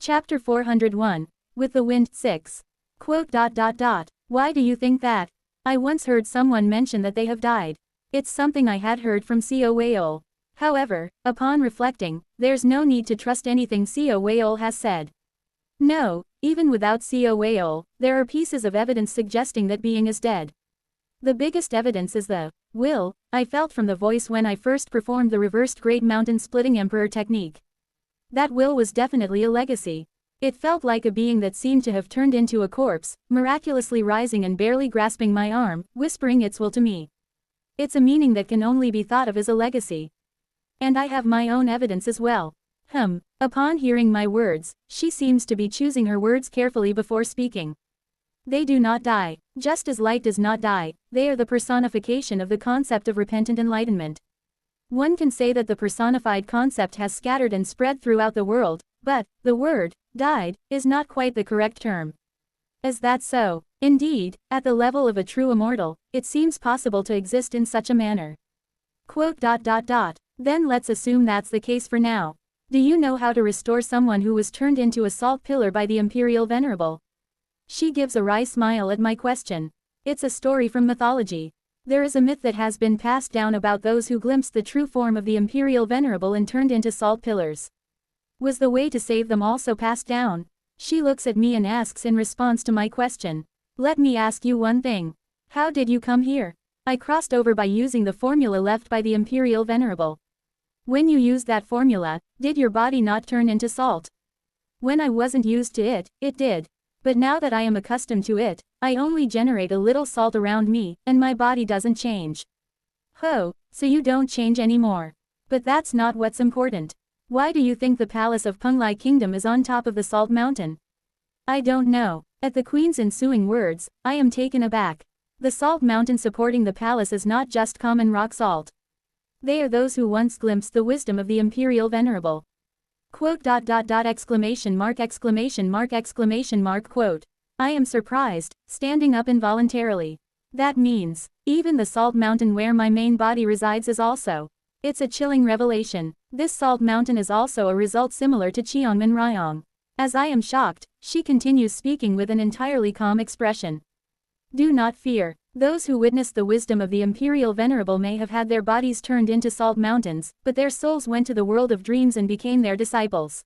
Chapter 401. With the Wind. 6. Quote. Why do you think that? I once heard someone mention that they have died. It's something I had heard from Co Wayol. However, upon reflecting, there's no need to trust anything Co Wayol has said. No, even without Co Wayol, there are pieces of evidence suggesting that being is dead. The biggest evidence is the will I felt from the voice when I first performed the reversed Great Mountain Splitting Emperor technique. That will was definitely a legacy. It felt like a being that seemed to have turned into a corpse, miraculously rising and barely grasping my arm, whispering its will to me. It's a meaning that can only be thought of as a legacy. And I have my own evidence as well. Upon hearing my words, she seems to be choosing her words carefully before speaking. They do not die. Just as light does not die, they are the personification of the concept of repentant enlightenment. One can say that the personified concept has scattered and spread throughout the world, but the word, died, is not quite the correct term. Is that so? Indeed, at the level of a true immortal, it seems possible to exist in such a manner. Quote. Then let's assume that's the case for now. Do you know how to restore someone who was turned into a salt pillar by the Imperial Venerable? She gives a wry smile at my question. It's a story from mythology. There is a myth that has been passed down about those who glimpsed the true form of the Imperial Venerable and turned into salt pillars. Was the way to save them also passed down? She looks at me and asks in response to my question. Let me ask you one thing. How did you come here? I crossed over by using the formula left by the Imperial Venerable. When you used that formula, did your body not turn into salt? When I wasn't used to it, it did. But now that I am accustomed to it, I only generate a little salt around me, and my body doesn't change. So you don't change anymore. But that's not what's important. Why do you think the palace of Penglai Kingdom is on top of the salt mountain? I don't know. At the queen's ensuing words, I am taken aback. The salt mountain supporting the palace is not just common rock salt. They are those who once glimpsed the wisdom of the Imperial Venerable. Quote. Exclamation mark. Quote. I am surprised, standing up involuntarily. That means, even the salt mountain where my main body resides is also. It's a chilling revelation. This salt mountain is also a result similar to Cheongman Ryong. As I am shocked, she continues speaking with an entirely calm expression. Do not fear. Those who witnessed the wisdom of the Imperial Venerable may have had their bodies turned into salt mountains, but their souls went to the world of dreams and became their disciples.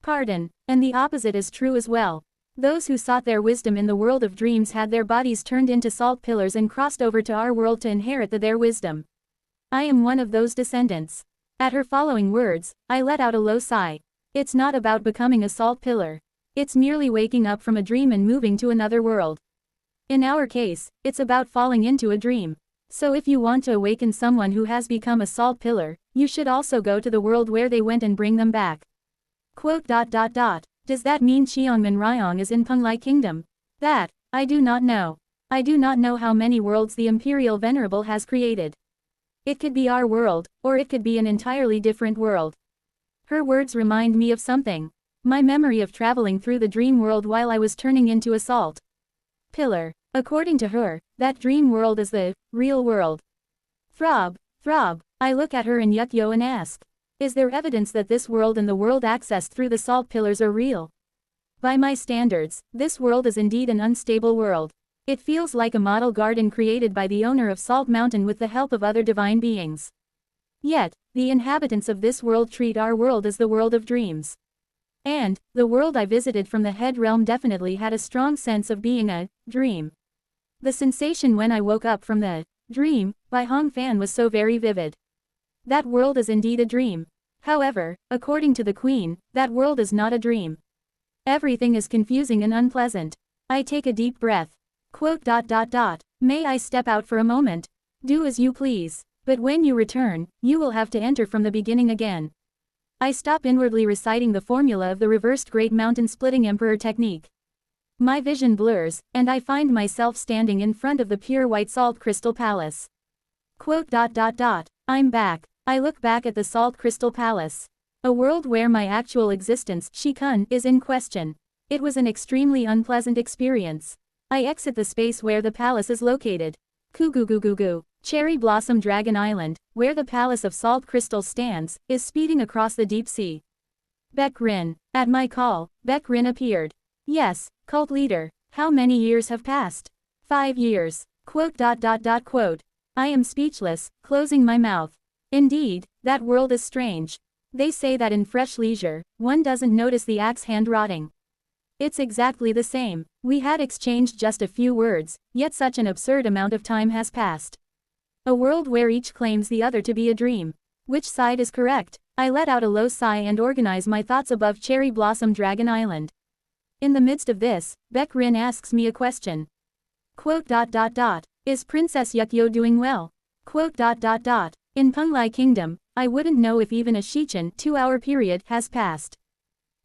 Pardon, and the opposite is true as well. Those who sought their wisdom in the world of dreams had their bodies turned into salt pillars and crossed over to our world to inherit their wisdom. I am one of those descendants. At her following words, I let out a low sigh. It's not about becoming a salt pillar. It's merely waking up from a dream and moving to another world. In our case, it's about falling into a dream. So if you want to awaken someone who has become a salt pillar, you should also go to the world where they went and bring them back. Quote. Does that mean Cheongman Ryong is in Penglai Kingdom? That, I do not know. I do not know how many worlds the Imperial Venerable has created. It could be our world, or it could be an entirely different world. Her words remind me of something. My memory of traveling through the dream world while I was turning into a salt pillar. According to her, that dream world is the real world. Throb. I look at her in Yukyo and ask. Is there evidence that this world and the world accessed through the salt pillars are real? By my standards, this world is indeed an unstable world. It feels like a model garden created by the owner of Salt Mountain with the help of other divine beings. Yet, the inhabitants of this world treat our world as the world of dreams. And, the world I visited from the head realm definitely had a strong sense of being a dream. The sensation when I woke up from the dream by Hong Fan was so very vivid. That world is indeed a dream. However, according to the queen, that world is not a dream. Everything is confusing and unpleasant. I take a deep breath. Quote. May I step out for a moment? Do as you please. But when you return, you will have to enter from the beginning again. I stop inwardly reciting the formula of the reversed Great Mountain Splitting Emperor technique. My vision blurs, and I find myself standing in front of the pure white salt crystal palace. Quote. I'm back. I look back at the salt crystal palace. A world where my actual existence, Shikun, is in question. It was an extremely unpleasant experience. I exit the space where the palace is located. Kugugugugu. Cherry Blossom Dragon Island, where the Palace of Salt Crystal stands, is speeding across the deep sea. Beck Rin. At my call, Beck Rin appeared. Yes, cult leader. How many years have passed? 5 years. Quote. I am speechless, closing my mouth. Indeed, that world is strange. They say that in fresh leisure, one doesn't notice the axe hand rotting. It's exactly the same. We had exchanged just a few words, yet such an absurd amount of time has passed. A world where each claims the other to be a dream. Which side is correct? I let out a low sigh and organize my thoughts above Cherry Blossom Dragon Island. In the midst of this, Beck Rin asks me a question. Quote. Is Princess Yukyo doing well? Quote. In Penglai Kingdom, I wouldn't know if even a Shichen 2-hour period has passed.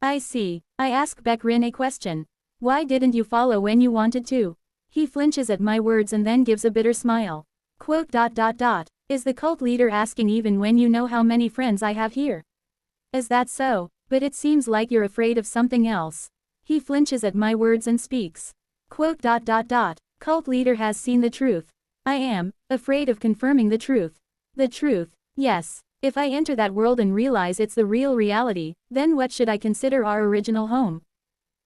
I see. I ask Beck Rin a question. Why didn't you follow when you wanted to? He flinches at my words and then gives a bitter smile. Quote. Is the cult leader asking even when you know how many friends I have here? Is that so? But it seems like you're afraid of something else. He flinches at my words and speaks. Quote. Cult leader has seen the truth. I am afraid of confirming the truth. The truth, yes. If I enter that world and realize it's the real reality, then what should I consider our original home?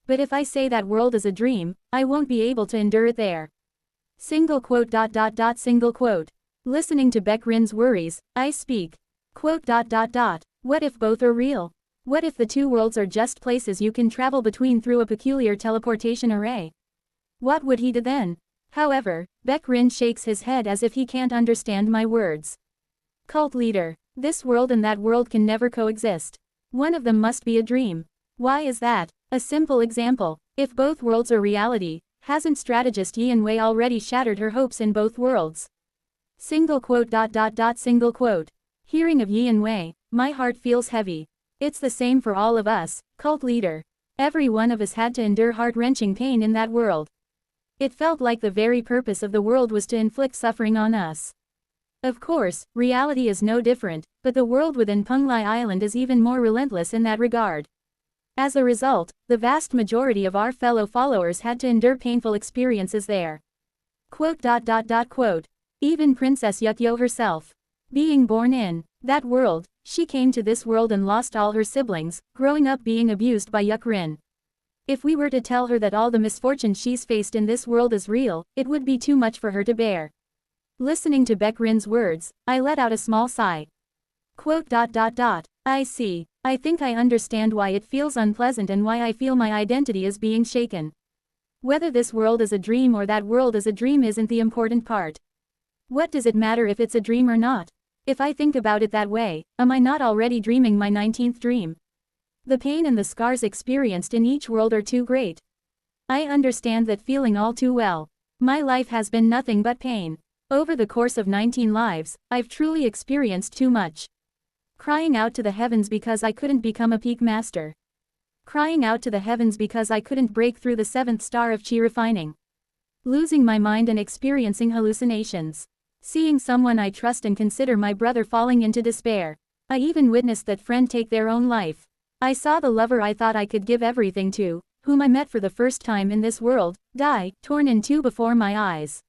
But if I say that world is a dream, I won't be able to endure it there. Single quote. Listening to Beck Rin's worries, I speak. Quote. What if both are real? What if the two worlds are just places you can travel between through a peculiar teleportation array? What would he do then? However, Beck Rin shakes his head as if he can't understand my words. Cult leader. This world and that world can never coexist. One of them must be a dream. Why is that? A simple example. If both worlds are reality, hasn't strategist Yi Wei already shattered her hopes in both worlds? Single quote. Hearing of Yi Wei, my heart feels heavy. It's the same for all of us, cult leader. Every one of us had to endure heart-wrenching pain in that world. It felt like the very purpose of the world was to inflict suffering on us. Of course, reality is no different, but the world within Penglai Island is even more relentless in that regard. As a result, the vast majority of our fellow followers had to endure painful experiences there. Quote. Even Princess Yukyo herself. Being born in that world, she came to this world and lost all her siblings, growing up being abused by Yuk Rin. If we were to tell her that all the misfortune she's faced in this world is real, it would be too much for her to bear. Listening to Beck Rin's words, I let out a small sigh. Quote. I see. I think I understand why it feels unpleasant and why I feel my identity is being shaken. Whether this world is a dream or that world is a dream isn't the important part. What does it matter if it's a dream or not? If I think about it that way, am I not already dreaming my 19th dream? The pain and the scars experienced in each world are too great. I understand that feeling all too well. My life has been nothing but pain. Over the course of 19 lives, I've truly experienced too much. Crying out to the heavens because I couldn't become a peak master. Crying out to the heavens because I couldn't break through the 7th star of chi refining. Losing my mind and experiencing hallucinations. Seeing someone I trust and consider my brother falling into despair. I even witnessed that friend take their own life. I saw the lover I thought I could give everything to, whom I met for the first time in this world, die, torn in two before my eyes.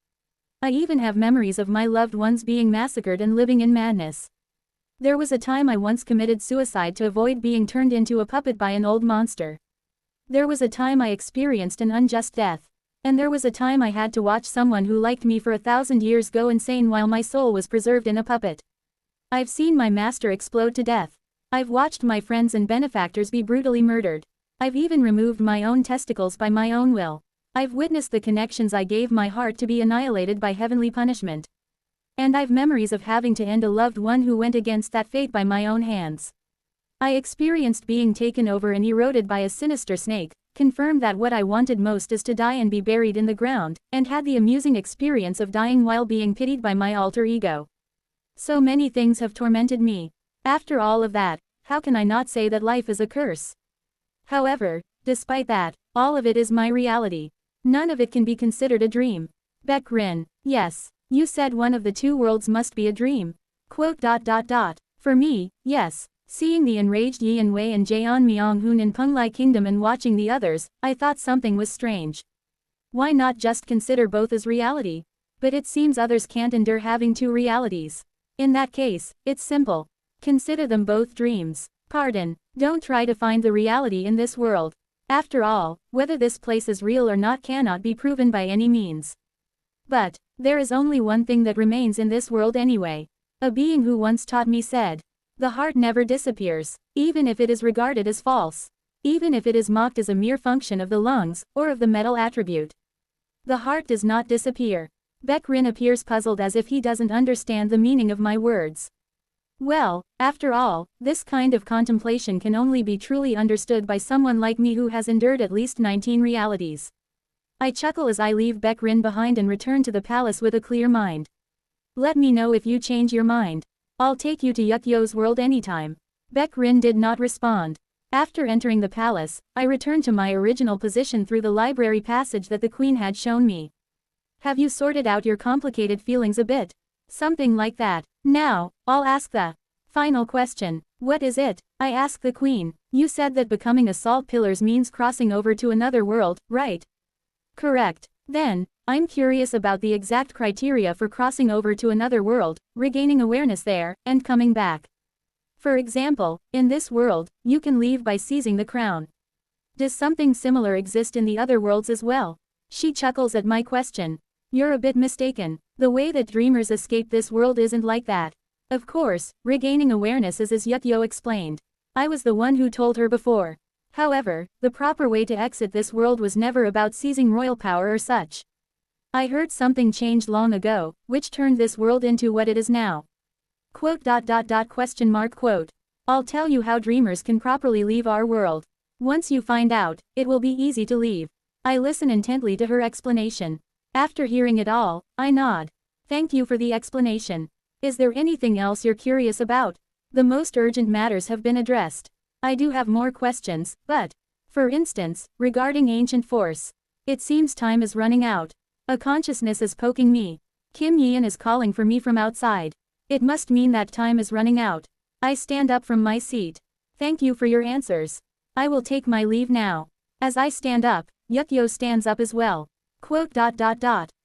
I even have memories of my loved ones being massacred and living in madness. There was a time I once committed suicide to avoid being turned into a puppet by an old monster. There was a time I experienced an unjust death. And there was a time I had to watch someone who liked me for 1,000 years go insane while my soul was preserved in a puppet. I've seen my master explode to death. I've watched my friends and benefactors be brutally murdered. I've even removed my own testicles by my own will. I've witnessed the connections I gave my heart to be annihilated by heavenly punishment. And I've memories of having to end a loved one who went against that fate by my own hands. I experienced being taken over and eroded by a sinister snake, confirmed that what I wanted most is to die and be buried in the ground, and had the amusing experience of dying while being pitied by my alter ego. So many things have tormented me. After all of that, how can I not say that life is a curse? However, despite that, all of it is my reality. None of it can be considered a dream. Beck Rin, yes, you said one of the two worlds must be a dream. Quote. For me, yes. Seeing the enraged Yi Wei and Jeon Myung-hoon in Penglai Kingdom and watching the others, I thought something was strange. Why not just consider both as reality? But it seems others can't endure having two realities. In that case, it's simple. Consider them both dreams. Pardon, don't try to find the reality in this world. After all, whether this place is real or not cannot be proven by any means. But, there is only one thing that remains in this world anyway. A being who once taught me said, the heart never disappears, even if it is regarded as false. Even if it is mocked as a mere function of the lungs, or of the metal attribute. The heart does not disappear. Baek Rin appears puzzled as if he doesn't understand the meaning of my words. Well, after all, this kind of contemplation can only be truly understood by someone like me who has endured at least 19 realities. I chuckle as I leave Baek Rin behind and return to the palace with a clear mind. Let me know if you change your mind. I'll take you to Yukyo's world anytime. Baek Rin did not respond. After entering the palace, I returned to my original position through the library passage that the queen had shown me. Have you sorted out your complicated feelings a bit? Something like that. Now, I'll ask the final question. What is it? I asked the queen. You said that becoming a salt pillars means crossing over to another world, right? Correct. Then, I'm curious about the exact criteria for crossing over to another world, regaining awareness there, and coming back. For example, in this world, you can leave by seizing the crown. Does something similar exist in the other worlds as well? She chuckles at my question. You're a bit mistaken. The way that dreamers escape this world isn't like that. Of course, regaining awareness is as Yukyo explained. I was the one who told her before. However, the proper way to exit this world was never about seizing royal power or such. I heard something changed long ago, which turned this world into what it is now. Quote. I'll tell you how dreamers can properly leave our world. Once you find out, it will be easy to leave. I listen intently to her explanation. After hearing it all, I nod. Thank you for the explanation. Is there anything else you're curious about? The most urgent matters have been addressed. I do have more questions, but, for instance, regarding ancient force. It seems time is running out. A consciousness is poking me. Kim Yeon is calling for me from outside. It must mean that time is running out. I stand up from my seat. Thank you for your answers. I will take my leave now. As I stand up, Yukyo stands up as well. Quote.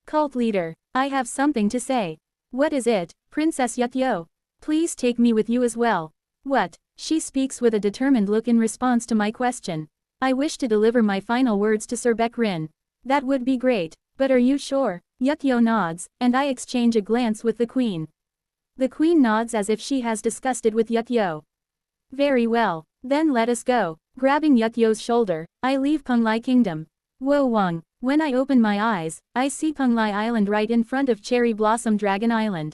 Cult leader, I have something to say. What is it, Princess Yukyo? Please take me with you as well. What? She speaks with a determined look in response to my question. I wish to deliver my final words to Sir Baek Rin. That would be great, but are you sure? Yukyo nods, and I exchange a glance with the queen. The queen nods as if she has discussed it with Yukyo. Very well, then let us go. Grabbing Yukyo's shoulder, I leave Penglai Kingdom. Wo Wang. When I open my eyes, I see Penglai Island right in front of Cherry Blossom Dragon Island.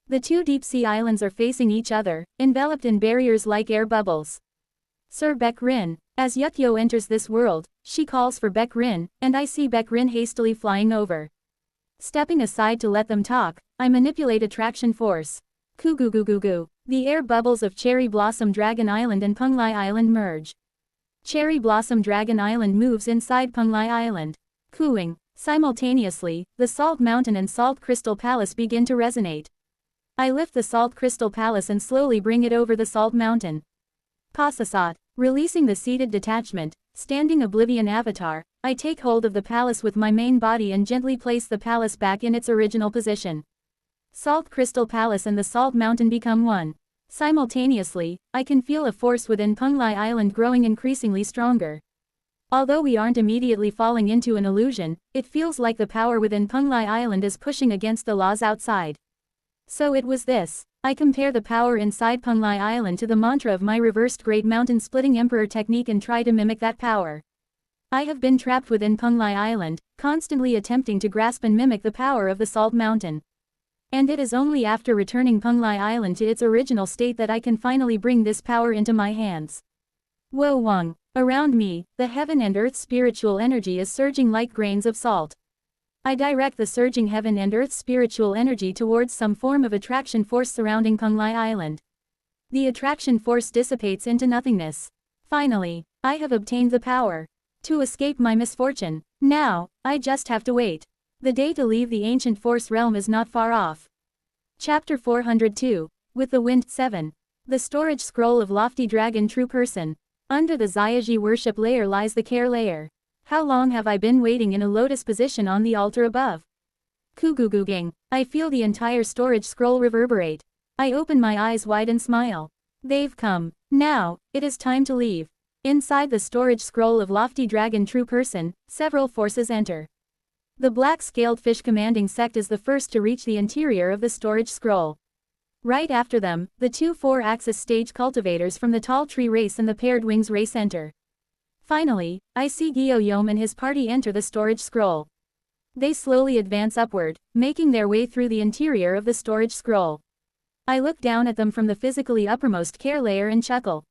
The two deep-sea islands are facing each other, enveloped in barriers like air bubbles. Sir Baek Rin. As Yukyo enters this world, she calls for Baek Rin, and I see Baek Rin hastily flying over. Stepping aside to let them talk, I manipulate attraction force. Kugugugugu. The air bubbles of Cherry Blossom Dragon Island and Penglai Island merge. Cherry Blossom Dragon Island moves inside Penglai Island. Cooing. Simultaneously, the Salt Mountain and Salt Crystal Palace begin to resonate. I lift the Salt Crystal Palace and slowly bring it over the Salt Mountain. Pasasat. Releasing the seated detachment, standing Oblivion Avatar, I take hold of the palace with my main body and gently place the palace back in its original position. Salt Crystal Palace and the Salt Mountain become one. Simultaneously, I can feel a force within Penglai Island growing increasingly stronger. Although we aren't immediately falling into an illusion, it feels like the power within Penglai Island is pushing against the laws outside. So it was this. I compare the power inside Penglai Island to the mantra of my reversed Great Mountain Splitting Emperor technique and try to mimic that power. I have been trapped within Penglai Island, constantly attempting to grasp and mimic the power of the Salt Mountain. And it is only after returning Penglai Island to its original state that I can finally bring this power into my hands. Wo Wang. Around me, the heaven and earth spiritual energy is surging like grains of salt. I direct the surging heaven and earth spiritual energy towards some form of attraction force surrounding Penglai Island. The attraction force dissipates into nothingness. Finally, I have obtained the power to escape my misfortune. Now, I just have to wait. The day to leave the ancient force realm is not far off. Chapter 402. With the Wind 7. The storage scroll of Lofty Dragon True Person. Under the Zyaji worship layer lies the care layer. How long have I been waiting in a lotus position on the altar above? Kuguguging. I feel the entire storage scroll reverberate. I open my eyes wide and smile. They've come. Now, it is time to leave. Inside the storage scroll of Lofty Dragon True Person, several forces enter. The black-scaled fish commanding sect is the first to reach the interior of the storage scroll. Right after them, the two four-axis stage cultivators from the tall tree race and the paired wings race enter. Finally, I see Gyo-Yom and his party enter the storage scroll. They slowly advance upward, making their way through the interior of the storage scroll. I look down at them from the physically uppermost care layer and chuckle.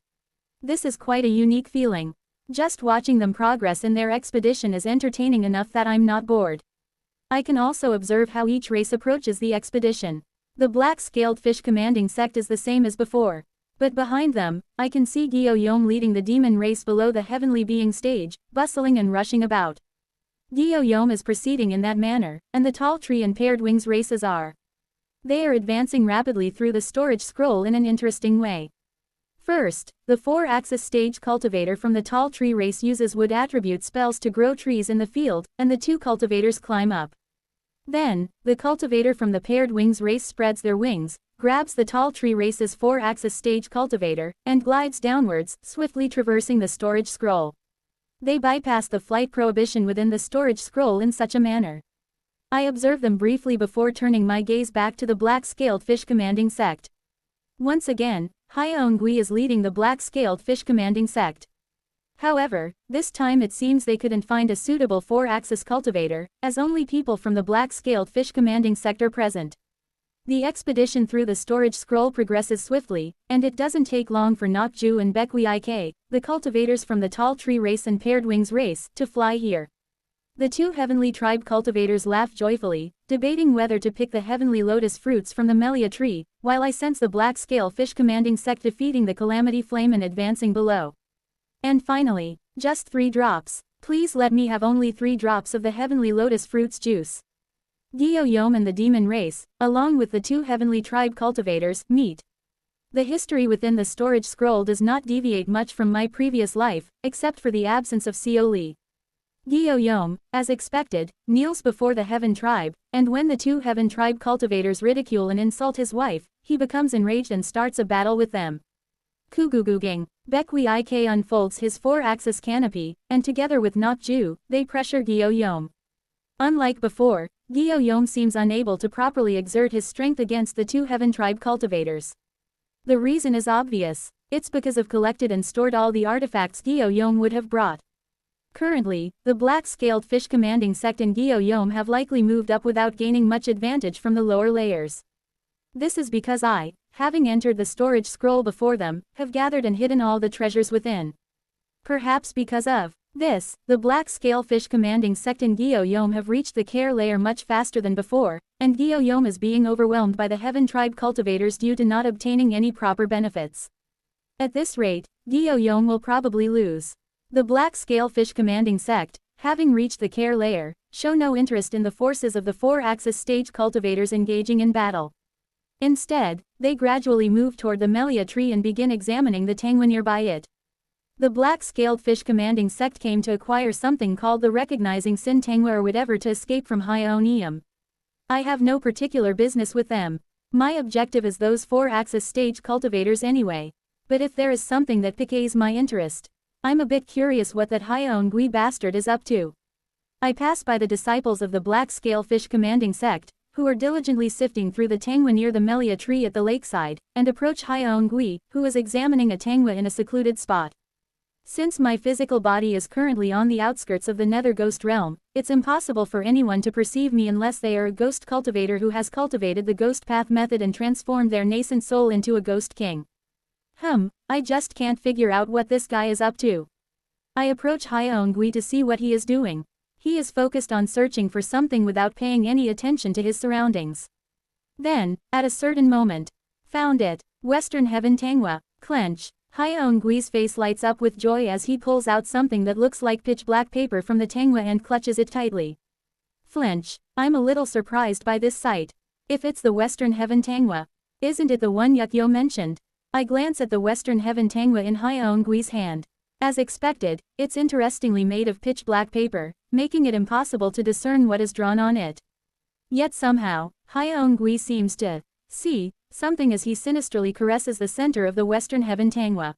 This is quite a unique feeling. Just watching them progress in their expedition is entertaining enough that I'm not bored. I can also observe how each race approaches the expedition. The black-scaled fish commanding sect is the same as before. But behind them, I can see Gyo-Yom leading the demon race below the heavenly being stage, bustling and rushing about. Gyo-Yom is proceeding in that manner, and the tall tree and paired wings races are. They are advancing rapidly through the storage scroll in an interesting way. First, the four-axis stage cultivator from the tall tree race uses wood attribute spells to grow trees in the field, and the two cultivators climb up. Then, the cultivator from the paired wings race spreads their wings, grabs the tall tree race's four-axis stage cultivator, and glides downwards, swiftly traversing the storage scroll. They bypass the flight prohibition within the storage scroll in such a manner. I observe them briefly before turning my gaze back to the black-scaled fish commanding sect. Once again, Hyeongui is leading the black-scaled fish commanding sect. However, this time it seems they couldn't find a suitable four-axis cultivator, as only people from the black-scaled fish commanding sect are present. The expedition through the storage scroll progresses swiftly, and it doesn't take long for Nokju and Baekwi-ik, the cultivators from the tall tree race and paired wings race, to fly here. The two heavenly tribe cultivators laugh joyfully, debating whether to pick the heavenly lotus fruits from the Melia tree, while I sense the black-scale fish commanding sect defeating the calamity flame and advancing below. And finally, just 3 drops. Please let me have only 3 drops of the heavenly lotus fruits juice. Gyo-Yom and the demon race, along with the two heavenly tribe cultivators, meet. The history within the storage scroll does not deviate much from my previous life, except for the absence of Seoli. Gyo-Yom, as expected, kneels before the Heaven tribe, and when the two Heaven tribe cultivators ridicule and insult his wife, he becomes enraged and starts a battle with them. Kuguguging. Baekwi-ik unfolds his four-axis canopy, and together with Nokju, they pressure Gyo-Yom. Unlike before, Gyo-Yom seems unable to properly exert his strength against the two Heaven tribe cultivators. The reason is obvious. It's because of collected and stored all the artifacts Gyo-Yom would have brought. Currently, the black-scaled fish commanding sect and Gyo-Yom have likely moved up without gaining much advantage from the lower layers. This is because I, having entered the storage scroll before them, have gathered and hidden all the treasures within. Perhaps because of this, the black-scale fish commanding sect and Gyo-Yom have reached the care layer much faster than before, and Gyo-Yom is being overwhelmed by the Heaven tribe cultivators due to not obtaining any proper benefits. At this rate, Gyo-Yom will probably lose. The black-scale fish commanding sect, having reached the care layer, show no interest in the forces of the four-axis stage cultivators engaging in battle. Instead, they gradually move toward the Melia tree and begin examining the tangwa nearby it. The black-scaled fish commanding sect came to acquire something called the recognizing sin tangwa or whatever to escape from Hyeonium. I have no particular business with them. My objective is those four-axis stage cultivators anyway. But if there is something that piques my interest, I'm a bit curious what that Hyeongui bastard is up to. I pass by the disciples of the black-scale fish commanding sect, who are diligently sifting through the tangwa near the Melia tree at the lakeside, and approach Hyeongui, who is examining a tangwa in a secluded spot. Since my physical body is currently on the outskirts of the nether ghost realm, it's impossible for anyone to perceive me unless they are a ghost cultivator who has cultivated the ghost path method and transformed their nascent soul into a ghost king. I just can't figure out what this guy is up to. I approach Hyeongui to see what he is doing. He is focused on searching for something without paying any attention to his surroundings. Then, at a certain moment, found it. Western Heaven Tangwa. Clench. Hyeongui's face lights up with joy as he pulls out something that looks like pitch black paper from the tangwa and clutches it tightly. Flinch. I'm a little surprised by this sight. If it's the Western Heaven Tangwa, isn't it the one Yukyo mentioned? I glance at the Western Heaven Tangwa in Hyeongui's hand. As expected, it's interestingly made of pitch black paper, making it impossible to discern what is drawn on it. Yet somehow, Hyeongui seems to see something as he sinisterly caresses the center of the Western Heaven Tangwa.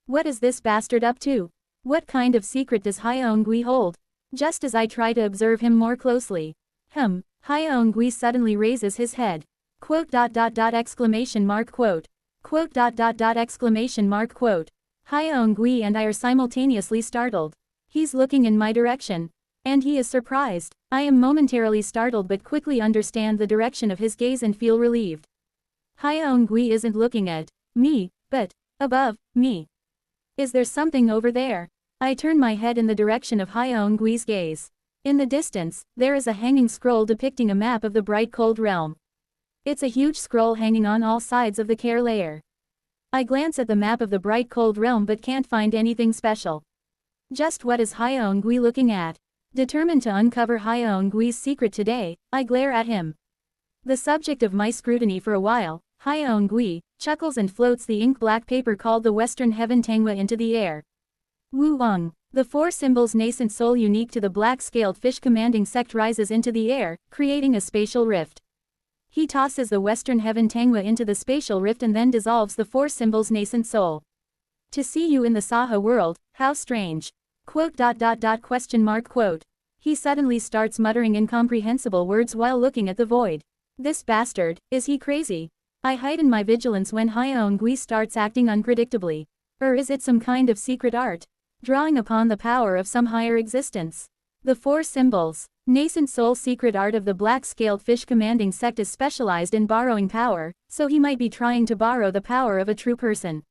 What is this bastard up to? What kind of secret does Hyeongui hold? Just as I try to observe him more closely. Hyeongui suddenly raises his head. Quote. Exclamation mark quote. Quote. Exclamation mark quote. Hyeongui and I are simultaneously startled. He's looking in my direction. And he is surprised. I am momentarily startled but quickly understand the direction of his gaze and feel relieved. Hyeongui isn't looking at me, but above me. Is there something over there? I turn my head in the direction of Hyeongui's gaze. In the distance, there is a hanging scroll depicting a map of the bright cold realm. It's a huge scroll hanging on all sides of the care layer. I glance at the map of the bright cold realm but can't find anything special. Just what is Hyeongui looking at? Determined to uncover Hyeongui's secret today, I glare at him. The subject of my scrutiny for a while, Hyeongui, chuckles and floats the ink-black paper called the Western Heaven Tangwa into the air. Wu-ung. The four symbols nascent soul unique to the black-scaled fish commanding sect rises into the air, creating a spatial rift. He tosses the Western Heaven Tangwa into the spatial rift and then dissolves the four symbols nascent soul. To see you in the Saha world, how strange. Quote. Question mark quote. He suddenly starts muttering incomprehensible words while looking at the void. This bastard, is he crazy? I heighten my vigilance when Hyeongui starts acting unpredictably. Or is it some kind of secret art? Drawing upon the power of some higher existence. The four symbols. Nascent soul secret art of the black-scaled fish commanding sect is specialized in borrowing power, so he might be trying to borrow the power of a true person.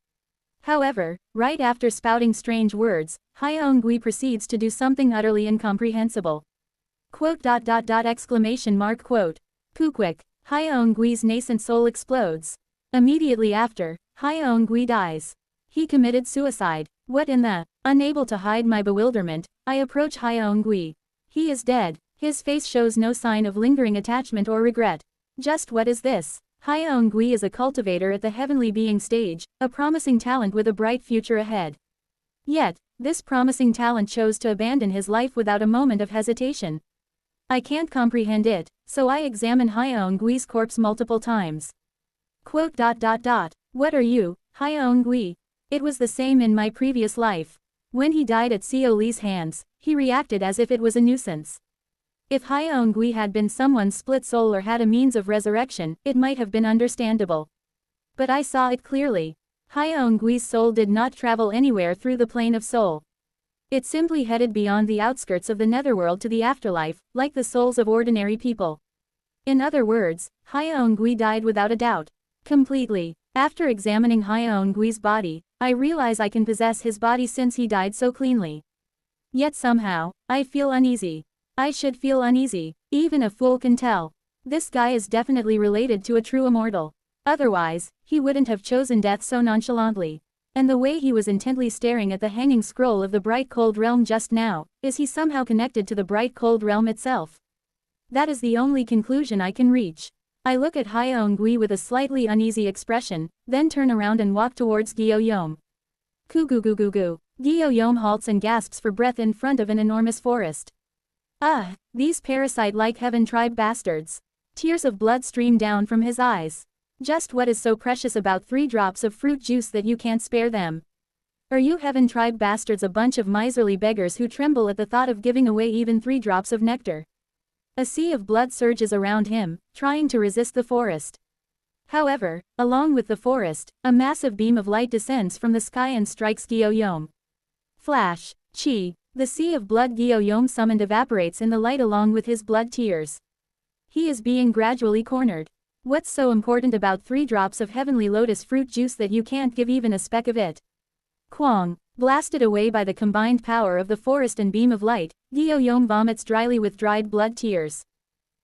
However, right after spouting strange words, Hyeongui proceeds to do something utterly incomprehensible. Quote. Exclamation mark quote. Kukwik. Hyeongui's nascent soul explodes. Immediately after, Hyeongui dies. He committed suicide. What in the? Unable to hide my bewilderment, I approach Hyeongui. He is dead. His face shows no sign of lingering attachment or regret. Just what is this? Hyeongui is a cultivator at the heavenly being stage, a promising talent with a bright future ahead. Yet, this promising talent chose to abandon his life without a moment of hesitation. I can't comprehend it, so I examine Hyeongui's corpse multiple times. Quote. What are you, Hyeongui? It was the same in my previous life. When he died at Seo Lee's hands, he reacted as if it was a nuisance. If Hyeongui had been someone's split soul or had a means of resurrection, it might have been understandable. But I saw it clearly. Hyeongui's soul did not travel anywhere through the plane of soul. It simply headed beyond the outskirts of the netherworld to the afterlife, like the souls of ordinary people. In other words, Hyeongui died without a doubt. Completely. After examining Hyeongui's body, I realize I can possess his body since he died so cleanly. Yet somehow, I feel uneasy. I should feel uneasy. Even a fool can tell. This guy is definitely related to a true immortal. Otherwise, he wouldn't have chosen death so nonchalantly. And the way he was intently staring at the hanging scroll of the bright cold realm just now, is he somehow connected to the bright cold realm itself? That is the only conclusion I can reach. I look at Hyeongui with a slightly uneasy expression, then turn around and walk towards Gyeoyom. Goo. Gyeoyom halts and gasps for breath in front of an enormous forest. These parasite-like heaven tribe bastards. Tears of blood stream down from his eyes. Just what is so precious about 3 drops of fruit juice that you can't spare them? Are you heaven tribe bastards a bunch of miserly beggars who tremble at the thought of giving away even 3 drops of nectar? A sea of blood surges around him, trying to resist the forest. However, along with the forest, a massive beam of light descends from the sky and strikes Gyeoyom. Flash. Chi. The sea of blood Gyeoyom summoned evaporates in the light along with his blood tears. He is being gradually cornered. What's so important about 3 drops of heavenly lotus fruit juice that you can't give even a speck of it? Kwang. Blasted away by the combined power of the forest and beam of light, Gyeoyom vomits dryly with dried blood tears.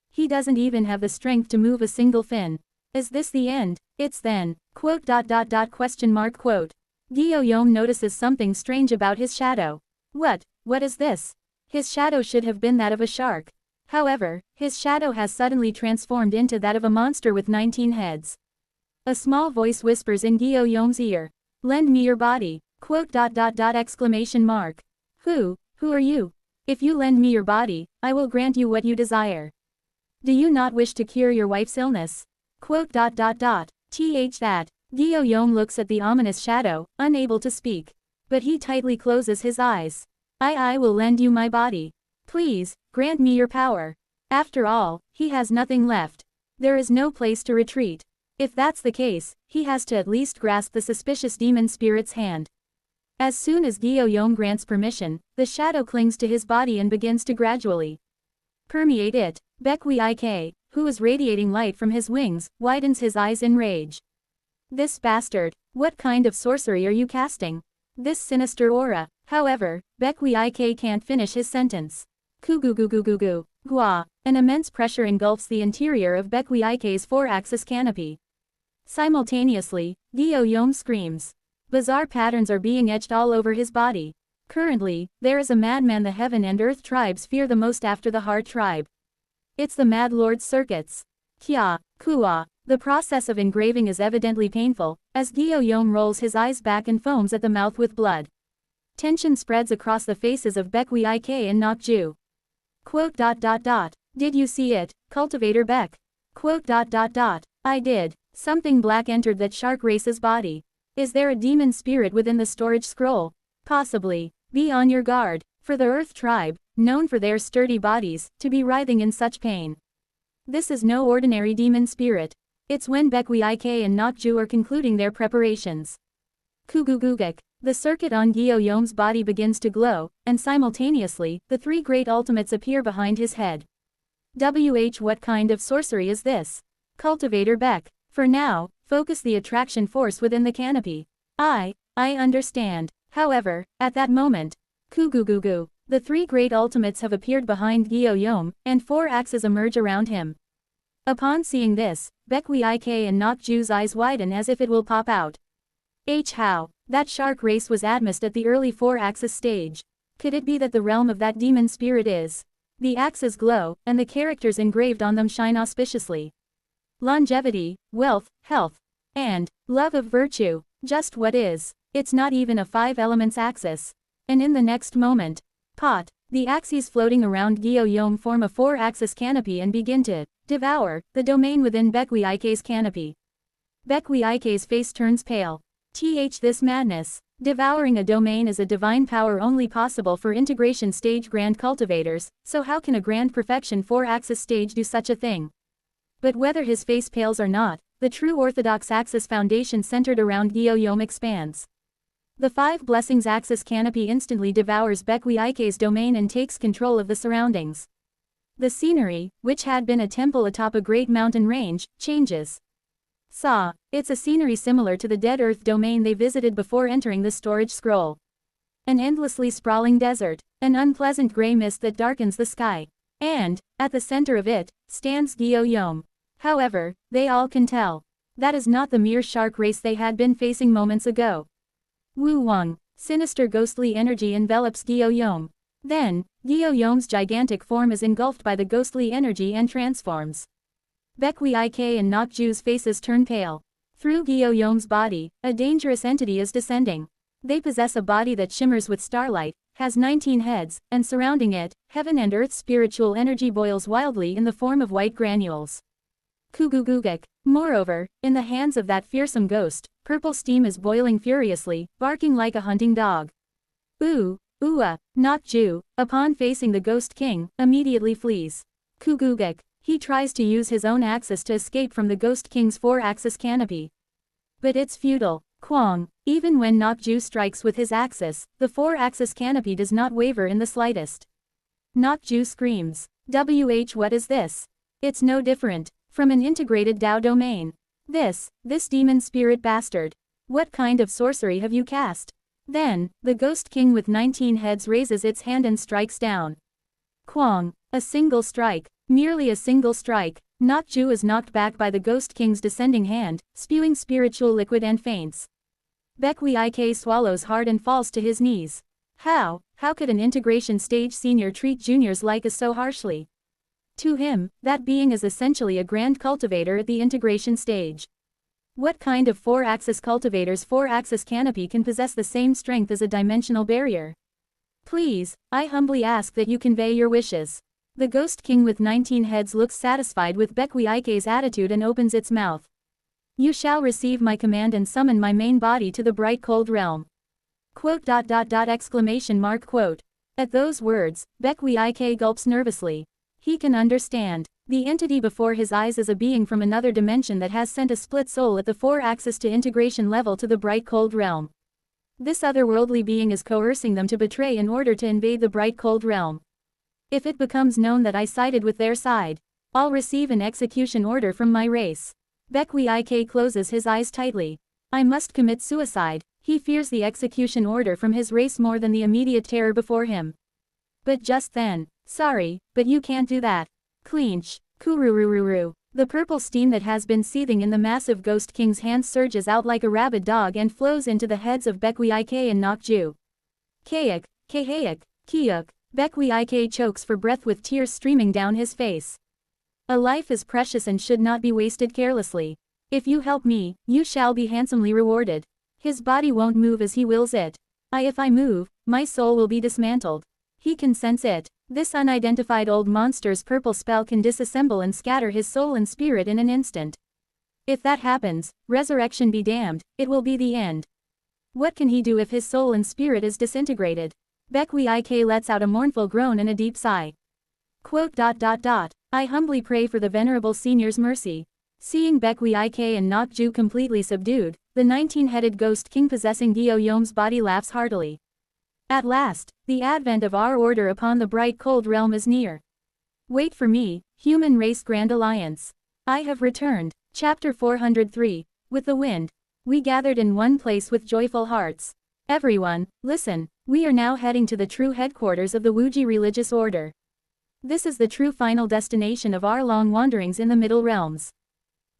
He doesn't even have the strength to move a single fin. Is this the end? It's then. Quote. Question mark quote. Gyeoyom notices something strange about his shadow. What is this? His shadow should have been that of a shark. However, his shadow has suddenly transformed into that of a monster with 19 heads. A small voice whispers in Gyeoyom's ear. Lend me your body. Quote. Exclamation mark. Who are you? If you lend me your body, I will grant you what you desire. Do you not wish to cure your wife's illness? Quote. That. Gyeoyom looks at the ominous shadow, unable to speak. But he tightly closes his eyes. I will lend you my body. Please, grant me your power. After all, he has nothing left. There is no place to retreat. If that's the case, he has to at least grasp the suspicious demon spirit's hand. As soon as Gyo-yom grants permission, the shadow clings to his body and begins to gradually permeate it. Baek-wi-ik, who is radiating light from his wings, widens his eyes in rage. This bastard, what kind of sorcery are you casting? This sinister aura. However, Baek-wi-ik can't finish his sentence. Kugugugugugu. Gua. An immense pressure engulfs the interior of Baek-wi-ik's four-axis canopy. Simultaneously, Gyo-yom screams. Bizarre patterns are being etched all over his body. Currently, there is a madman the heaven and earth tribes fear the most after the heart tribe. It's the Mad Lord's circuits. Kya, Kua. The process of engraving is evidently painful, as Gyo-yom rolls his eyes back and foams at the mouth with blood. Tension spreads across the faces of Baek-wi-ik and Nokju. Did you see it, Cultivator Beck? I did. Something black entered that shark race's body. Is there a demon spirit within the storage scroll? Possibly. Be on your guard, for the Earth tribe, known for their sturdy bodies, to be writhing in such pain. This is no ordinary demon spirit. It's when Baek-wi-ik and Nokju are concluding their preparations. Kugugugik. The circuit on Gyo-yom's body begins to glow, and simultaneously, the three great ultimates appear behind his head. What kind of sorcery is this? Cultivator Beck. For now, focus the attraction force within the canopy. I understand. However, at that moment, Kugugugu, the three great ultimates have appeared behind Gyo-yom, and four axes emerge around him. Upon seeing this, Baek-wi-ik and Nokju's eyes widen as if it will pop out. How? That shark race was admissed at the early four-axis stage. Could it be that the realm of that demon spirit is? The axes glow, and the characters engraved on them shine auspiciously. Longevity, wealth, health, and love of virtue. Just what is? It's not even a 5 elements axis. And in the next moment, the axes floating around Gyo-yom form a 4-axis canopy and begin to devour the domain within Baek-wi-ik's canopy. Baek-wi-ik's face turns pale. This madness. Devouring a domain is a divine power only possible for integration stage grand cultivators, so how can a grand perfection 4-axis stage do such a thing? But whether his face pales or not, the true orthodox axis foundation centered around Gyo-yom expands. The 5 blessings axis canopy instantly devours Baek-wi-ik's domain and takes control of the surroundings. The scenery, which had been a temple atop a great mountain range, changes. It's a scenery similar to the Dead Earth domain they visited before entering the storage scroll. An endlessly sprawling desert, an unpleasant gray mist that darkens the sky. And, at the center of it, stands Gyo-yom. However, they all can tell. That is not the mere shark race they had been facing moments ago. Wu Wang. Sinister ghostly energy envelops Gyo-yom. Then, Gyo-yom's gigantic form is engulfed by the ghostly energy and transforms. Baek-wi-ik and Nokju's faces turn pale. Through Gyo-yom's body, a dangerous entity is descending. They possess a body that shimmers with starlight, has 19 heads, and surrounding it, heaven and earth's spiritual energy boils wildly in the form of white granules. Kugugugik. Moreover, in the hands of that fearsome ghost, purple steam is boiling furiously, barking like a hunting dog. Nokju, upon facing the Ghost King, immediately flees. Kugugik. He tries to use his own axis to escape from the Ghost King's 4-axis canopy. But it's futile. Kwang. Even when Nokju strikes with his axis, the 4-axis canopy does not waver in the slightest. Nokju screams. What is this? It's no different from an integrated Dao domain. This demon spirit bastard. What kind of sorcery have you cast? Then, the Ghost King with 19 heads raises its hand and strikes down. Kwang. A single strike. Merely a single strike. Nokju is knocked back by the Ghost King's descending hand, spewing spiritual liquid and faints. Baek-wi-ik swallows hard and falls to his knees. How could an integration stage senior treat juniors like us so harshly? To him, that being is essentially a grand cultivator at the integration stage. What kind of 4-axis cultivator's 4-axis canopy can possess the same strength as a dimensional barrier? Please, I humbly ask that you convey your wishes. The Ghost King with 19 heads looks satisfied with Baek-wi-ik's attitude and opens its mouth. You shall receive my command and summon my main body to the bright cold realm. Quote. Exclamation mark. Quote. At those words, Baek gulps nervously. He can understand. The entity before his eyes is a being from another dimension that has sent a split soul at the 4-axis to integration level to the bright cold realm. This otherworldly being is coercing them to betray in order to invade the bright cold realm. If it becomes known that I sided with their side, I'll receive an execution order from my race. Baek closes his eyes tightly. I must commit suicide. He fears the execution order from his race more than the immediate terror before him. But just then, sorry, but you can't do that. Clinch. Kururururu. The purple steam that has been seething in the massive Ghost King's hands surges out like a rabid dog and flows into the heads of Baek and Nokju. Kayak, Kahayak, Kiyuk. Baek chokes for breath with tears streaming down his face. A life is precious and should not be wasted carelessly. If you help me, you shall be handsomely rewarded. His body won't move as he wills it. If I move, my soul will be dismantled. He can sense it. This unidentified old monster's purple spell can disassemble and scatter his soul and spirit in an instant. If that happens, resurrection be damned, it will be the end. What can he do if his soul and spirit is disintegrated? Baek lets out a mournful groan and a deep sigh. Quote. I humbly pray for the venerable senior's mercy. Seeing Baek and Nokju completely subdued, the 19-headed Ghost King possessing Gyo-Yom's body laughs heartily. At last, the advent of our order upon the bright cold realm is near. Wait for me, Human Race Grand Alliance. I have returned. Chapter 403. With the wind. We gathered in one place with joyful hearts. Everyone, listen, we are now heading to the true headquarters of the Wuji religious order. This is the true final destination of our long wanderings in the middle realms.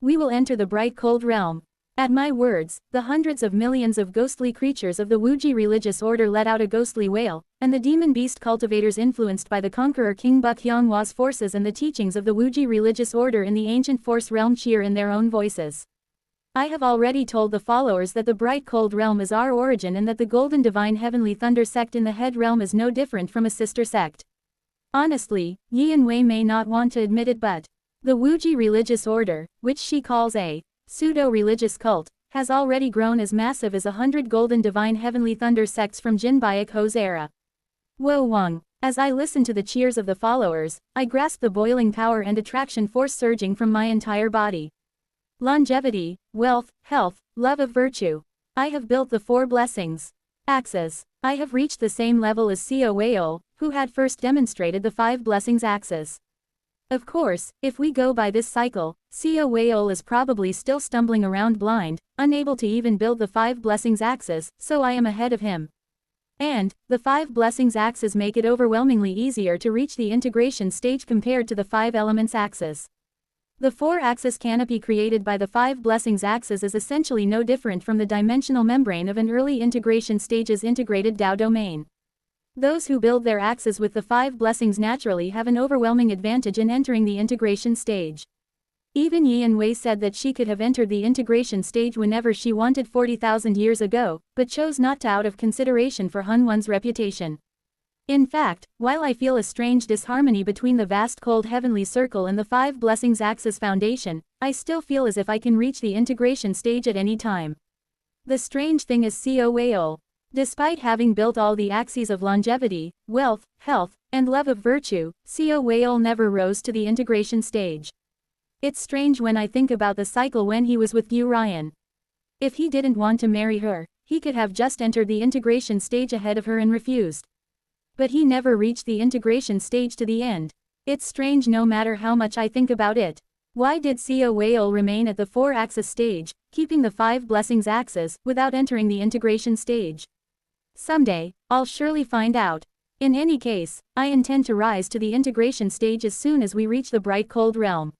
We will enter the bright cold realm. At my words, the hundreds of millions of ghostly creatures of the Wuji religious order let out a ghostly wail, and the demon beast cultivators influenced by the conqueror King Baek-Hwa's forces and the teachings of the Wuji religious order in the ancient force realm cheer in their own voices. I have already told the followers that the bright cold realm is our origin and that the golden divine heavenly thunder sect in the head realm is no different from a sister sect. Honestly, Yi and Wei may not want to admit it, but the Wuji religious order, which she calls a pseudo-religious cult, has already grown as massive as 100 golden divine heavenly thunder sects from Jin Baek-Ho's era. Wo Wang. As I listen to the cheers of the followers, I grasp the boiling power and attraction force surging from my entire body. Longevity, wealth, health, love of virtue. I have built the 4 blessings. Axes. I have reached the same level as Seo Weol, who had first demonstrated the 5 blessings axes. Of course, if we go by this cycle, Seo Weol is probably still stumbling around blind, unable to even build the 5 blessings axes, so I am ahead of him. And, the 5 blessings axes make it overwhelmingly easier to reach the integration stage compared to the 5 elements axes. The 4-axis canopy created by the 5 blessings axes is essentially no different from the dimensional membrane of an early integration stage's integrated Dao domain. Those who build their axes with the 5 blessings naturally have an overwhelming advantage in entering the integration stage. Even Yi and Wei said that she could have entered the integration stage whenever she wanted 40,000 years ago, but chose not to out of consideration for Hunwon's reputation. In fact, while I feel a strange disharmony between the vast cold heavenly circle and the 5 blessings axis foundation, I still feel as if I can reach the integration stage at any time. The strange thing is Seo Weol. Despite having built all the axes of longevity, wealth, health, and love of virtue, Seo Weol never rose to the integration stage. It's strange when I think about the cycle when he was with Yu Ryan. If he didn't want to marry her, he could have just entered the integration stage ahead of her and refused. But he never reached the integration stage to the end. It's strange no matter how much I think about it. Why did Seo Weol remain at the 4-axis stage, keeping the 5 blessings axis, without entering the integration stage? Someday, I'll surely find out. In any case, I intend to rise to the integration stage as soon as we reach the bright cold realm.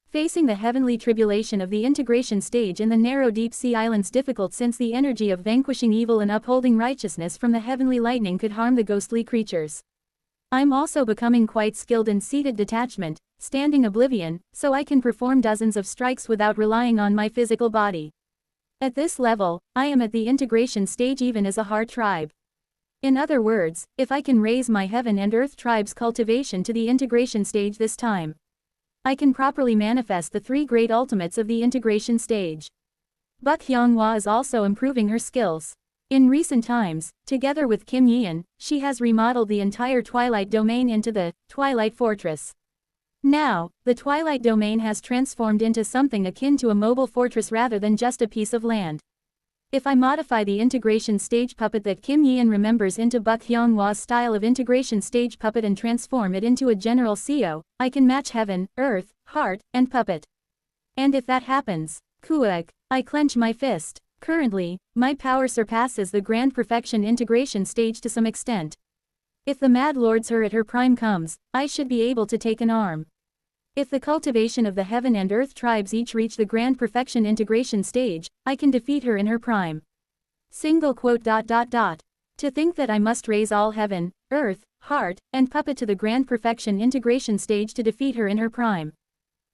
Facing the heavenly tribulation of the integration stage in the narrow deep sea islands difficult since the energy of vanquishing evil and upholding righteousness from the heavenly lightning could harm the ghostly creatures. I'm also becoming quite skilled in seated detachment, standing oblivion, so I can perform dozens of strikes without relying on my physical body. At this level, I am at the integration stage even as a heart tribe. In other words, if I can raise my heaven and earth tribe's cultivation to the integration stage this time, I can properly manifest the 3 great ultimates of the integration stage. Baek-Hwa is also improving her skills. In recent times, together with Kim Yeon, she has remodeled the entire Twilight Domain into the Twilight Fortress. Now, the Twilight Domain has transformed into something akin to a mobile fortress rather than just a piece of land. If I modify the integration stage puppet that Kim Yeon remembers into Buk Hyung-hwa's style of integration stage puppet and transform it into a general CO, I can match heaven, earth, heart, and puppet. And if that happens, kuek, I clench my fist. Currently, my power surpasses the Grand Perfection integration stage to some extent. If the Mad Lord's her at her prime comes, I should be able to take an arm. If the cultivation of the Heaven and Earth tribes each reach the Grand Perfection integration stage, I can defeat her in her prime. Single quote. To think that I must raise all Heaven, Earth, Heart, and Puppet to the Grand Perfection integration stage to defeat her in her prime.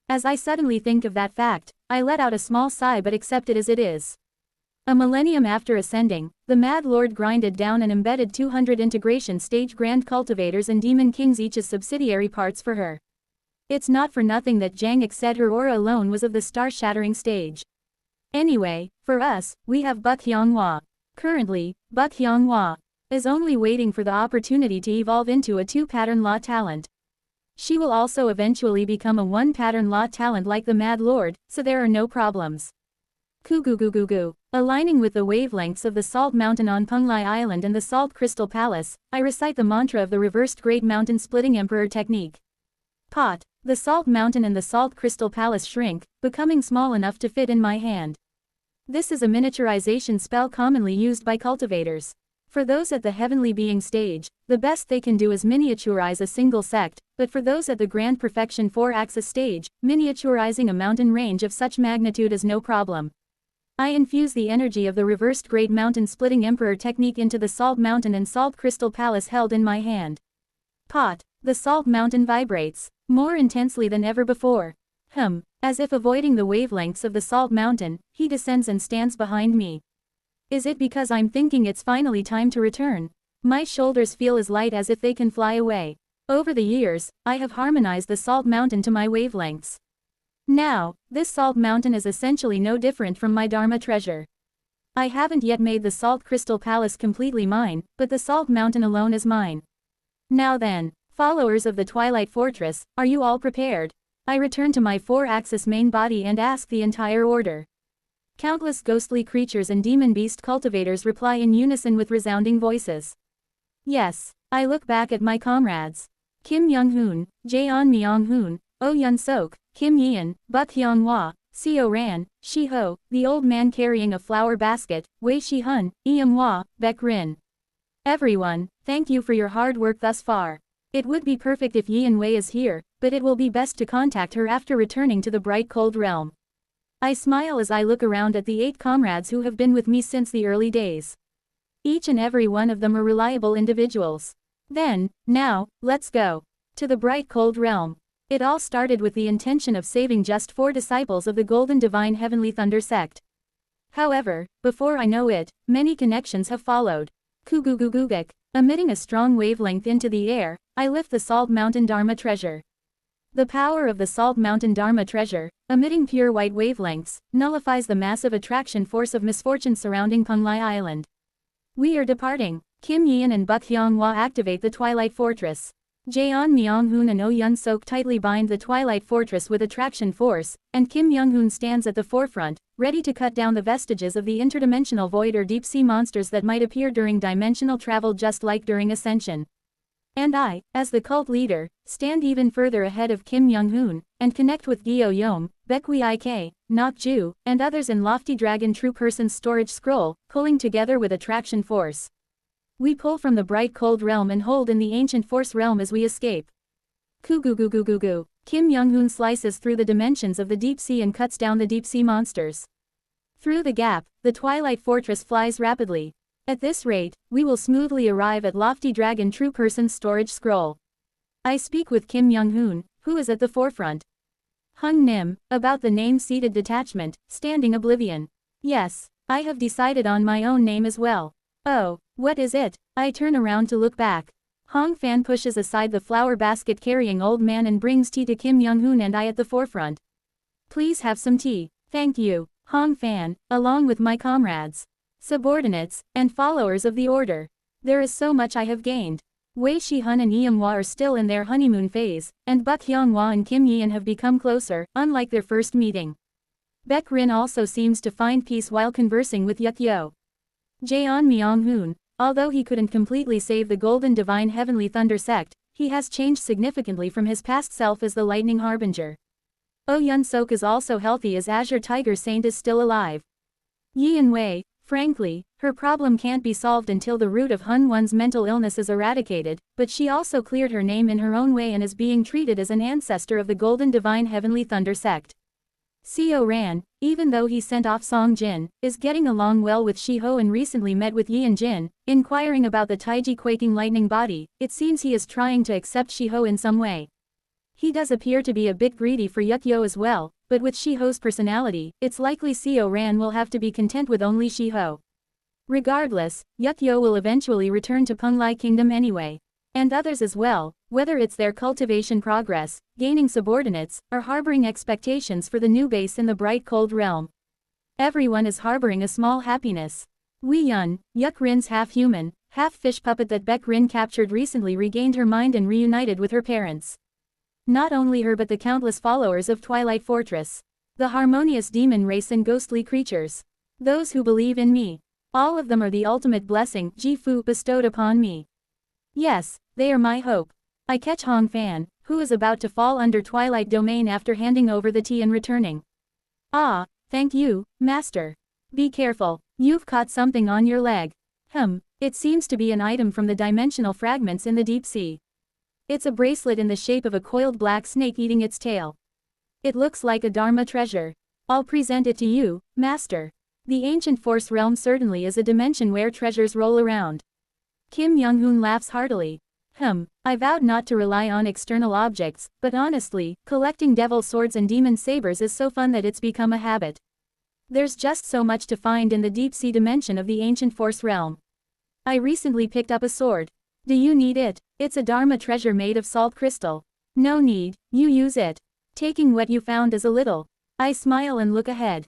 As I suddenly think of that fact, I let out a small sigh but accept it as it is. A millennium after ascending, the Mad Lord grinded down and embedded 200 integration stage Grand Cultivators and Demon Kings each as subsidiary parts for her. It's not for nothing that Jang-ik said her aura alone was of the star-shattering stage. Anyway, for us, we have Buk Hyung-hwa. Currently, Buk Hyung-hwa is only waiting for the opportunity to evolve into a 2-pattern law talent. She will also eventually become a 1-pattern law talent like the Mad Lord, so there are no problems. Kugugugugu. Aligning with the wavelengths of the Salt Mountain on Punglai Island and the Salt Crystal Palace, I recite the mantra of the reversed Great Mountain Splitting Emperor technique. Pot. The Salt Mountain and the Salt Crystal Palace shrink, becoming small enough to fit in my hand. This is a miniaturization spell commonly used by cultivators. For those at the Heavenly Being stage, the best they can do is miniaturize a single sect, but for those at the Grand Perfection 4-axis stage, miniaturizing a mountain range of such magnitude is no problem. I infuse the energy of the reversed Great Mountain Splitting Emperor technique into the Salt Mountain and Salt Crystal Palace held in my hand. Pot. The Salt Mountain vibrates more intensely than ever before. As if avoiding the wavelengths of the Salt Mountain, he descends and stands behind me. Is it because I'm thinking it's finally time to return? My shoulders feel as light as if they can fly away. Over the years, I have harmonized the Salt Mountain to my wavelengths. Now, this Salt Mountain is essentially no different from my Dharma treasure. I haven't yet made the Salt Crystal Palace completely mine, but the Salt Mountain alone is mine. Now then, followers of the Twilight Fortress, are you all prepared? I return to my 4-axis main body and ask the entire order. Countless ghostly creatures and demon beast cultivators reply in unison with resounding voices. Yes. I look back at my comrades. Kim Young-hoon, Jaeon Myung-hoon, Oh Yun-sok, Kim Yeon, Buk Hyung-hwa, Seo Ran, Shi-ho, the old man carrying a flower basket, Wei Shi-hun, Eum-hwa, Baek Rin. Everyone, thank you for your hard work thus far. It would be perfect if Yeon Wei is here, but it will be best to contact her after returning to the bright cold realm. I smile as I look around at the 8 comrades who have been with me since the early days. Each and every one of them are reliable individuals. Then, now, let's go to the bright cold realm. It all started with the intention of saving just 4 disciples of the Golden Divine Heavenly Thunder sect. However, before I know it, many connections have followed. Kugugugugek. Emitting a strong wavelength into the air, I lift the Salt Mountain Dharma treasure. The power of the Salt Mountain Dharma treasure, emitting pure white wavelengths, nullifies the massive attraction force of misfortune surrounding Punglai Island. We are departing. Kim Yeon and Buk Hyung-hwa activate the Twilight Fortress. Jaeon Myung-hoon and Oh Yun-sok tightly bind the Twilight Fortress with attraction force, and Kim Young-hoon stands at the forefront, ready to cut down the vestiges of the interdimensional void or deep-sea monsters that might appear during dimensional travel just like during ascension. And I, as the cult leader, stand even further ahead of Kim Young-hoon, and connect with Gyo Yom, Baekwi Ik, Nok-ju, and others in Lofty Dragon True Person's storage scroll, pulling together with attraction force. We pull from the bright cold realm and hold in the ancient force realm as we escape. Kugugugugugu. Kim Young-hoon slices through the dimensions of the deep sea and cuts down the deep sea monsters. Through the gap, the Twilight Fortress flies rapidly. At this rate, we will smoothly arrive at Lofty Dragon True Person's storage scroll. I speak with Kim Young-hoon, who is at the forefront. Hung Nim, about the name-seated detachment, standing oblivion. Yes, I have decided on my own name as well. Oh, what is it? I turn around to look back. Hong Fan pushes aside the flower basket carrying old man and brings tea to Kim Young-hoon and I at the forefront. Please have some tea. Thank you, Hong Fan, along with my comrades. subordinates, and followers of the order. There is so much I have gained. Wei Shihun and Yimhua are still in their honeymoon phase, and Buk Hyunghwa and Kim Yeon have become closer, unlike their first meeting. Baek Rin also seems to find peace while conversing with Yukyo. Jaeon Myung-hoon, although he couldn't completely save the Golden Divine Heavenly Thunder sect, he has changed significantly from his past self as the Lightning Harbinger. Oh Yun-sok is also healthy as Azure Tiger Saint is still alive. Yi and Wei, frankly, her problem can't be solved until the root of Hun Won's mental illness is eradicated, but she also cleared her name in her own way and is being treated as an ancestor of the Golden Divine Heavenly Thunder sect. Seo Ran, even though he sent off Song Jin, is getting along well with Shiho and recently met with Yi and Jin, inquiring about the Taiji quaking lightning body. It seems he is trying to accept Shiho in some way. He does appear to be a bit greedy for Yukyo as well, but with Shiho's personality, it's likely Seo Ran will have to be content with only Shiho. Regardless, Yukyo will eventually return to Penglai Kingdom anyway. And others as well, whether it's their cultivation progress, gaining subordinates, or harboring expectations for the new base in the bright cold realm. Everyone is harboring a small happiness. Wei Yun, Yuk Rin's half-human, half-fish puppet that Baek Rin captured recently regained her mind and reunited with her parents. Not only her but the countless followers of Twilight Fortress. The harmonious demon race and ghostly creatures. Those who believe in me. All of them are the ultimate blessing Ji-fu bestowed upon me. Yes, they are my hope. I catch Hong Fan, who is about to fall under Twilight Domain after handing over the tea and returning. Ah, thank you, Master. Be careful, you've caught something on your leg. It seems to be an item from the dimensional fragments in the deep sea. It's a bracelet in the shape of a coiled black snake eating its tail. It looks like a Dharma treasure. I'll present it to you, Master. The ancient force realm certainly is a dimension where treasures roll around. Kim Young-hoon laughs heartily. I vowed not to rely on external objects, but honestly, collecting devil swords and demon sabers is so fun that it's become a habit. There's just so much to find in the deep-sea dimension of the ancient force realm. I recently picked up a sword. Do you need it? It's a Dharma treasure made of salt crystal. No need, you use it. Taking what you found is a little. I smile and look ahead.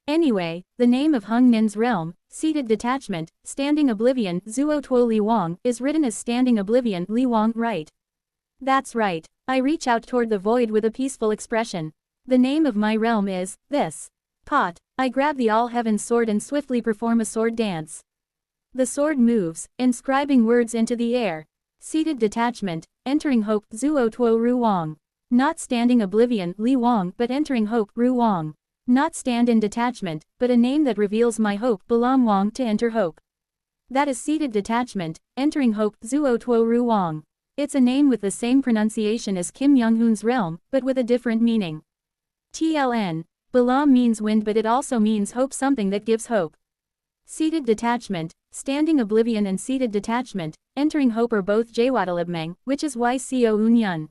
Anyway, the name of Hung Nin's realm, Seated Detachment, Standing Oblivion, Zuo Tuo Li Wang, is written as Standing Oblivion, Li Wang, right? That's right. I reach out toward the void with a peaceful expression. The name of my realm is, this. Pot. I grab the All-Heaven sword and swiftly perform a sword dance. The sword moves, inscribing words into the air. Seated Detachment, Entering Hope, Zuo Tuo Ru Wang. Not Standing Oblivion, Li Wang, but Entering Hope, Ru Wang. Not stand in detachment, but a name that reveals my hope, Balam Wang, to enter hope. That is Seated Detachment, Entering Hope, Zuo Tuo Ru Wang. It's a name with the same pronunciation as Kim Young-hoon's realm, but with a different meaning. TLN. Balam means wind, but it also means hope, something that gives hope. Seated Detachment, Standing Oblivion and Seated Detachment, Entering Hope are both Jwatalibmang, which is why Seo Un-yun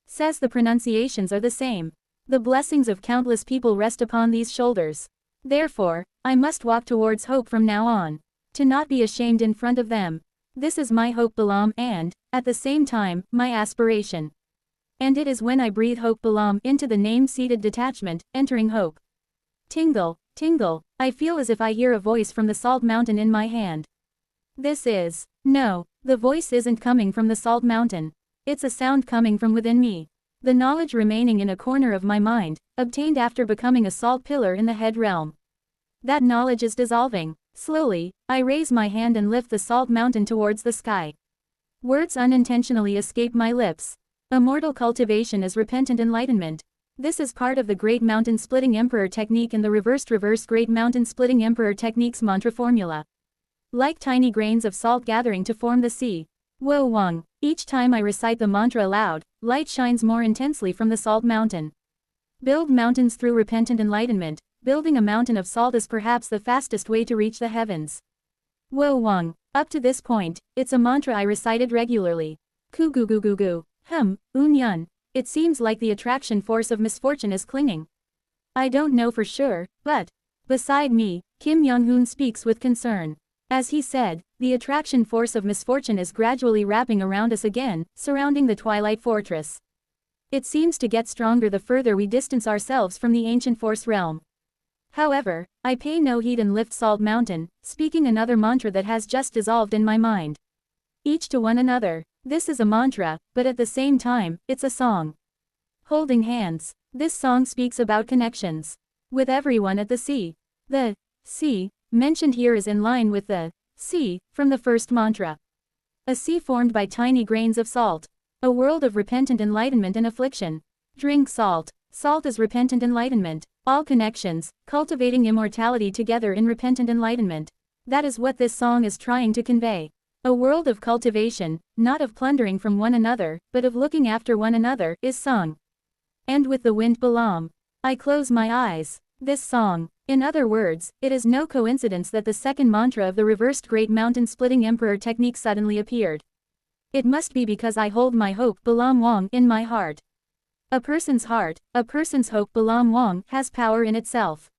says the pronunciations are the same. The blessings of countless people rest upon these shoulders. Therefore, I must walk towards hope from now on. To not be ashamed in front of them. This is my hope, Balam, and, at the same time, my aspiration. And it is when I breathe hope, Balam, into the name Seated Detachment, Entering Hope. Tingle, tingle, I feel as if I hear a voice from the Salt Mountain in my hand. This is. No, the voice isn't coming from the Salt Mountain. It's a sound coming from within me. The knowledge remaining in a corner of my mind, obtained after becoming a salt pillar in the head realm. That knowledge is dissolving. Slowly, I raise my hand and lift the salt mountain towards the sky. Words unintentionally escape my lips. Immortal cultivation is repentant enlightenment. This is part of the Great Mountain Splitting Emperor technique and the reversed Great Mountain Splitting Emperor technique's mantra formula. Like tiny grains of salt gathering to form the sea. Wo Wang. Each time I recite the mantra aloud, light shines more intensely from the salt mountain. Build mountains through repentant enlightenment. Building a mountain of salt is perhaps the fastest way to reach the heavens. Wo Wang. Up to this point, it's a mantra I recited regularly. Ku gu gu gu gu. Un-yun. It seems like the attraction force of misfortune is clinging. I don't know for sure, but beside me, Kim Young-hoon speaks with concern. As he said, the attraction force of misfortune is gradually wrapping around us again, surrounding the Twilight Fortress. It seems to get stronger the further we distance ourselves from the ancient force realm. However, I pay no heed and lift Salt Mountain, speaking another mantra that has just dissolved in my mind. Each to one another. This is a mantra, but at the same time, it's a song. Holding hands. This song speaks about connections. With everyone at the sea. The sea mentioned here is in line with the sea from the first mantra. A sea formed by tiny grains of salt. A world of repentant enlightenment and affliction. Drink salt. Salt is repentant enlightenment. All connections, cultivating immortality together in repentant enlightenment. That is what this song is trying to convey. A world of cultivation, not of plundering from one another, but of looking after one another, is sung. And with the wind Balaam. I close my eyes. This song. In other words, it is no coincidence that the second mantra of the reversed Great Mountain Splitting Emperor technique suddenly appeared. It must be because I hold my hope Balaam Wong in my heart. A person's heart, a person's hope Balaam Wong has power in itself.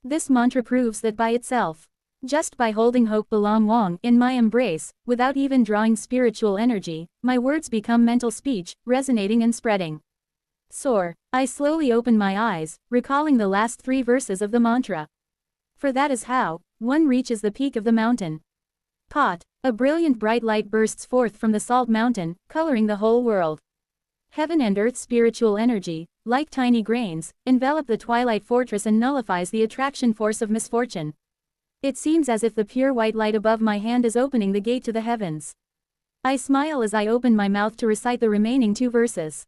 This mantra proves that by itself. Just by holding hope Balaam Wong in my embrace, without even drawing spiritual energy, my words become mental speech, resonating and spreading. Soar. I slowly open my eyes, recalling the last 3 verses of the mantra. For that is how one reaches the peak of the mountain. Pot. A brilliant bright light bursts forth from the salt mountain, coloring the whole world. Heaven and earth spiritual energy, like tiny grains, envelop the twilight fortress and nullifies the attraction force of misfortune. It seems as if the pure white light above my hand is opening the gate to the heavens. I smile as I open my mouth to recite the remaining 2 verses.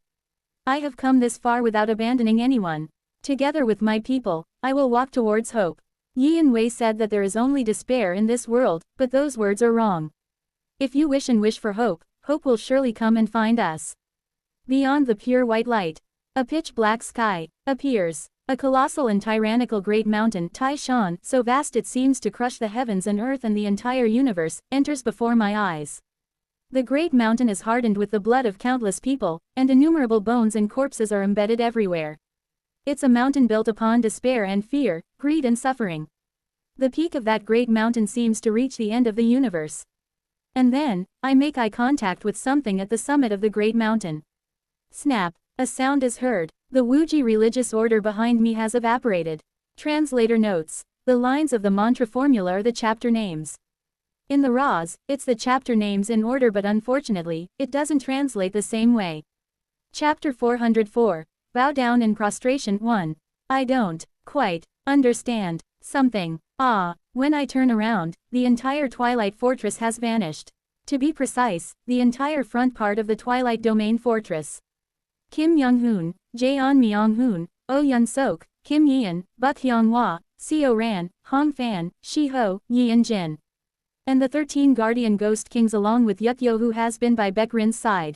I have come this far without abandoning anyone. Together with my people, I will walk towards hope. Yin Wei said that there is only despair in this world, but those words are wrong. If you wish and wish for hope, hope will surely come and find us. Beyond the pure white light, a pitch-black sky appears. A colossal and tyrannical great mountain, Tai Shan, so vast it seems to crush the heavens and earth and the entire universe, enters before my eyes. The great mountain is hardened with the blood of countless people, and innumerable bones and corpses are embedded everywhere. It's a mountain built upon despair and fear, greed and suffering. The peak of that great mountain seems to reach the end of the universe. And then, I make eye contact with something at the summit of the great mountain. Snap. A sound is heard. The Wuji religious order behind me has evaporated. Translator notes. The lines of the mantra formula are the chapter names. In the Ra's, it's the chapter names in order, but unfortunately, it doesn't translate the same way. Chapter 404. Bow down in prostration 1. I don't quite understand something. When I turn around, the entire Twilight Fortress has vanished. To be precise, the entire front part of the Twilight Domain Fortress. Kim Young-hoon, Jaeon Myung-hoon, Oh Yun-sok, Kim Yeon, Buk Hyung-hwa, Seo Ran, Hong Fan, Shi-ho, Yeon Jin. And the 13 guardian ghost kings along with Yukyo, who has been by Baekrin's side.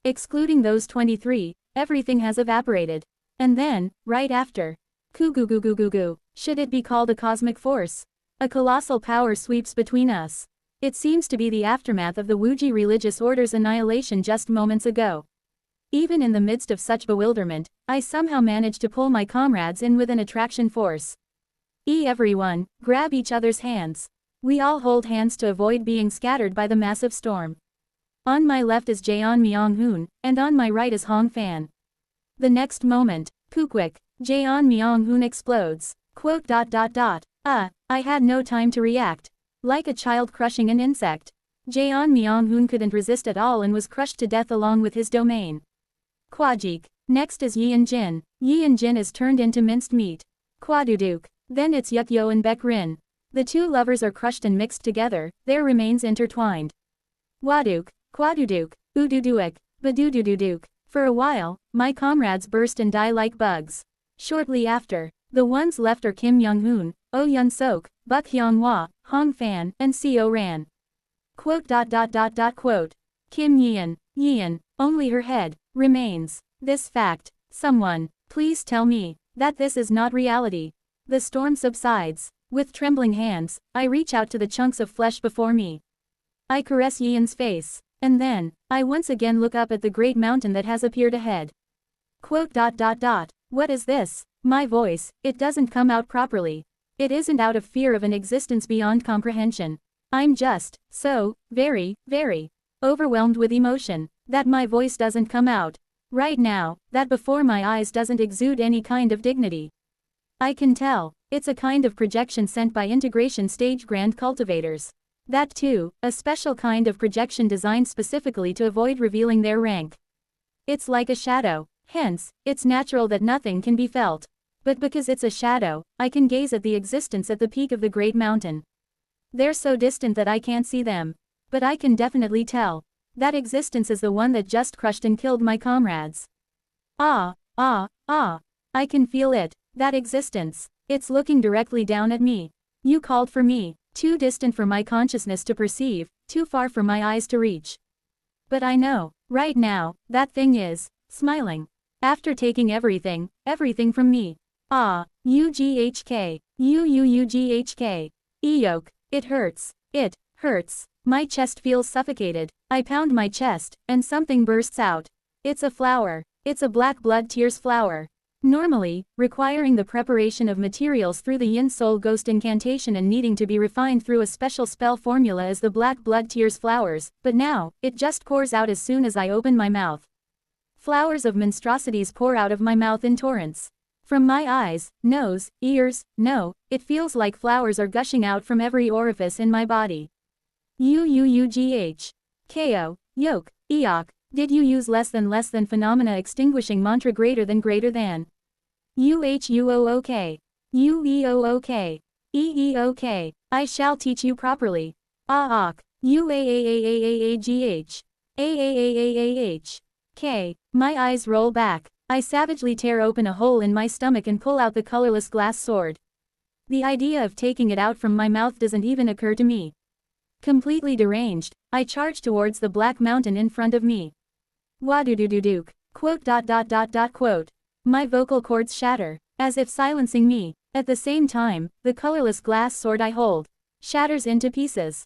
Excluding those 23, everything has evaporated. And then, right after. Kugugugugugu. Should it be called a cosmic force? A colossal power sweeps between us. It seems to be the aftermath of the Wuji religious order's annihilation just moments ago. Even in the midst of such bewilderment, I somehow manage to pull my comrades in with an attraction force. Everyone, grab each other's hands. We all hold hands to avoid being scattered by the massive storm. On my left is Jaeon Myung-hoon, and on my right is Hong Fan. The next moment, Kukwik, Jaeon Myung-hoon explodes. I had no time to react. Like a child crushing an insect. Jaeon Myung-hoon couldn't resist at all and was crushed to death along with his domain. Kwajik. Next is Yeon Jin. Yeon Jin is turned into minced meat. Kwaduduk. Then it's Yukyo and Baekrin. The 2 lovers are crushed and mixed together, their remains intertwined. Waduk, Kwaduduk, Ududuik, Badudududuk. For a while, my comrades burst and die like bugs. Shortly after, the ones left are Kim Young-hoon, Oh Yun-sok, Buk Hyung-hwa, Hong Fan, and Seo Ran. Kim Yeon, only her head remains. This fact, someone, please tell me that this is not reality. The storm subsides. With trembling hands, I reach out to the chunks of flesh before me. I caress Yeon's face, and then, I once again look up at the great mountain that has appeared ahead. What is this? My voice, it doesn't come out properly. It isn't out of fear of an existence beyond comprehension. I'm just, so, very, very overwhelmed with emotion, that my voice doesn't come out. Right now, that before my eyes doesn't exude any kind of dignity. I can tell, It's a kind of projection sent by integration stage grand cultivators. That too, a special kind of projection designed specifically to avoid revealing their rank. It's like a shadow, hence, it's natural that nothing can be felt. But because it's a shadow, I can gaze at the existence at the peak of the great mountain. They're so distant that I can't see them. But I can definitely tell. That existence is the one that just crushed and killed my comrades. Ah, ah, ah. I can feel it, that existence. It's looking directly down at me. You called for me, too distant for my consciousness to perceive, too far for my eyes to reach. But I know, right now, that thing is smiling. After taking everything from me. Ah, UGHK, UGHK. Eyoke, it hurts, it hurts. My chest feels suffocated. I pound my chest, and something bursts out. It's a flower. It's a black blood tears flower. Normally, requiring the preparation of materials through the Yin Soul Ghost incantation and needing to be refined through a special spell formula as the black blood tears flowers, but now, it just pours out as soon as I open my mouth. Flowers of monstrosities pour out of my mouth in torrents. From my eyes, nose, ears, no, it feels like flowers are gushing out from every orifice in my body. UUUGH. KO, yoke, Eok, did you use less than phenomena extinguishing mantra greater than? UHUOOK. UEOOK. EEOK. I shall teach you properly. AAK. UAAAAAGH. AAAAAH. K. My eyes roll back. I savagely tear open a hole in my stomach and pull out the colorless glass sword. The idea of taking it out from my mouth doesn't even occur to me. Completely deranged, I charge towards the black mountain in front of me. Wadudududuke. Quote. My vocal cords shatter, as if silencing me. At the same time, the colorless glass sword I hold shatters into pieces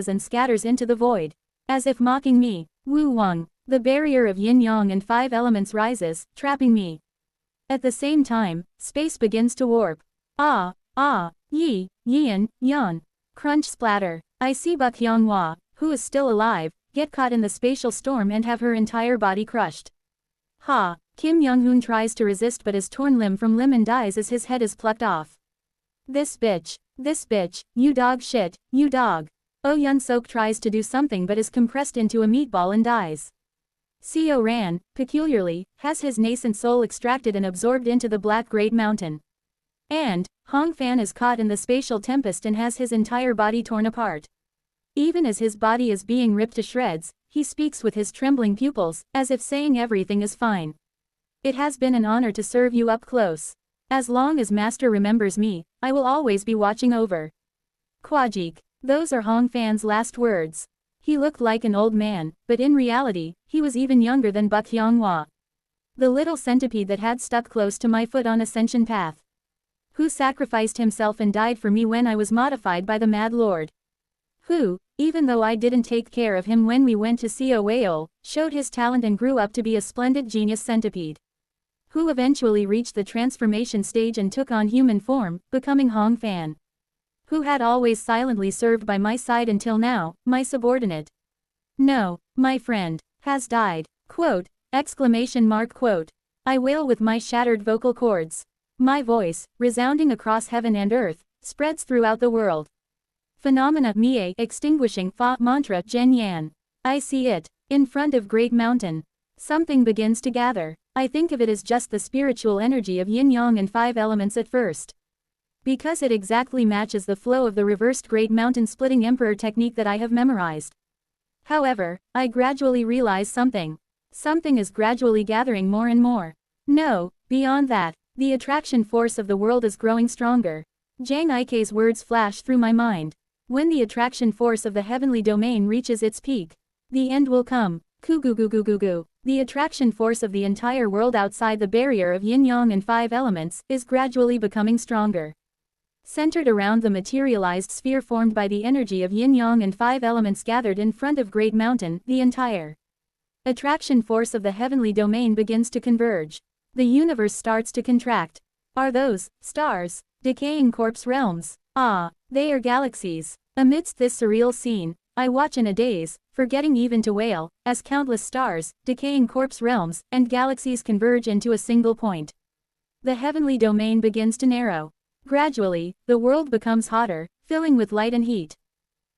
and scatters into the void. As if mocking me. Wu Wang. The barrier of yin-yang and 5 elements rises, trapping me. At the same time, space begins to warp. Ah, yi, yin, yan. Crunch splatter. I see Buk Hyunghwa, who is still alive, get caught in the spatial storm and have her entire body crushed. Ha, Kim Young-hoon tries to resist but is torn limb from limb and dies as his head is plucked off. This bitch, you dog shit, you dog. Oh Yun-sok tries to do something but is compressed into a meatball and dies. Seo Ran, peculiarly, has his nascent soul extracted and absorbed into the Black Great Mountain. And, Hong Fan is caught in the spatial tempest and has his entire body torn apart. Even as his body is being ripped to shreds, he speaks with his trembling pupils, as if saying everything is fine. It has been an honor to serve you up close. As long as Master remembers me, I will always be watching over. Kwajik. Those are Hong Fan's last words. He looked like an old man, but in reality, he was even younger than Buk Hyunghwa. The little centipede that had stuck close to my foot on ascension path. Who sacrificed himself and died for me when I was modified by the Mad Lord. Who, even though I didn't take care of him when we went to Seo Weol, showed his talent and grew up to be a splendid genius centipede. Who eventually reached the transformation stage and took on human form, becoming Hong Fan. Who had always silently served by my side until now, my subordinate. No, my friend, has died. Quote. I wail with my shattered vocal cords. My voice, resounding across heaven and earth, spreads throughout the world. Phenomena Mie extinguishing Fa mantra Jen Yan. I see it, in front of Great Mountain. Something begins to gather. I think of it as just the spiritual energy of yin-yang and 5 elements at first. Because it exactly matches the flow of the reversed Great Mountain splitting Emperor technique that I have memorized. However, I gradually realize something. Something is gradually gathering more and more. No, beyond that, the attraction force of the world is growing stronger. Jang Ike's words flash through my mind. When the attraction force of the heavenly domain reaches its peak, the end will come. Kugugugugugu. The attraction force of the entire world outside the barrier of yin-yang and 5 elements is gradually becoming stronger. Centered around the materialized sphere formed by the energy of yin-yang and 5 elements gathered in front of Great Mountain, the entire attraction force of the heavenly domain begins to converge. The universe starts to contract. Are those stars decaying corpse realms? Ah, they are galaxies. Amidst this surreal scene, I watch in a daze, forgetting even to wail, as countless stars, decaying corpse realms, and galaxies converge into a single point. The heavenly domain begins to narrow. Gradually, the world becomes hotter, filling with light and heat.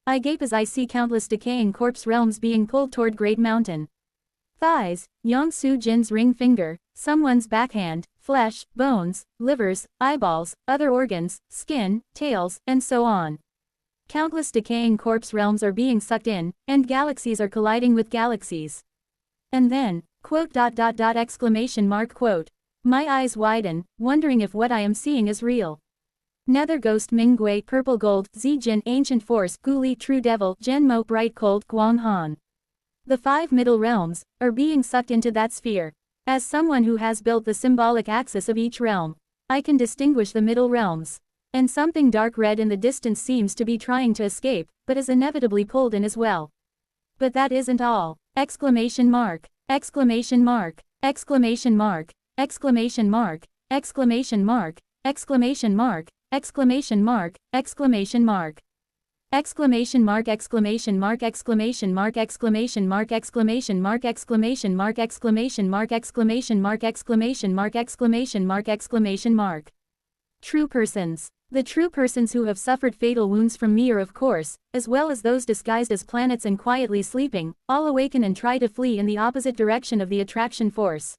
I gape as I see countless decaying corpse realms being pulled toward Great Mountain. Thighs, Yongsu Jin's ring finger, someone's backhand, flesh, bones, livers, eyeballs, other organs, skin, tails, and so on. Countless decaying corpse realms are being sucked in, and galaxies are colliding with galaxies. And then, quote. My eyes widen, wondering if what I am seeing is real. Nether Ghost Mingwei Purple Gold Zijin Ancient Force Guli True Devil Genmo Bright Cold Guang Han. The 5 middle realms are being sucked into that sphere. As someone who has built the symbolic axis of each realm, I can distinguish the middle realms. And something dark red in the distance seems to be trying to escape, but is inevitably pulled in as well. But that isn't all! Exclamation mark! Exclamation mark! Exclamation mark! Exclamation mark! Exclamation mark! Exclamation mark! Exclamation mark! Exclamation mark! Exclamation mark! Exclamation mark! Exclamation mark! Exclamation mark! Exclamation mark! Exclamation mark! Exclamation mark! Exclamation mark! Exclamation mark! Exclamation mark! Exclamation mark! True persons. The true persons who have suffered fatal wounds from me are, of course, as well as those disguised as planets and quietly sleeping, all awaken and try to flee in the opposite direction of the attraction force.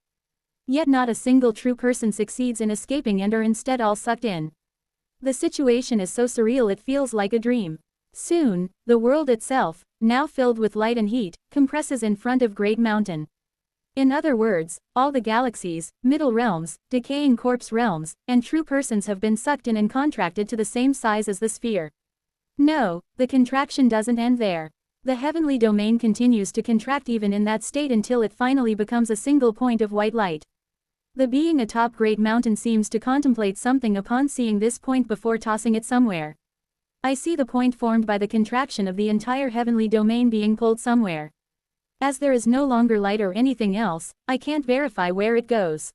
Yet not a single true person succeeds in escaping and are instead all sucked in. The situation is so surreal it feels like a dream. Soon, the world itself, now filled with light and heat, compresses in front of Great Mountain. In other words, all the galaxies, middle realms, decaying corpse realms, and true persons have been sucked in and contracted to the same size as the sphere. No, the contraction doesn't end there. The heavenly domain continues to contract even in that state until it finally becomes a single point of white light. The being atop Great Mountain seems to contemplate something upon seeing this point before tossing it somewhere. I see the point formed by the contraction of the entire heavenly domain being pulled somewhere. As there is no longer light or anything else, I can't verify where it goes.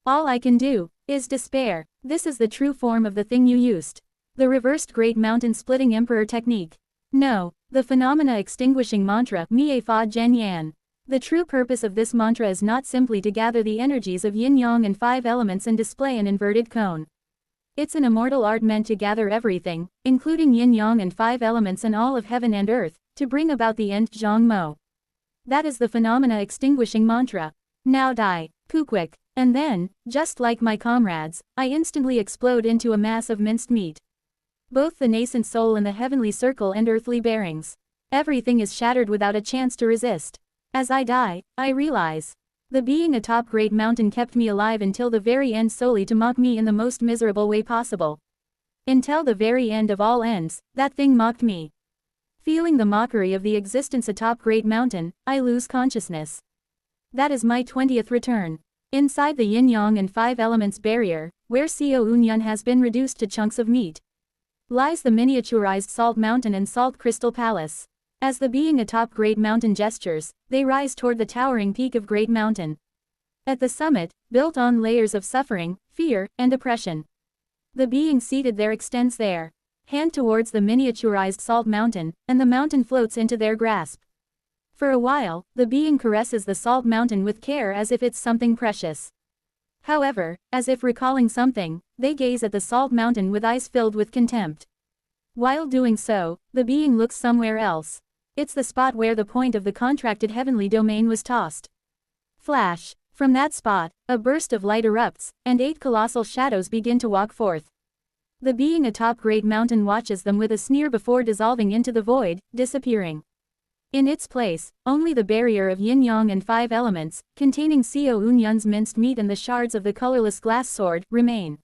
All I can do is despair. This is the true form of the thing you used. The reversed Great Mountain Splitting Emperor technique. No, the phenomena extinguishing mantra Mie Fa Gen Yan. The true purpose of this mantra is not simply to gather the energies of yin-yang and 5 elements and display an inverted cone. It's an immortal art meant to gather everything, including yin-yang and 5 elements and all of heaven and earth, to bring about the end Zhang Mo. That is the phenomena extinguishing mantra. Now die, Kukwik. And then, just like my comrades, I instantly explode into a mass of minced meat. Both the nascent soul and the heavenly circle and earthly bearings. Everything is shattered without a chance to resist. As I die, I realize. The being atop Great Mountain kept me alive until the very end solely to mock me in the most miserable way possible. Until the very end of all ends, that thing mocked me. Feeling the mockery of the existence atop Great Mountain, I lose consciousness. That is my 20th return. Inside the yin-yang and 5 elements barrier, where Xiao Unyun has been reduced to chunks of meat, lies the miniaturized Salt Mountain and Salt Crystal Palace. As the being atop Great Mountain gestures, they rise toward the towering peak of Great Mountain. At the summit, built on layers of suffering, fear, and oppression, the being seated there extends their hand towards the miniaturized Salt Mountain, and the mountain floats into their grasp. For a while, the being caresses the Salt Mountain with care as if it's something precious. However, as if recalling something, they gaze at the Salt Mountain with eyes filled with contempt. While doing so, the being looks somewhere else. It's the spot where the point of the contracted heavenly domain was tossed. Flash! From that spot, a burst of light erupts, and 8 colossal shadows begin to walk forth. The being atop Great Mountain watches them with a sneer before dissolving into the void, disappearing. In its place, only the barrier of yin-yang and 5 elements, containing Xiao Unyun's minced meat and the shards of the colorless glass sword, remain.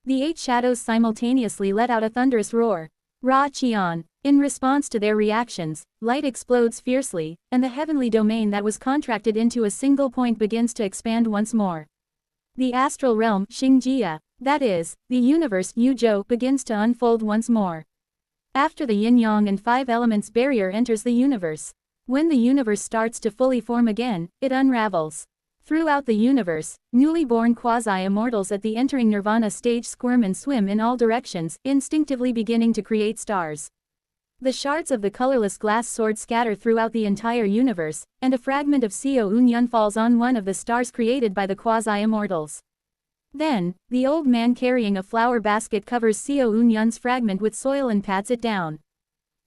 The 8 shadows simultaneously let out a thunderous roar. Ra Qian. In response to their reactions, light explodes fiercely, and the heavenly domain that was contracted into a single point begins to expand once more. The astral realm, Xingjia, that is, the universe Yuzhou, begins to unfold once more. After the yin-yang and 5 elements barrier enters the universe. When the universe starts to fully form again, it unravels. Throughout the universe, newly born quasi-immortals at the entering nirvana stage squirm and swim in all directions, instinctively beginning to create stars. The shards of the colorless glass sword scatter throughout the entire universe, and a fragment of Xiao Unyun falls on one of the stars created by the quasi-immortals. Then, the old man carrying a flower basket covers Seo Eun-yun's fragment with soil and pats it down.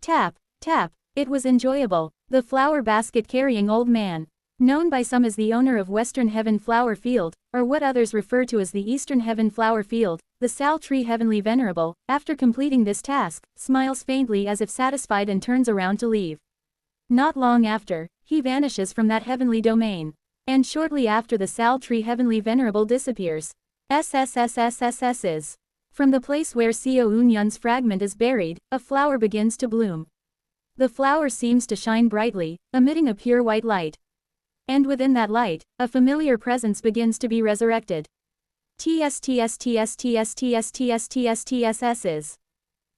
Tap, tap, it was enjoyable. The flower basket carrying old man, known by some as the owner of Western Heaven Flower Field, or what others refer to as the Eastern Heaven Flower Field, the Sal Tree Heavenly Venerable, after completing this task, smiles faintly as if satisfied and turns around to leave. Not long after, he vanishes from that heavenly domain. And shortly after the Sal Tree Heavenly Venerable disappears. SSSSSSs. From the place where Seo Eun-yun's fragment is buried, a flower begins to bloom. The flower seems to shine brightly, emitting a pure white light. And within that light, a familiar presence begins to be resurrected. TSTSTSTSTSTSTSTSTSSs.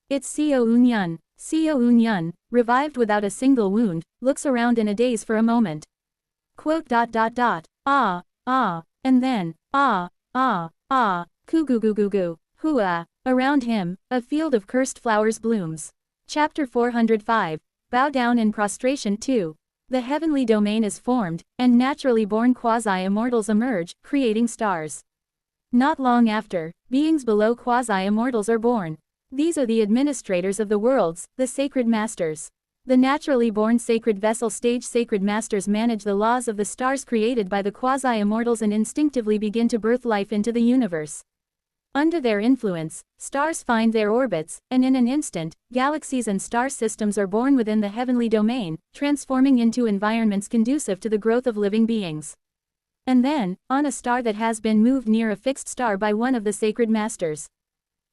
It's Seo Eun-yun. Seo Eun-yun, revived without a single wound, looks around in a daze for a moment. Quote. Ah, and then, ah, coo goo goo goo goo, hooah. Around him, a field of cursed flowers blooms. Chapter 405, Bow Down in Prostration 2. The heavenly domain is formed, and naturally born quasi-immortals emerge, creating stars. Not long after, beings below quasi-immortals are born. These are the administrators of the worlds, the sacred masters. The naturally born sacred vessel stage sacred masters manage the laws of the stars created by the quasi-immortals and instinctively begin to birth life into the universe. Under their influence, stars find their orbits, and in an instant, galaxies and star systems are born within the heavenly domain, transforming into environments conducive to the growth of living beings. And then, on a star that has been moved near a fixed star by one of the sacred masters.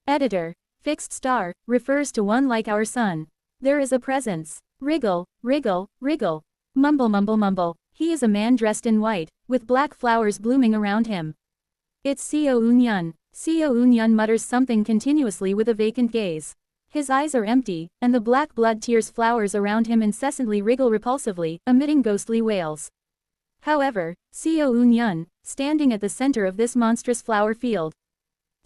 Editor. Fixed star, refers to one like our sun. There is a presence. Wriggle, wriggle, wriggle. Mumble mumble mumble. He is a man dressed in white, with black flowers blooming around him. It's Seo Eun-yun. Seo Eun-yun mutters something continuously with a vacant gaze. His eyes are empty, and the black blood tears flowers around him incessantly wriggle repulsively, emitting ghostly wails. However, Seo Eun-yun, standing at the center of this monstrous flower field,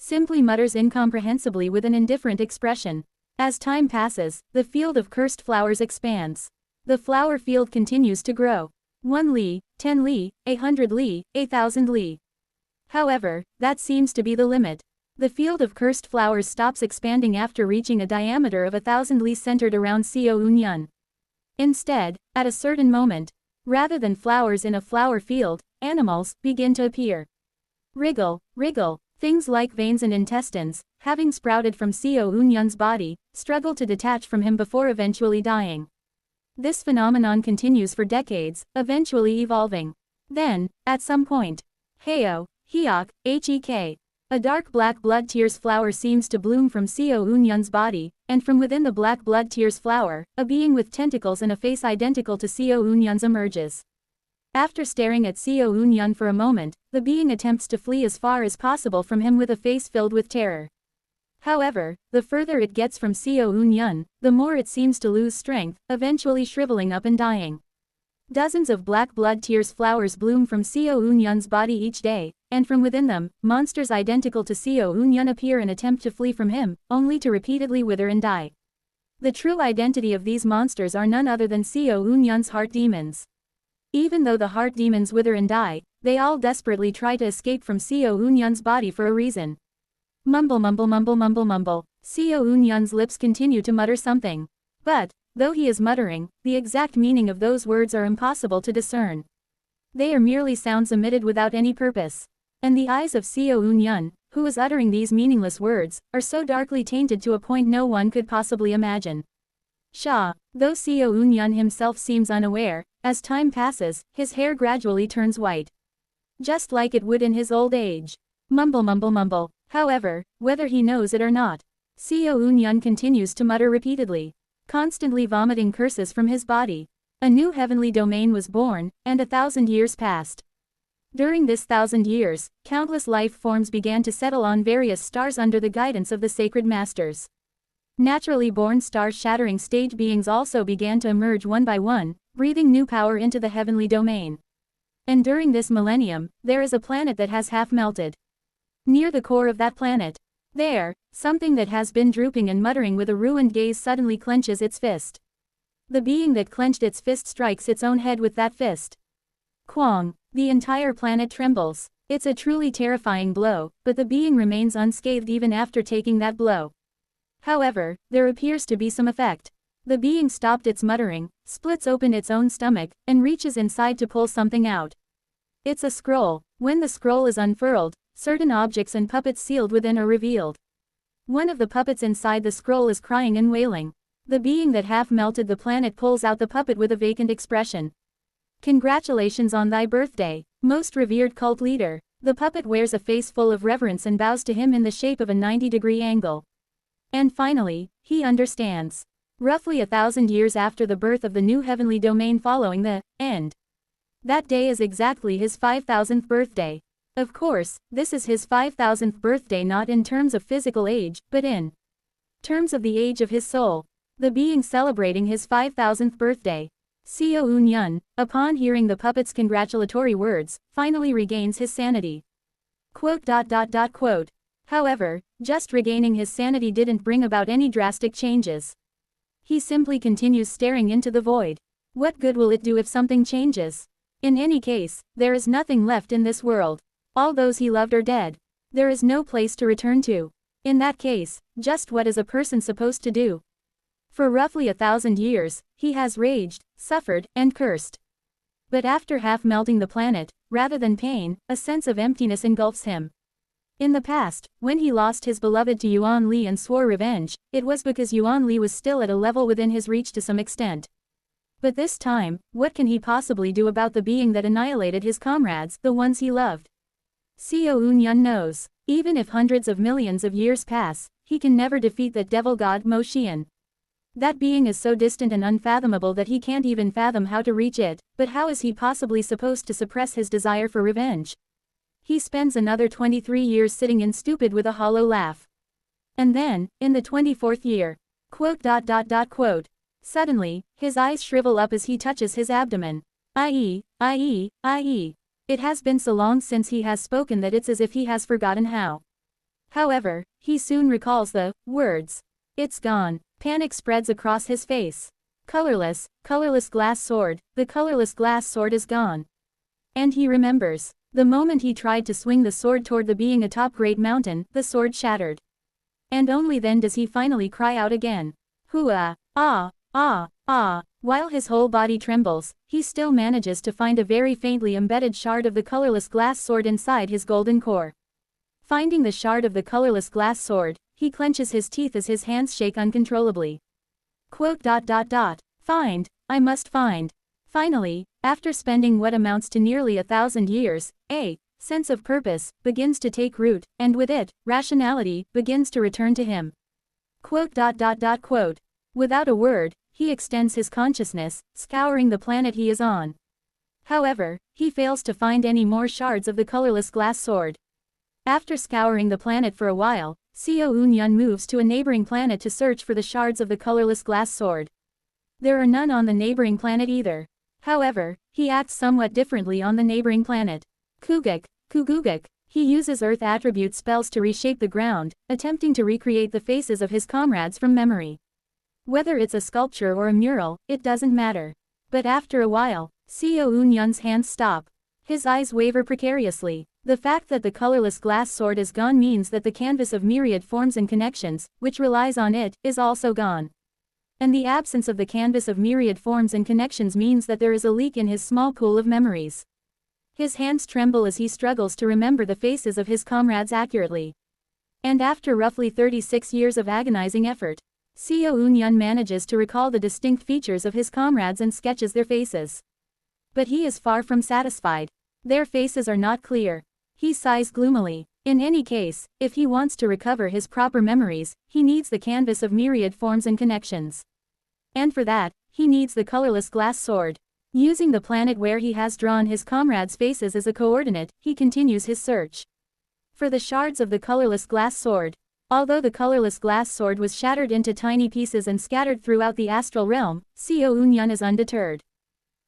simply mutters incomprehensibly with an indifferent expression. As time passes, the field of cursed flowers expands. The flower field continues to grow. 1 li, 10 li, 100 li, 1,000 li. However, that seems to be the limit. The field of cursed flowers stops expanding after reaching a diameter of 1,000 li centered around Seo Eun-yun. Instead, at a certain moment, rather than flowers in a flower field, animals begin to appear. Wriggle, wriggle. Things like veins and intestines, having sprouted from Seo Eun-yun's body, struggle to detach from him before eventually dying. This phenomenon continues for decades, eventually evolving. Then, at some point, Heo, Heok, Hek. A dark black blood tears flower seems to bloom from Seo Eun-yun's body, and from within the black blood tears flower, a being with tentacles and a face identical to Seo Eun-yun's emerges. After staring at Seo Eun-yun for a moment, the being attempts to flee as far as possible from him with a face filled with terror. However, the further it gets from Seo Eun-yun, the more it seems to lose strength, eventually shriveling up and dying. Dozens of black blood tears flowers bloom from Seo Eun-yun's body each day, and from within them, monsters identical to Seo Eun-yun appear and attempt to flee from him, only to repeatedly wither and die. The true identity of these monsters are none other than Seo Eun-yun's heart demons. Even though the heart demons wither and die, they all desperately try to escape from Seo Eun-yun's body for a reason. Mumble mumble mumble mumble mumble. Seo Eun-yun's lips continue to mutter something. But, though he is muttering, the exact meaning of those words are impossible to discern. They are merely sounds emitted without any purpose. And the eyes of Seo Eun-yun, who is uttering these meaningless words, are so darkly tainted to a point no one could possibly imagine. Though Seo Eun-yun himself seems unaware, as time passes, his hair gradually turns white. Just like it would in his old age. Mumble mumble mumble. However, whether he knows it or not, Seo Eun-yun continues to mutter repeatedly, constantly vomiting curses from his body. A new heavenly domain was born, and 1,000 years passed. During this 1,000 years, countless life forms began to settle on various stars under the guidance of the sacred masters. Naturally born star-shattering stage beings also began to emerge one by one, breathing new power into the heavenly domain. And during this millennium, there is a planet that has half melted. Near the core of that planet, there, something that has been drooping and muttering with a ruined gaze suddenly clenches its fist. The being that clenched its fist strikes its own head with that fist. Quang! The entire planet trembles. It's a truly terrifying blow, but the being remains unscathed even after taking that blow. However, there appears to be some effect. The being stopped its muttering, splits open its own stomach, and reaches inside to pull something out. It's a scroll. When the scroll is unfurled, certain objects and puppets sealed within are revealed. One of the puppets inside the scroll is crying and wailing. The being that half melted the planet pulls out the puppet with a vacant expression. Congratulations on thy birthday, most revered cult leader. The puppet wears a face full of reverence and bows to him in the shape of a 90-degree angle. And finally, he understands. Roughly 1,000 years after the birth of the new heavenly domain following the end. That day is exactly his 5,000th birthday. Of course, this is his 5,000th birthday not in terms of physical age, but in terms of the age of his soul. The being celebrating his 5,000th birthday. Seo Un-yun, upon hearing the puppet's congratulatory words, finally regains his sanity. Quote. However, just regaining his sanity didn't bring about any drastic changes. He simply continues staring into the void. What good will it do if something changes? In any case, there is nothing left in this world. All those he loved are dead. There is no place to return to. In that case, just what is a person supposed to do? For roughly 1,000 years, he has raged, suffered, and cursed. But after half melting the planet, rather than pain, a sense of emptiness engulfs him. In the past, when he lost his beloved to Yuan Li and swore revenge, it was because Yuan Li was still at a level within his reach to some extent. But this time, what can he possibly do about the being that annihilated his comrades, the ones he loved? Seo Un-yun knows. Even if hundreds of millions of years pass, he can never defeat that devil god Mo Xian. That being is so distant and unfathomable that he can't even fathom how to reach it, but how is he possibly supposed to suppress his desire for revenge? He spends another 23 years sitting in stupid with a hollow laugh. And then, in the 24th year, quote. Suddenly, his eyes shrivel up as he touches his abdomen. I.e. It has been so long since he has spoken that it's as if he has forgotten how. However, he soon recalls the words. It's gone. Panic spreads across his face. Colorless glass sword, the colorless glass sword is gone. And he remembers. The moment he tried to swing the sword toward the being atop Great Mountain, the sword shattered. And only then does he finally cry out again. Hua, ah. While his whole body trembles, he still manages to find a very faintly embedded shard of the colorless glass sword inside his golden core. Finding the shard of the colorless glass sword, he clenches his teeth as his hands shake uncontrollably. Quote. Find, I must find. Finally, after spending what amounts to nearly 1,000 years, a sense of purpose begins to take root, and with it, rationality begins to return to him. Quote. Without a word, he extends his consciousness, scouring the planet he is on. However, he fails to find any more shards of the colorless glass sword. After scouring the planet for a while, Seo Un-yun moves to a neighboring planet to search for the shards of the colorless glass sword. There are none on the neighboring planet either. However, he acts somewhat differently on the neighboring planet. Kuguguk. He uses earth attribute spells to reshape the ground, attempting to recreate the faces of his comrades from memory. Whether it's a sculpture or a mural, it doesn't matter. But after a while, Seo Un-yun's hands stop. His eyes waver precariously. The fact that the colorless glass sword is gone means that the canvas of myriad forms and connections, which relies on it, is also gone. And the absence of the canvas of myriad forms and connections means that there is a leak in his small pool of memories. His hands tremble as he struggles to remember the faces of his comrades accurately. And after roughly 36 years of agonizing effort, Seo Un-yun manages to recall the distinct features of his comrades and sketches their faces. But he is far from satisfied. Their faces are not clear. He sighs gloomily. In any case, if he wants to recover his proper memories, he needs the canvas of myriad forms and connections. And for that, he needs the colorless glass sword. Using the planet where he has drawn his comrades' faces as a coordinate, he continues his search for the shards of the colorless glass sword. Although the colorless glass sword was shattered into tiny pieces and scattered throughout the astral realm, Seo Un-yun is undeterred.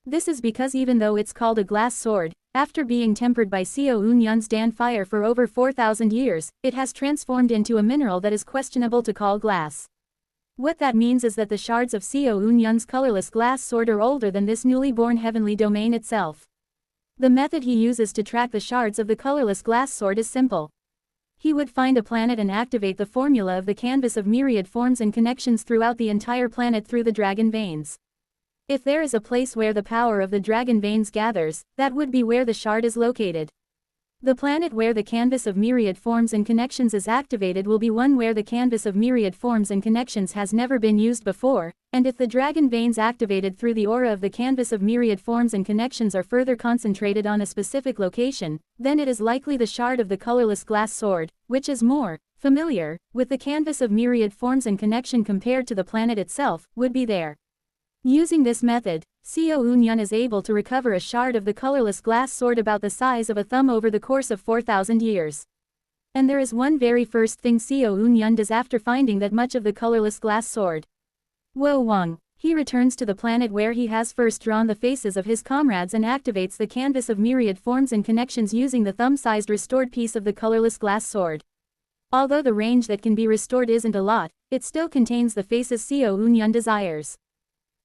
This is because even though it's called a glass sword, after being tempered by Seo Un-yun's Dan fire for over 4,000 years, it has transformed into a mineral that is questionable to call glass. What that means is that the shards of Seo Un-yun's colorless glass sword are older than this newly born heavenly domain itself. The method he uses to track the shards of the colorless glass sword is simple. He would find a planet and activate the formula of the canvas of myriad forms and connections throughout the entire planet through the dragon veins. If there is a place where the power of the dragon veins gathers, that would be where the shard is located. The planet where the canvas of myriad forms and connections is activated will be one where the canvas of myriad forms and connections has never been used before, and if the dragon veins activated through the aura of the canvas of myriad forms and connections are further concentrated on a specific location, then it is likely the shard of the colorless glass sword, which is more familiar with the canvas of myriad forms and connection compared to the planet itself, would be there. Using this method, Seo Eun-yun is able to recover a shard of the colorless glass sword about the size of a thumb over the course of 4,000 years. And there is one very first thing Seo Eun-yun does after finding that much of the colorless glass sword. Wo-wang. He returns to the planet where he has first drawn the faces of his comrades and activates the canvas of myriad forms and connections using the thumb-sized restored piece of the colorless glass sword. Although the range that can be restored isn't a lot, it still contains the faces Seo Eun-yun desires.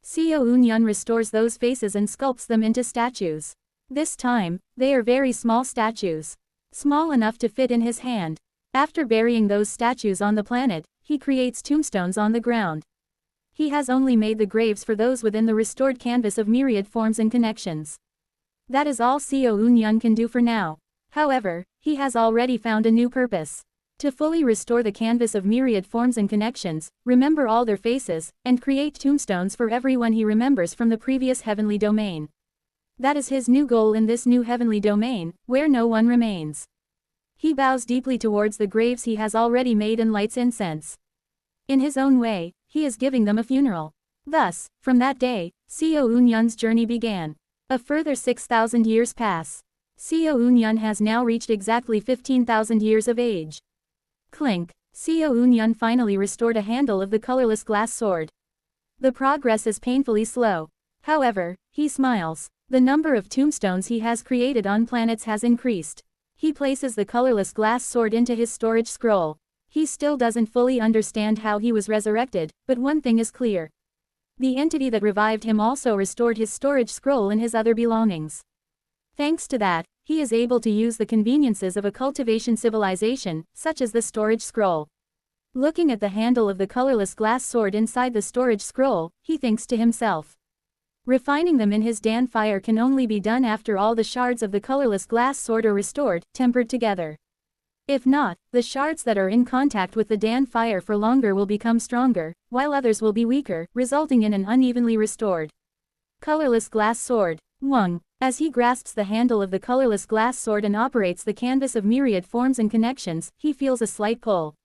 Seo Eun-yun restores those faces and sculpts them into statues. This time, they are very small statues. Small enough to fit in his hand. After burying those statues on the planet, he creates tombstones on the ground. He has only made the graves for those within the restored canvas of myriad forms and connections. That is all Seo Eun-yun can do for now. However, he has already found a new purpose. To fully restore the canvas of myriad forms and connections, remember all their faces, and create tombstones for everyone he remembers from the previous heavenly domain. That is his new goal in this new heavenly domain, where no one remains. He bows deeply towards the graves he has already made and lights incense. In his own way, he is giving them a funeral. Thus, from that day, Seo Eun-yun's journey began. A further 6,000 years pass. Seo Eun-yun has now reached exactly 15,000 years of age. Clink. Seo Eun-yun finally restored a handle of the colorless glass sword. The progress is painfully slow. However, he smiles. The number of tombstones he has created on planets has increased. He places the colorless glass sword into his storage scroll. He still doesn't fully understand how he was resurrected, but one thing is clear. The entity that revived him also restored his storage scroll and his other belongings. Thanks to that, he is able to use the conveniences of a cultivation civilization, such as the storage scroll. Looking at the handle of the colorless glass sword inside the storage scroll, he thinks to himself. Refining them in his Dan fire can only be done after all the shards of the colorless glass sword are restored, tempered together. If not, the shards that are in contact with the Dan fire for longer will become stronger, while others will be weaker, resulting in an unevenly restored colorless glass sword. Wang. As he grasps the handle of the colorless glass sword and operates the canvas of myriad forms and connections, he feels a slight pull.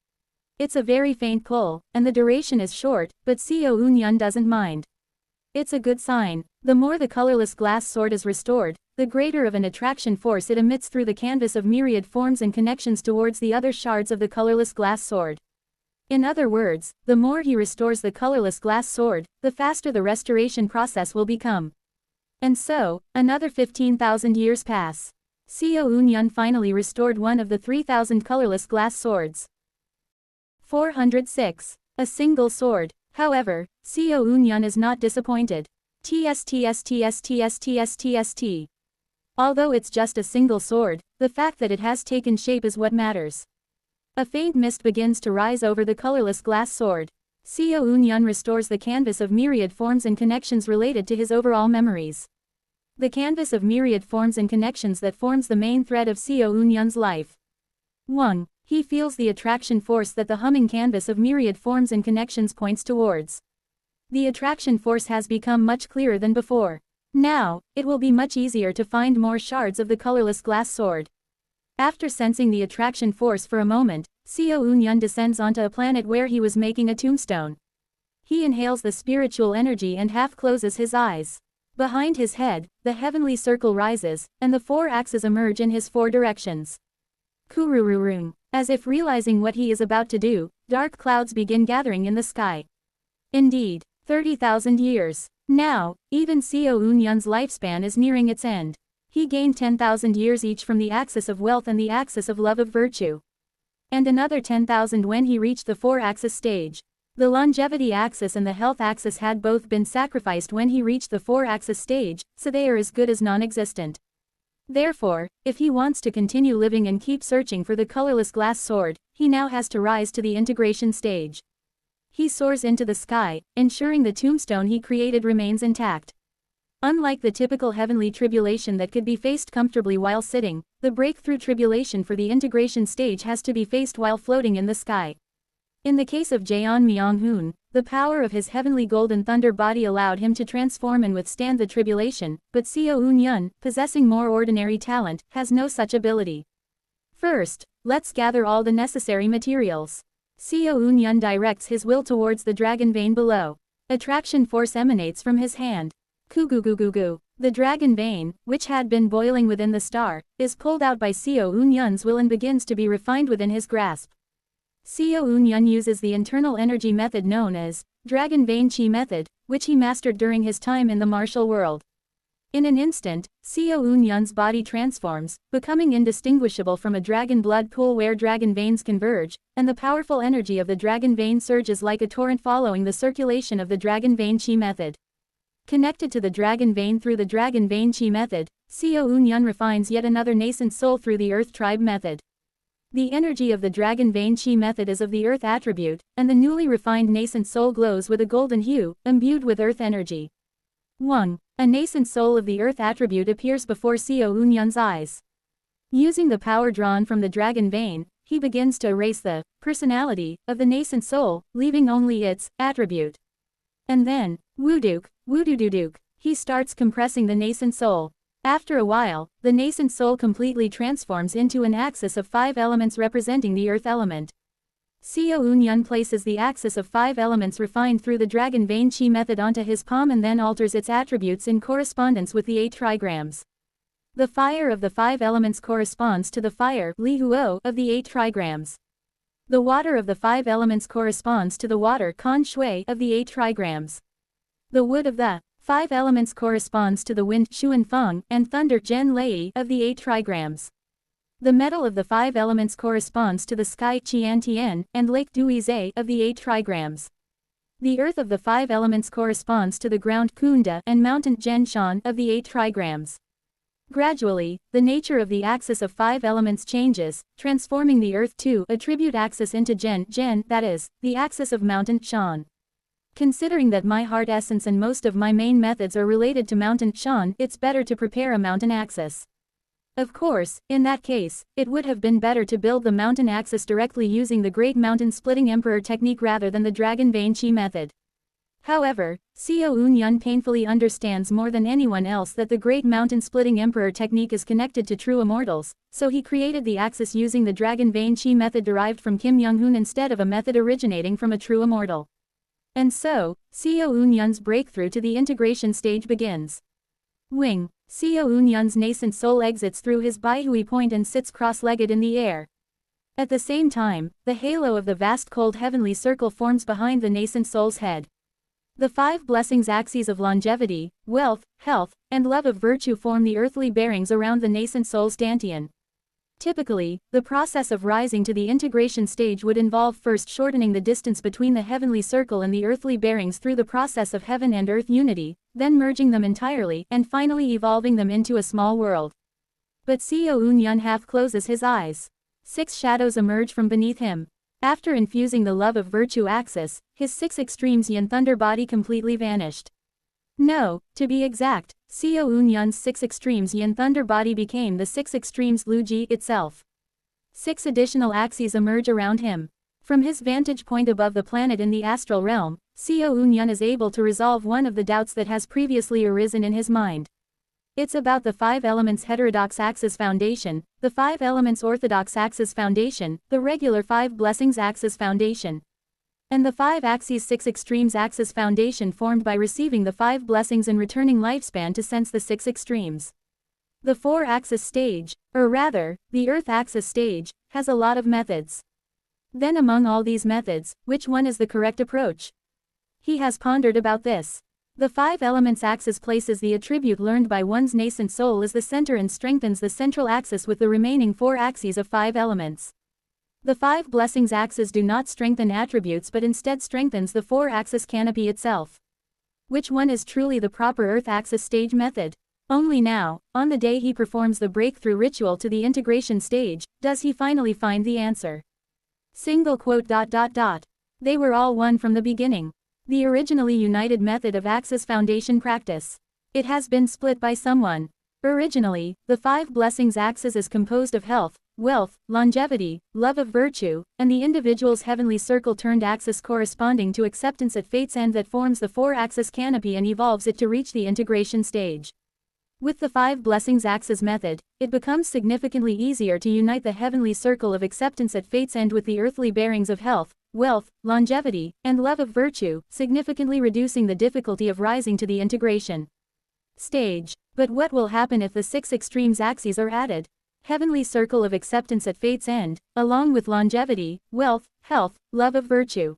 It's a very faint pull, and the duration is short, but Seo Eun-yun doesn't mind. It's a good sign. The more the colorless glass sword is restored, the greater of an attraction force it emits through the canvas of myriad forms and connections towards the other shards of the colorless glass sword. In other words, the more he restores the colorless glass sword, the faster the restoration process will become. And so, another 15,000 years pass. Seo Eun-yun finally restored one of the 3,000 colorless glass swords. 406. A single sword. However, Seo Eun-yun is not disappointed. TSTSTSTSTSTST. Although it's just a single sword, the fact that it has taken shape is what matters. A faint mist begins to rise over the colorless glass sword. Seo Eun-yun restores the canvas of myriad forms and connections related to his overall memories. The canvas of myriad forms and connections that forms the main thread of Seo Eun-yun's life. 1. He feels the attraction force that the humming canvas of myriad forms and connections points towards. The attraction force has become much clearer than before. Now, it will be much easier to find more shards of the colorless glass sword. After sensing the attraction force for a moment, Seo Eun-yun descends onto a planet where he was making a tombstone. He inhales the spiritual energy and half closes his eyes. Behind his head, the heavenly circle rises, and the four axes emerge in his four directions. Kurururung. As if realizing what he is about to do, dark clouds begin gathering in the sky. Indeed, 30,000 years. Now, even Seo Eun-yun's lifespan is nearing its end. He gained 10,000 years each from the axis of wealth and the axis of love of virtue. And another 10,000 when he reached the four-axis stage. The longevity axis and the health axis had both been sacrificed when he reached the four-axis stage, so they are as good as non-existent. Therefore, if he wants to continue living and keep searching for the colorless glass sword, he now has to rise to the integration stage. He soars into the sky, ensuring the tombstone he created remains intact. Unlike the typical heavenly tribulation that could be faced comfortably while sitting, the breakthrough tribulation for the integration stage has to be faced while floating in the sky. In the case of Jaeon Myung-hoon, the power of his heavenly golden thunder body allowed him to transform and withstand the tribulation, but Seo Eun-yun, possessing more ordinary talent, has no such ability. First, let's gather all the necessary materials. Seo Eun-yun directs his will towards the dragon vein below. Attraction force emanates from his hand. Kugugugugu. The dragon vein, which had been boiling within the star, is pulled out by Seo Eun-yun's will and begins to be refined within his grasp. Seo Eun-yun uses the internal energy method known as Dragon Vein Chi method, which he mastered during his time in the martial world. In an instant, Seo Eun-yun's body transforms, becoming indistinguishable from a dragon blood pool where dragon veins converge, and the powerful energy of the dragon vein surges like a torrent following the circulation of the Dragon Vein Chi method. Connected to the dragon vein through the Dragon Vein Chi method, Seo Eun-yun refines yet another nascent soul through the Earth Tribe method. The energy of the Dragon Vein Chi method is of the Earth attribute, and the newly refined nascent soul glows with a golden hue, imbued with Earth energy. 1. A nascent soul of the Earth attribute appears before Seo Eun-yun's eyes. Using the power drawn from the dragon vein, he begins to erase the personality of the nascent soul, leaving only its attribute. And then, woo-dook, woo-doo-doo-dook, he starts compressing the nascent soul. After a while, the nascent soul completely transforms into an axis of 5 elements representing the earth element. Seo Eun-yun places the axis of 5 elements refined through the Dragon Vein Chi method onto his palm and then alters its attributes in correspondence with the 8 trigrams. The fire of the 5 elements corresponds to the fire Li Huo of the 8 trigrams. The water of the 5 elements corresponds to the water Kan Shui of the 8 trigrams. The wood of the 5 elements corresponds to the wind Xuan Feng and thunder Zhen Lei of the 8 trigrams. The metal of the 5 elements corresponds to the sky Qian Tian and lake Duizhe of the 8 trigrams. The earth of the 5 elements corresponds to the ground Kunda and mountain Zhenshan of the 8 trigrams. Gradually, the nature of the axis of 5 elements changes, transforming the earth to attribute axis into Zhen, that is, the axis of mountain Shan. Considering that my heart essence and most of my main methods are related to mountain Shan, it's better to prepare a mountain axis. Of course, in that case, it would have been better to build the mountain axis directly using the Great Mountain Splitting Emperor technique rather than the Dragon Vein Chi method. However, Seo Eun-yun painfully understands more than anyone else that the Great Mountain Splitting Emperor technique is connected to true immortals, so he created the axis using the Dragon Vein Chi method derived from Kim Young-hoon instead of a method originating from a true immortal. And so, Seo Eun-yun's breakthrough to the integration stage begins. Wing. Seo Eun-yun's nascent soul exits through his Baihui point and sits cross-legged in the air. At the same time, the halo of the vast cold heavenly circle forms behind the nascent soul's head. The 5 blessings axes of longevity, wealth, health, and love of virtue form the earthly bearings around the nascent soul's dantian. Typically, the process of rising to the integration stage would involve first shortening the distance between the heavenly circle and the earthly bearings through the process of heaven and earth unity, then merging them entirely and finally evolving them into a small world. But Seo Eun-yun half closes his eyes. 6 shadows emerge from beneath him. After infusing the love of virtue axis, his 6 extremes yin thunder body completely vanished. No, to be exact, Seo Eun-yun's 6 extremes yin thunder body became the 6 extremes Lu Ji itself. 6 additional axes emerge around him. From his vantage point above the planet in the astral realm, Seo Eun-yun is able to resolve one of the doubts that has previously arisen in his mind. It's about the 5 elements heterodox axis foundation, the 5 elements orthodox axis foundation, the regular 5 blessings axis foundation, and the 5 axes 6 extremes axis foundation formed by receiving the 5 blessings and returning lifespan to sense the 6 extremes. The 4 axis stage, or rather, the earth axis stage, has a lot of methods. Then among all these methods, which one is the correct approach? He has pondered about this. The 5 elements axis places the attribute learned by one's nascent soul as the center and strengthens the central axis with the remaining 4 axes of 5 elements. The 5 blessings axis do not strengthen attributes but instead strengthens the 4 axis canopy itself. Which one is truly the proper earth axis stage method? Only now, on the day he performs the breakthrough ritual to the integration stage, does he finally find the answer. Single quote. They were all one from the beginning. The originally united method of Axis Foundation practice. It has been split by someone. Originally, the 5 blessings axis is composed of health, wealth, longevity, love of virtue, and the individual's heavenly circle turned axis corresponding to acceptance at fate's end that forms the 4-axis canopy and evolves it to reach the integration stage. With the 5 blessings axis method, it becomes significantly easier to unite the heavenly circle of acceptance at fate's end with the earthly bearings of health, wealth, longevity, and love of virtue, significantly reducing the difficulty of rising to the integration stage. But what will happen if the 6 extremes axes are added? Heavenly circle of acceptance at fate's end, along with longevity, wealth, health, love of virtue,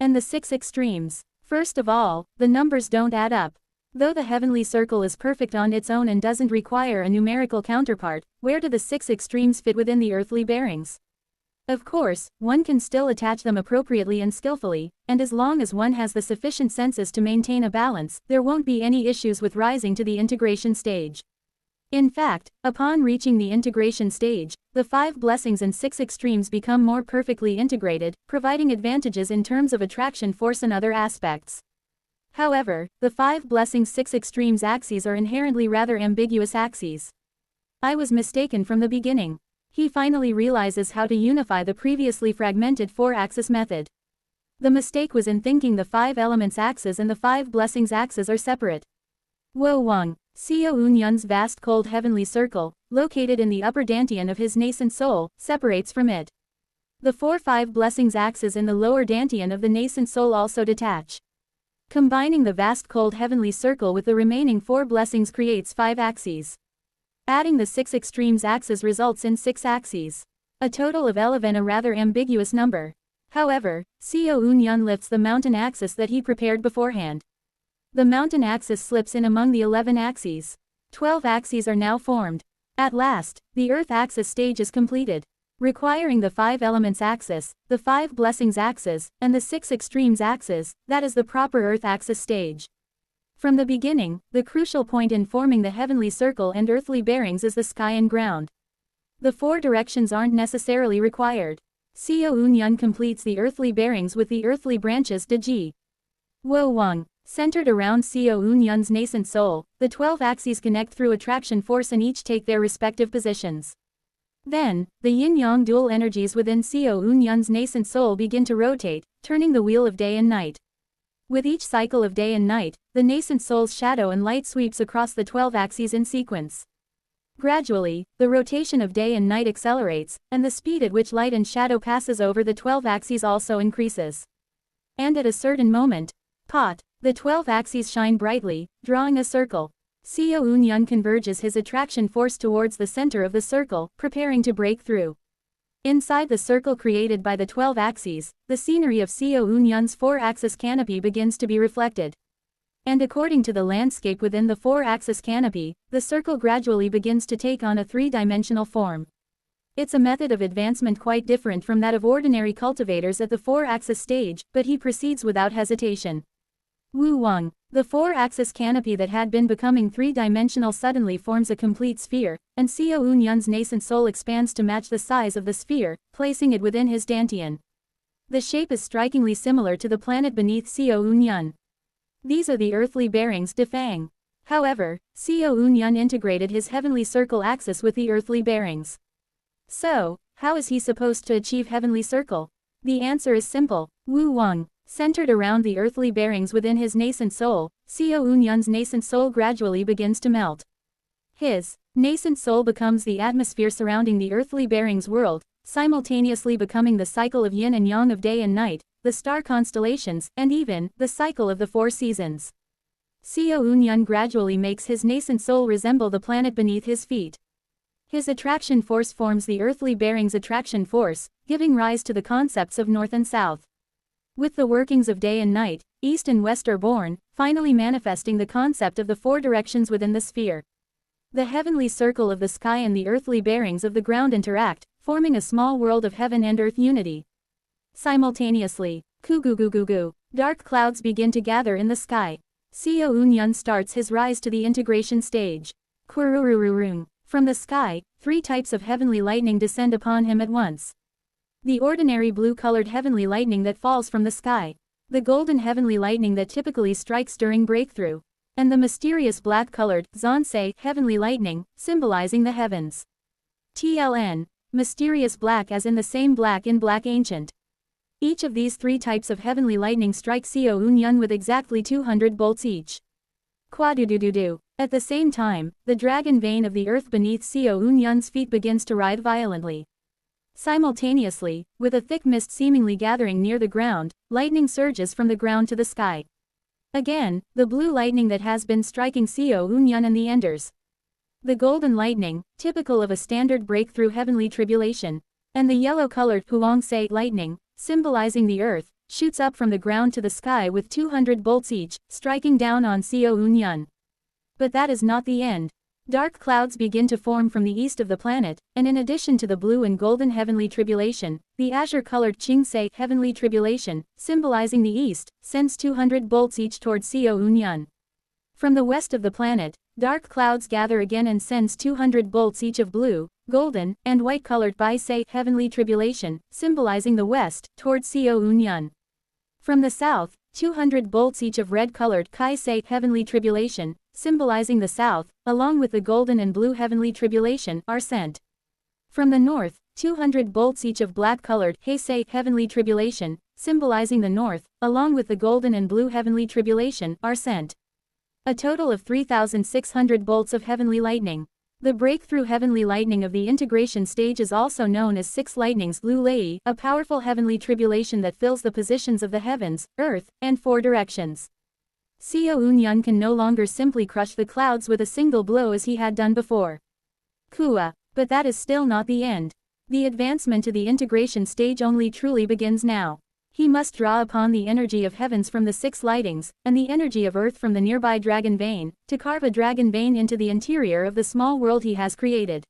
and the 6 extremes. First of all, the numbers don't add up. Though the heavenly circle is perfect on its own and doesn't require a numerical counterpart, where do the 6 extremes fit within the earthly bearings? Of course, one can still attach them appropriately and skillfully, and as long as one has the sufficient senses to maintain a balance, there won't be any issues with rising to the integration stage. In fact, upon reaching the integration stage, the 5 blessings and 6 extremes become more perfectly integrated, providing advantages in terms of attraction force and other aspects. However, the 5 blessings 6 extremes axes are inherently rather ambiguous axes. I was mistaken from the beginning. He finally realizes how to unify the previously fragmented 4-axis method. The mistake was in thinking the 5 elements axis and the 5 blessings axis are separate. Wo Wang, Xiao Unyun's vast cold heavenly circle, located in the upper dantian of his nascent soul, separates from it. The 4-5 blessings axis in the lower dantian of the nascent soul also detach. Combining the vast cold heavenly circle with the remaining 4 blessings creates 5 axes. Adding the 6 extremes axis results in 6 axes. A total of 11, a rather ambiguous number. However, Xiao Unyun lifts the mountain axis that he prepared beforehand. The mountain axis slips in among the 11 axes. 12 axes are now formed. At last, the earth axis stage is completed, requiring the 5 elements axis, the 5 blessings axis, and the 6 extremes axis. That is the proper earth axis stage. From the beginning, the crucial point in forming the heavenly circle and earthly bearings is the sky and ground. The 4 directions aren't necessarily required. Xiao Unyun completes the earthly bearings with the earthly branches de Ji. Wo Wang, centered around Xiao Unyun's nascent soul, the 12 axes connect through attraction force and each take their respective positions. Then, the yin-yang dual energies within Xiao Unyun's nascent soul begin to rotate, turning the wheel of day and night. With each cycle of day and night, the nascent soul's shadow and light sweeps across the 12 axes in sequence. Gradually, the rotation of day and night accelerates, and the speed at which light and shadow passes over the 12 axes also increases. And at a certain moment, the 12 axes shine brightly, drawing a circle. Xiao Unyun converges his attraction force towards the center of the circle, preparing to break through. Inside the circle created by the 12 axes, the scenery of Xiao Unyun's 4-axis canopy begins to be reflected. And according to the landscape within the 4-axis canopy, the circle gradually begins to take on a 3-dimensional form. It's a method of advancement quite different from that of ordinary cultivators at the 4-axis stage, but he proceeds without hesitation. Wu Wang, the 4-axis canopy that had been becoming 3-dimensional suddenly forms a complete sphere, and Xiao Unyun's nascent soul expands to match the size of the sphere, placing it within his dantian. The shape is strikingly similar to the planet beneath Xiao Unyun. These are the earthly bearings de Fang. However, Xiao Unyun integrated his heavenly circle axis with the earthly bearings. So, how is he supposed to achieve heavenly circle? The answer is simple. Wu Wang, centered around the earthly bearings within his nascent soul, Xiao Unyun's nascent soul gradually begins to melt. His nascent soul becomes the atmosphere surrounding the earthly bearings world, simultaneously becoming the cycle of yin and yang of day and night, the star constellations, and even the cycle of the 4 seasons. Xiao Unyun gradually makes his nascent soul resemble the planet beneath his feet. His attraction force forms the earthly bearings attraction force, giving rise to the concepts of north and south. With the workings of day and night, east and west are born, finally manifesting the concept of the 4 directions within the sphere. The heavenly circle of the sky and the earthly bearings of the ground interact, forming a small world of heaven and earth unity. Simultaneously, dark clouds begin to gather in the sky. Seo Eun-yun starts his rise to the integration stage. Kwururururung. From the sky, 3 types of heavenly lightning descend upon him at once. The ordinary blue-colored heavenly lightning that falls from the sky. The golden heavenly lightning that typically strikes during breakthrough. And the mysterious black-colored, Zansei, heavenly lightning, symbolizing the heavens. TLN. Mysterious black as in the same black in Black Ancient. Each of these 3 types of heavenly lightning strike Seo Eun-yun with exactly 200 bolts each. Kwadudududu. At the same time, the dragon vein of the earth beneath Seo Eun-yun's feet begins to writhe violently. Simultaneously, with a thick mist seemingly gathering near the ground, lightning surges from the ground to the sky. Again, the blue lightning that has been striking Seo Eun-yun and the enders. The golden lightning, typical of a standard breakthrough heavenly tribulation, and the yellow-colored Huangsei lightning, symbolizing the earth, shoots up from the ground to the sky with 200 bolts each, striking down on Seo Eun-yun. But that is not the end. Dark clouds begin to form from the east of the planet, and in addition to the blue and golden heavenly tribulation, the azure-colored Qingse heavenly tribulation, symbolizing the east, sends 200 bolts each towards Seo Eun-yun. From the west of the planet, dark clouds gather again and sends 200 bolts each of blue, golden, and white-colored Baisei heavenly tribulation, symbolizing the west, towards Seo Eun-yun. From the south, 200 bolts each of red-colored Kaisei heavenly tribulation, symbolizing the south, along with the golden and blue heavenly tribulation, are sent. From the north, 200 bolts each of black-colored Heisei heavenly tribulation, symbolizing the north, along with the golden and blue heavenly tribulation, are sent. A total of 3,600 bolts of heavenly lightning. The breakthrough heavenly lightning of the integration stage is also known as 6 lightnings Lulei, a powerful heavenly tribulation that fills the positions of the heavens, earth, and 4 directions. Seo Eun-yun can no longer simply crush the clouds with a single blow as he had done before. Kua. But that is still not the end. The advancement to the integration stage only truly begins now. He must draw upon the energy of heavens from the 6 lightings, and the energy of earth from the nearby dragon vein, to carve a dragon vein into the interior of the small world he has created.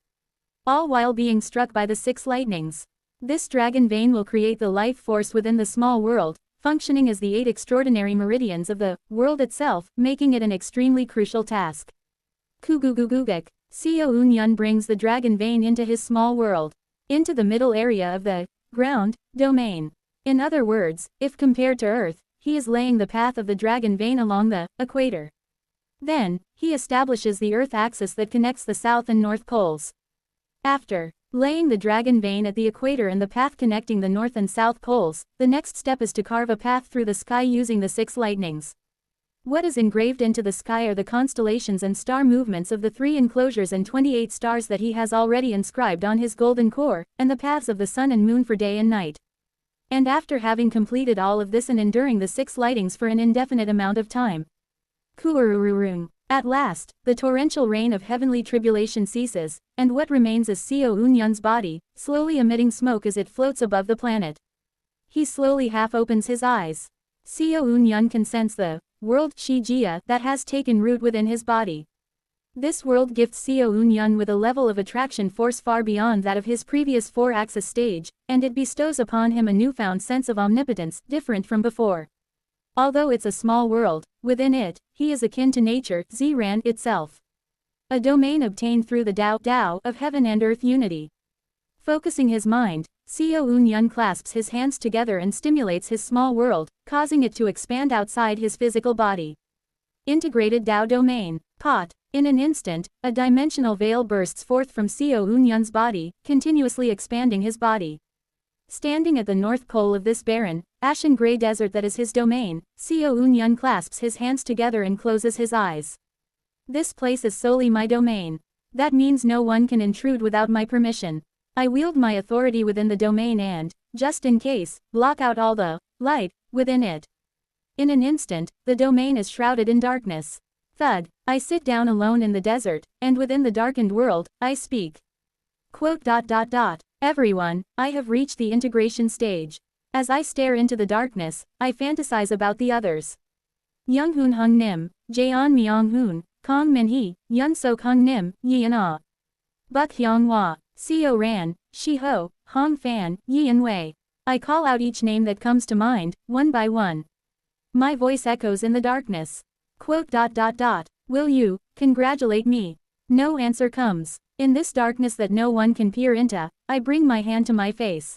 All while being struck by the 6 lightnings. This dragon vein will create the life force within the small world, functioning as the 8 extraordinary meridians of the world itself, making it an extremely crucial task. Kugugugugek. Seo Eun-yun brings the dragon vein into his small world. Into the middle area of the ground domain. In other words, if compared to Earth, he is laying the path of the dragon vein along the equator. Then, he establishes the Earth axis that connects the south and north poles. After laying the dragon vein at the equator and the path connecting the north and south poles, the next step is to carve a path through the sky using the 6 lightnings. What is engraved into the sky are the constellations and star movements of the 3 enclosures and 28 stars that he has already inscribed on his golden core, and the paths of the sun and moon for day and night. And after having completed all of this and enduring the 6 lightings for an indefinite amount of time. Kuurururung. At last, the torrential rain of heavenly tribulation ceases, and what remains is Seo Eun-yun's body, slowly emitting smoke as it floats above the planet. He slowly half opens his eyes. Seo Eun-yun can sense the world Shijia that has taken root within his body. This world gifts Seo Eun-yun with a level of attraction force far beyond that of his previous 4-axis stage, and it bestows upon him a newfound sense of omnipotence, different from before. Although it's a small world, within it, he is akin to nature, Ziran itself. A domain obtained through the Tao of heaven and earth unity. Focusing his mind, Seo Eun-yun clasps his hands together and stimulates his small world, causing it to expand outside his physical body. Integrated Tao domain. Pot. In an instant, a dimensional veil bursts forth from Seo Eun-yun's body, continuously expanding his body. Standing at the north pole of this barren, ashen-gray desert that is his domain, Seo Eun-yun clasps his hands together and closes his eyes. This place is solely my domain. That means no one can intrude without my permission. I wield my authority within the domain and, just in case, block out all the light within it. In an instant, the domain is shrouded in darkness. Thud. I sit down alone in the desert, and within the darkened world, I speak. Everyone, I have reached the integration stage. As I stare into the darkness, I fantasize about the others. Younghoon Hung Nim, Jaeon Myong Hoon, Kong Min Hee, Yun Sok Hung Nim, Yeon Ah. Buk Hyung Hwa, Seo Ran, Shi Ho, Hong Fan, Yeon Wei. I call out each name that comes to mind, one by one. My voice echoes in the darkness. Quote. Will you congratulate me? No answer comes. In this darkness that no one can peer into, I bring my hand to my face.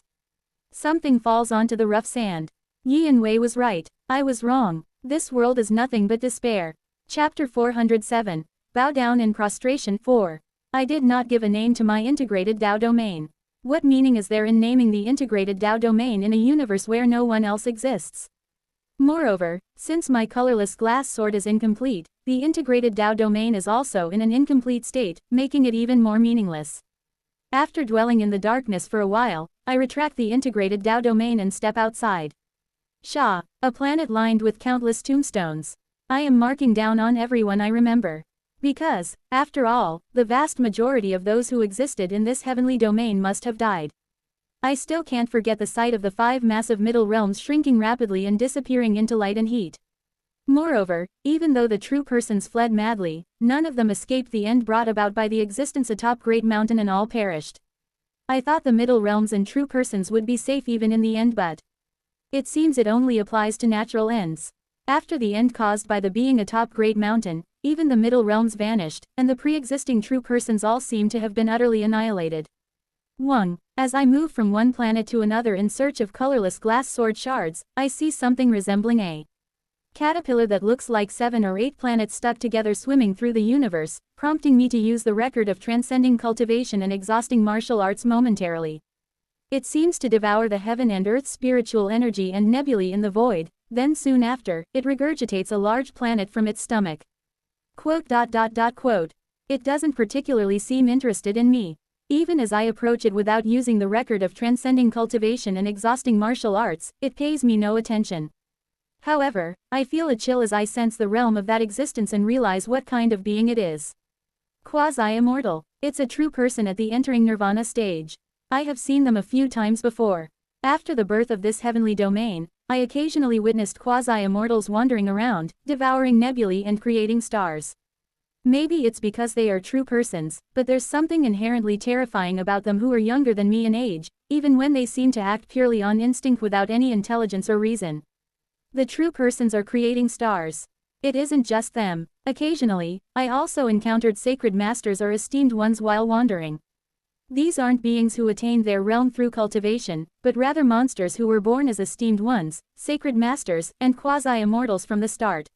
Something falls onto the rough sand. Yin Wei was right. I was wrong. This world is nothing but despair. Chapter 407. Bow down in prostration. 4. I did not give a name to my integrated Tao domain. What meaning is there in naming the integrated Tao domain in a universe where no one else exists? Moreover, since my colorless glass sword is incomplete, the integrated Tao domain is also in an incomplete state, making it even more meaningless. After dwelling in the darkness for a while, I retract the integrated Tao domain and step outside. Sha, a planet lined with countless tombstones. I am marking down on everyone I remember. Because, after all, the vast majority of those who existed in this heavenly domain must have died. I still can't forget the sight of the 5 massive middle realms shrinking rapidly and disappearing into light and heat. Moreover, even though the true persons fled madly, none of them escaped the end brought about by the existence atop Great Mountain, and all perished. I thought the middle realms and true persons would be safe even in the end, but it seems it only applies to natural ends. After the end caused by the being atop Great Mountain, even the middle realms vanished, and the pre-existing true persons all seem to have been utterly annihilated. 1. As I move from one planet to another in search of colorless glass sword shards, I see something resembling a caterpillar that looks like 7 or 8 planets stuck together swimming through the universe, prompting me to use the record of transcending cultivation and exhausting martial arts momentarily. It seems to devour the heaven and earth spiritual energy and nebulae in the void, then soon after, it regurgitates a large planet from its stomach. Quote. It doesn't particularly seem interested in me. Even as I approach it without using the record of transcending cultivation and exhausting martial arts, it pays me no attention. However, I feel a chill as I sense the realm of that existence and realize what kind of being it is. Quasi-immortal. It's a true person at the entering nirvana stage. I have seen them a few times before. After the birth of this heavenly domain, I occasionally witnessed quasi-immortals wandering around, devouring nebulae and creating stars. Maybe it's because they are true persons, but there's something inherently terrifying about them who are younger than me in age, even when they seem to act purely on instinct without any intelligence or reason. The true persons are creating stars. It isn't just them. Occasionally, I also encountered sacred masters or esteemed ones while wandering. These aren't beings who attained their realm through cultivation, but rather monsters who were born as esteemed ones, sacred masters, and quasi-immortals from the start.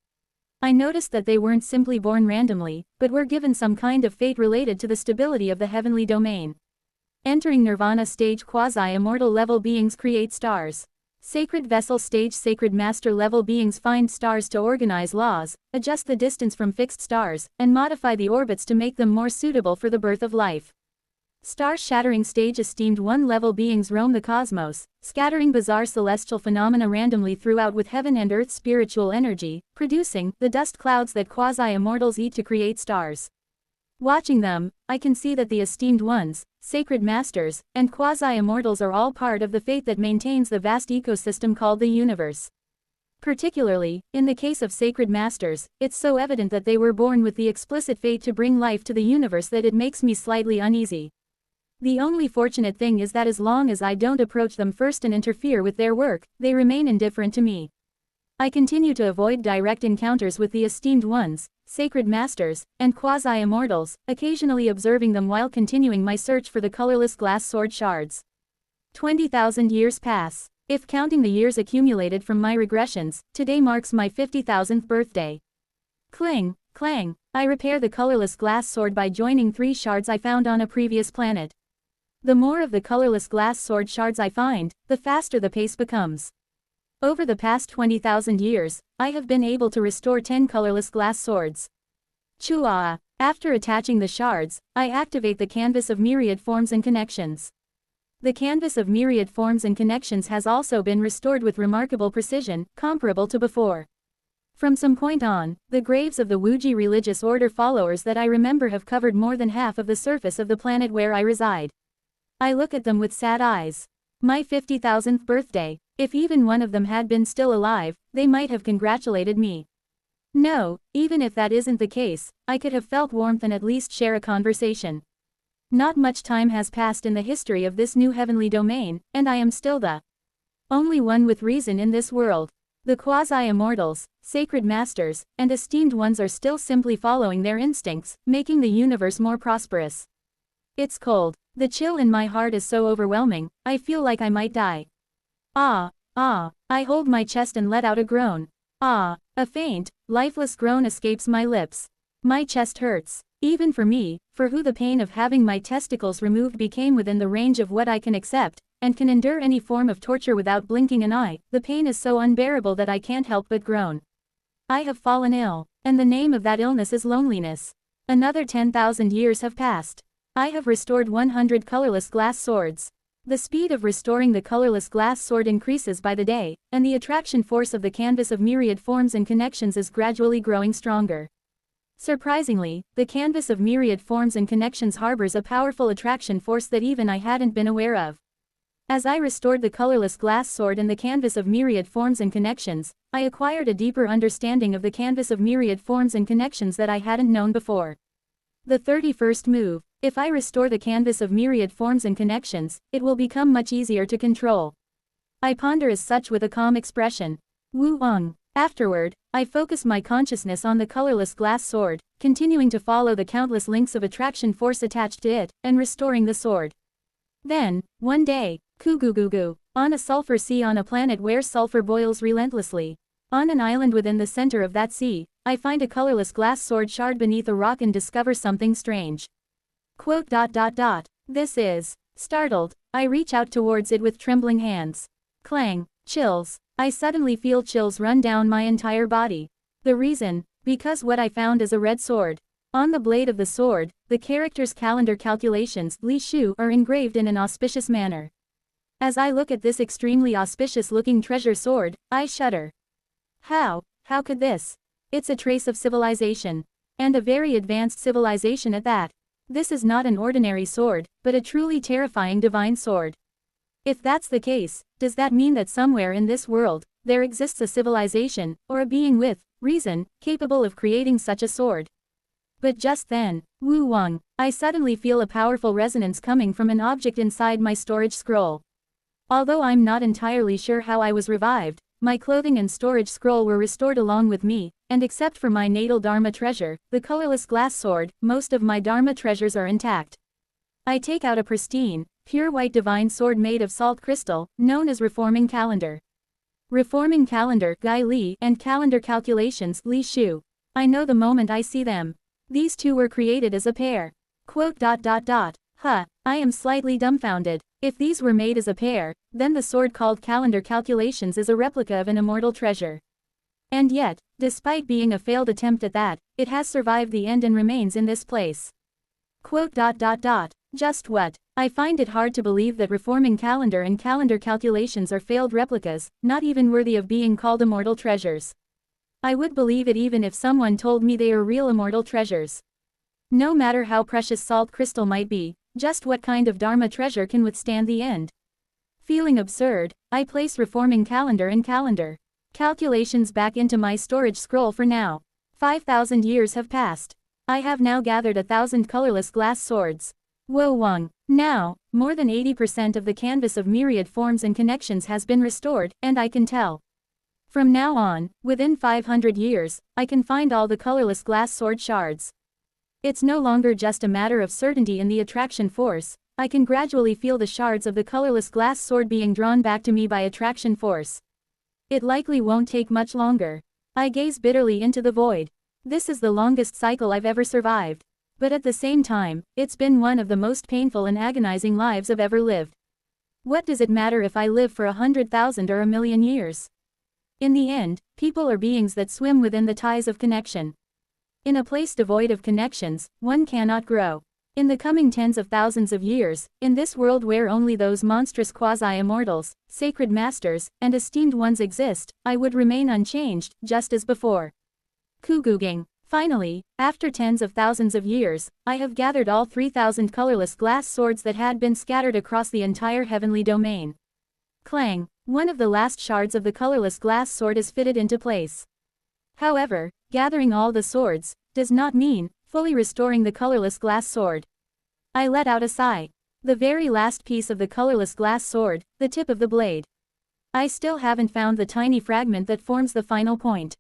I noticed that they weren't simply born randomly, but were given some kind of fate related to the stability of the heavenly domain. Entering nirvana stage quasi-immortal level beings create stars. Sacred vessel stage sacred master level beings find stars to organize laws, adjust the distance from fixed stars, and modify the orbits to make them more suitable for the birth of life. Star-shattering stage esteemed one level beings roam the cosmos, scattering bizarre celestial phenomena randomly throughout with heaven and earth spiritual energy, producing the dust clouds that quasi-immortals eat to create stars. Watching them, I can see that the esteemed ones, sacred masters, and quasi-immortals are all part of the fate that maintains the vast ecosystem called the universe. Particularly, in the case of sacred masters, it's so evident that they were born with the explicit fate to bring life to the universe that it makes me slightly uneasy. The only fortunate thing is that as long as I don't approach them first and interfere with their work, they remain indifferent to me. I continue to avoid direct encounters with the esteemed ones, sacred masters, and quasi-immortals, occasionally observing them while continuing my search for the colorless glass sword shards. 20,000 years pass. If counting the years accumulated from my regressions, today marks my 50,000th birthday. Cling, clang, I repair the colorless glass sword by joining 3 shards I found on a previous planet. The more of the colorless glass sword shards I find, the faster the pace becomes. Over the past 20,000 years, I have been able to restore 10 colorless glass swords. Chua. After attaching the shards, I activate the canvas of myriad forms and connections. The canvas of myriad forms and connections has also been restored with remarkable precision, comparable to before. From some point on, the graves of the Wuji religious order followers that I remember have covered more than half of the surface of the planet where I reside. I look at them with sad eyes. My 50,000th birthday. If even one of them had been still alive, they might have congratulated me. No, even if that isn't the case, I could have felt warmth and at least share a conversation. Not much time has passed in the history of this new heavenly domain, and I am still the only one with reason in this world. The quasi-immortals, sacred masters, and esteemed ones are still simply following their instincts, making the universe more prosperous. It's cold. The chill in my heart is so overwhelming, I feel like I might die. Ah, ah, I hold my chest and let out a groan. Ah, a faint, lifeless groan escapes my lips. My chest hurts. Even for me, for who the pain of having my testicles removed became within the range of what I can accept, and can endure any form of torture without blinking an eye, the pain is so unbearable that I can't help but groan. I have fallen ill, and the name of that illness is loneliness. Another 10,000 years have passed. I have restored 100 colorless glass swords. The speed of restoring the colorless glass sword increases by the day, and the attraction force of the canvas of myriad forms and connections is gradually growing stronger. Surprisingly, the canvas of myriad forms and connections harbors a powerful attraction force that even I hadn't been aware of. As I restored the colorless glass sword and the canvas of myriad forms and connections, I acquired a deeper understanding of the canvas of myriad forms and connections that I hadn't known before. The 31st move. If I restore the canvas of myriad forms and connections, it will become much easier to control. I ponder as such with a calm expression. Wu Wang. Afterward, I focus my consciousness on the colorless glass sword, continuing to follow the countless links of attraction force attached to it, and restoring the sword. Then, one day, Kugugugu, on a sulfur sea on a planet where sulfur boils relentlessly. On an island within the center of that sea, I find a colorless glass sword shard beneath a rock and discover something strange. This is. Startled, I reach out towards it with trembling hands. Clang, chills. I suddenly feel chills run down my entire body. The reason? Because what I found is a red sword. On the blade of the sword, the characters calendar calculations Li Shu are engraved in an auspicious manner. As I look at this extremely auspicious-looking treasure sword, I shudder. How could this? It's a trace of civilization. And a very advanced civilization at that. This is not an ordinary sword, but a truly terrifying divine sword. If that's the case, does that mean that somewhere in this world, there exists a civilization, or a being with reason, capable of creating such a sword? But just then, Wu Wang, I suddenly feel a powerful resonance coming from an object inside my storage scroll. Although I'm not entirely sure how I was revived, my clothing and storage scroll were restored along with me, and except for my natal Dharma treasure, the colorless glass sword, most of my Dharma treasures are intact. I take out a pristine, pure white divine sword made of salt crystal, known as Reforming Calendar. Reforming Calendar, Guy Li, and Calendar Calculations, Li Shu. I know the moment I see them. These two were created as a pair. I am slightly dumbfounded. If these were made as a pair, then the sword called Calendar Calculations is a replica of an immortal treasure. And yet, despite being a failed attempt at that, it has survived the end and remains in this place. Just what? I find it hard to believe that Reforming Calendar and Calendar Calculations are failed replicas, not even worthy of being called immortal treasures. I would believe it even if someone told me they are real immortal treasures. No matter how precious salt crystal might be, just what kind of Dharma treasure can withstand the end? Feeling absurd, I place Reforming Calendar and Calendar Calculations back into my storage scroll for now. 5,000 years have passed. I have now gathered 1,000 colorless glass swords. Wo Wang. Now, more than 80% of the canvas of myriad forms and connections has been restored, and I can tell. From now on, within 500 years, I can find all the colorless glass sword shards. It's no longer just a matter of certainty in the attraction force, I can gradually feel the shards of the colorless glass sword being drawn back to me by attraction force. It likely won't take much longer. I gaze bitterly into the void. This is the longest cycle I've ever survived. But at the same time, it's been one of the most painful and agonizing lives I've ever lived. What does it matter if I live for 100,000 or a million years? In the end, people are beings that swim within the ties of connection. In a place devoid of connections, one cannot grow. In the coming tens of thousands of years, in this world where only those monstrous quasi-immortals, sacred masters, and esteemed ones exist, I would remain unchanged, just as before. Kuguging. Finally, after tens of thousands of years, I have gathered all 3,000 colorless glass swords that had been scattered across the entire heavenly domain. Clang. One of the last shards of the colorless glass sword is fitted into place. However, gathering all the swords does not mean fully restoring the colorless glass sword. I let out a sigh. The very last piece of the colorless glass sword, the tip of the blade. I still haven't found the tiny fragment that forms the final point.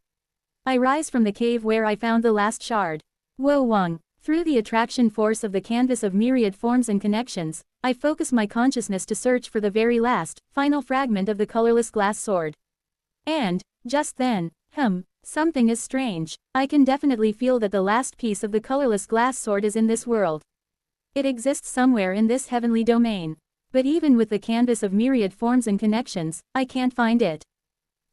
I rise from the cave where I found the last shard. Wo Wang. Through the attraction force of the canvas of myriad forms and connections, I focus my consciousness to search for the very last, final fragment of the colorless glass sword. And, just then, something is strange. I can definitely feel that the last piece of the colorless glass sword is in this world. It exists somewhere in this heavenly domain. But even with the canvas of myriad forms and connections, I can't find it.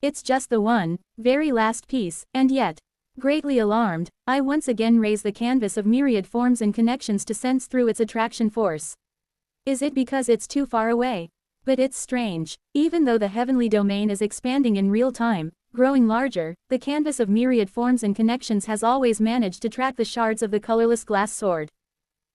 It's just the one, very last piece, and yet, greatly alarmed, I once again raise the canvas of myriad forms and connections to sense through its attraction force. Is it because it's too far away? But it's strange. Even though the heavenly domain is expanding in real time, growing larger, the canvas of myriad forms and connections has always managed to track the shards of the colorless glass sword.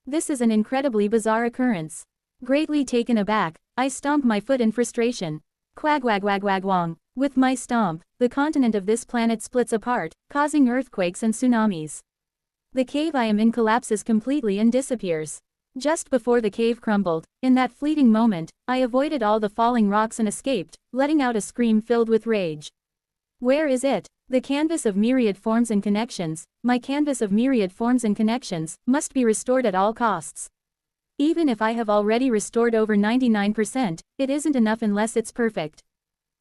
This is an incredibly bizarre occurrence. Greatly taken aback, I stomp my foot in frustration. Quagwagwagwagwang. With my stomp, the continent of this planet splits apart, causing earthquakes and tsunamis. The cave I am in collapses completely and disappears. Just before the cave crumbled, in that fleeting moment, I avoided all the falling rocks and escaped, letting out a scream filled with rage. Where is it? The canvas of myriad forms and connections, my canvas of myriad forms and connections, must be restored at all costs. Even if I have already restored over 99%, it isn't enough unless it's perfect.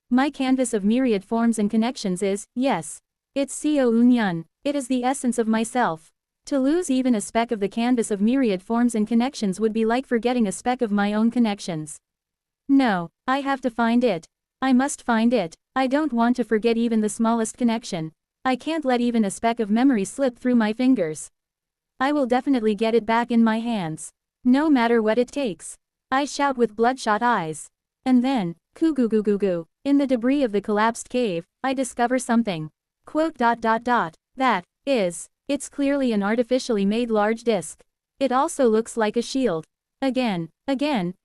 My canvas of myriad forms and connections is, yes. It's Xiao Unyun. It is the essence of myself. To lose even a speck of the canvas of myriad forms and connections would be like forgetting a speck of my own connections. No, I have to find it. I must find it. I don't want to forget even the smallest connection. I can't let even a speck of memory slip through my fingers. I will definitely get it back in my hands. No matter what it takes. I shout with bloodshot eyes. And then, coo-goo-goo-goo-goo, in the debris of the collapsed cave, I discover something. That is, it's clearly an artificially made large disc. It also looks like a shield. Again,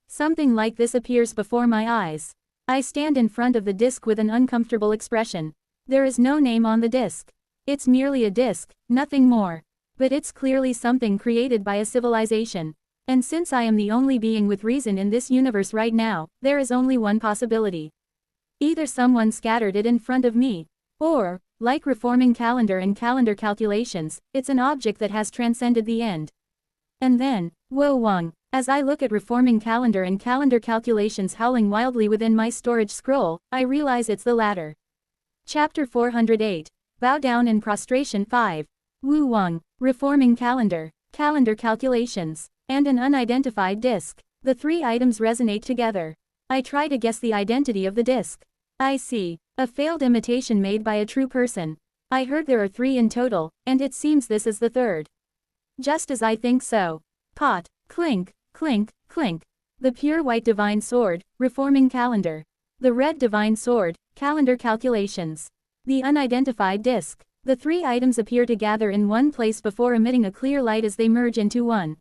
something like this appears before my eyes. I stand in front of the disc with an uncomfortable expression. There is no name on the disc. It's merely a disc, nothing more. But it's clearly something created by a civilization. And since I am the only being with reason in this universe right now, there is only one possibility. Either someone scattered it in front of me, or, like reforming calendar and calendar calculations, it's an object that has transcended the end. And then, Wo Wang, as I look at reforming calendar and calendar calculations howling wildly within my storage scroll, I realize it's the latter. Chapter 408. Bow Down in Prostration 5. Wu Wang, reforming calendar, calendar calculations, and an unidentified disc. The three items resonate together. I try to guess the identity of the disc. I see. A failed imitation made by a true person. I heard there are 3 in total, and it seems this is the third. Just as I think so. Pot, clink, clink, clink. The pure white divine sword, reforming calendar. The red divine sword, calendar calculations. The unidentified disc. The 3 items appear to gather in one place before emitting a clear light as they merge into one.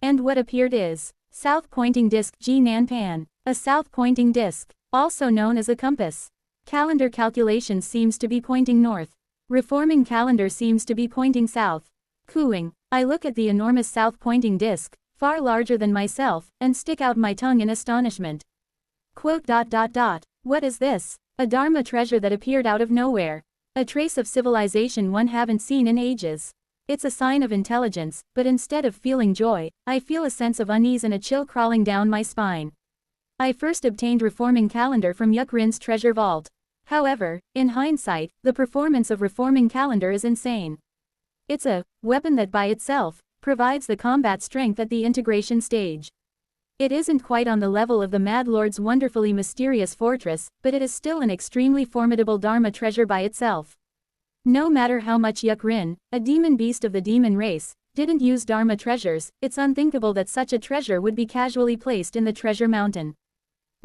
And what appeared is, south-pointing disc Ji Nan Pan, a south-pointing disc, also known as a compass. Calendar calculations seems to be pointing north. Reforming calendar seems to be pointing south. Cooing, I look at the enormous south-pointing disc, far larger than myself, and stick out my tongue in astonishment. What is this? A Dharma treasure that appeared out of nowhere. A trace of civilization one haven't seen in ages. It's a sign of intelligence, but instead of feeling joy, I feel a sense of unease and a chill crawling down my spine. I first obtained reforming calendar from Yuk Rin's treasure vault. However, in hindsight, the performance of reforming calendar is insane. It's a weapon that by itself provides the combat strength at the integration stage. It isn't quite on the level of the Mad Lord's wonderfully mysterious fortress, but it is still an extremely formidable Dharma treasure by itself. No matter how much Yuk Rin, a demon beast of the demon race, didn't use Dharma treasures, it's unthinkable that such a treasure would be casually placed in the treasure mountain.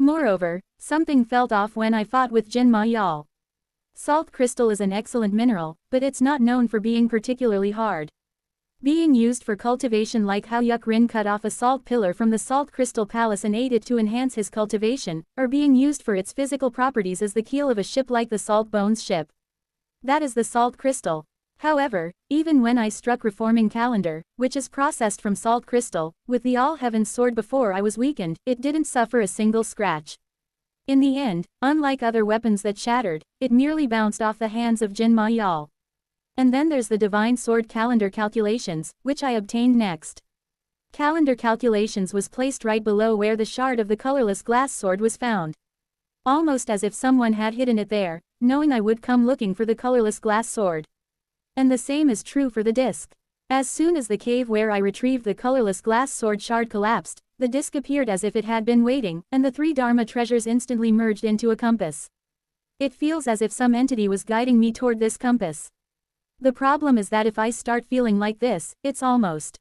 Moreover, something felt off when I fought with Jin Ma Yal. Salt crystal is an excellent mineral, but it's not known for being particularly hard. Being used for cultivation like how Yuk Rin cut off a salt pillar from the salt crystal palace and ate it to enhance his cultivation, or being used for its physical properties as the keel of a ship like the Salt Bones ship. That is the salt crystal. However, even when I struck reforming calendar, which is processed from salt crystal, with the All Heavens sword before I was weakened, it didn't suffer a single scratch. In the end, unlike other weapons that shattered, it merely bounced off the hands of Jin Ma Yal. And then there's the divine sword calendar calculations, which I obtained next. Calendar calculations was placed right below where the shard of the colorless glass sword was found. Almost as if someone had hidden it there, knowing I would come looking for the colorless glass sword. And the same is true for the disc. As soon as the cave where I retrieved the colorless glass sword shard collapsed, the disc appeared as if it had been waiting, and the 3 Dharma treasures instantly merged into a compass. It feels as if some entity was guiding me toward this compass. The problem is that if I start feeling like this, it's almost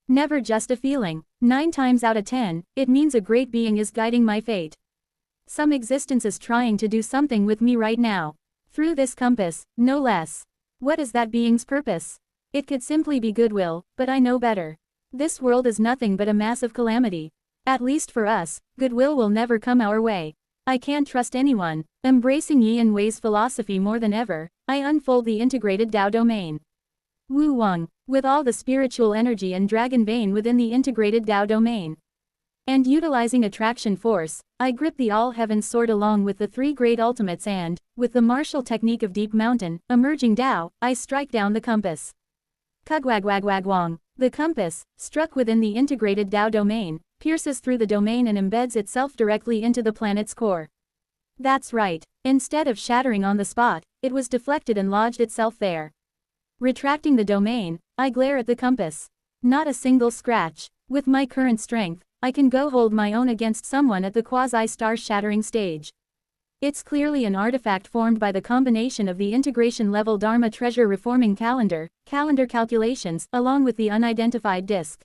never just a feeling. 9 times out of 10, it means a great being is guiding my fate. Some existence is trying to do something with me right now. Through this compass, no less. What is that being's purpose? It could simply be goodwill, but I know better. This world is nothing but a massive calamity. At least for us, goodwill will never come our way. I can't trust anyone. Embracing Yin Wei's philosophy more than ever, I unfold the integrated Tao domain. Wu Wang, with all the spiritual energy and dragon vein within the integrated Tao domain. And utilizing attraction force, I grip the all-heaven sword along with the 3 great ultimates and, with the martial technique of Deep Mountain, emerging Tao, I strike down the compass. Kugwagwagwagwang. The compass, struck within the integrated Tao domain, pierces through the domain and embeds itself directly into the planet's core. That's right. Instead of shattering on the spot, it was deflected and lodged itself there. Retracting the domain, I glare at the compass. Not a single scratch. With my current strength, I can go hold my own against someone at the quasi-star shattering stage. It's clearly an artifact formed by the combination of the integration-level Dharma treasure reforming calendar calculations, along with the unidentified disc.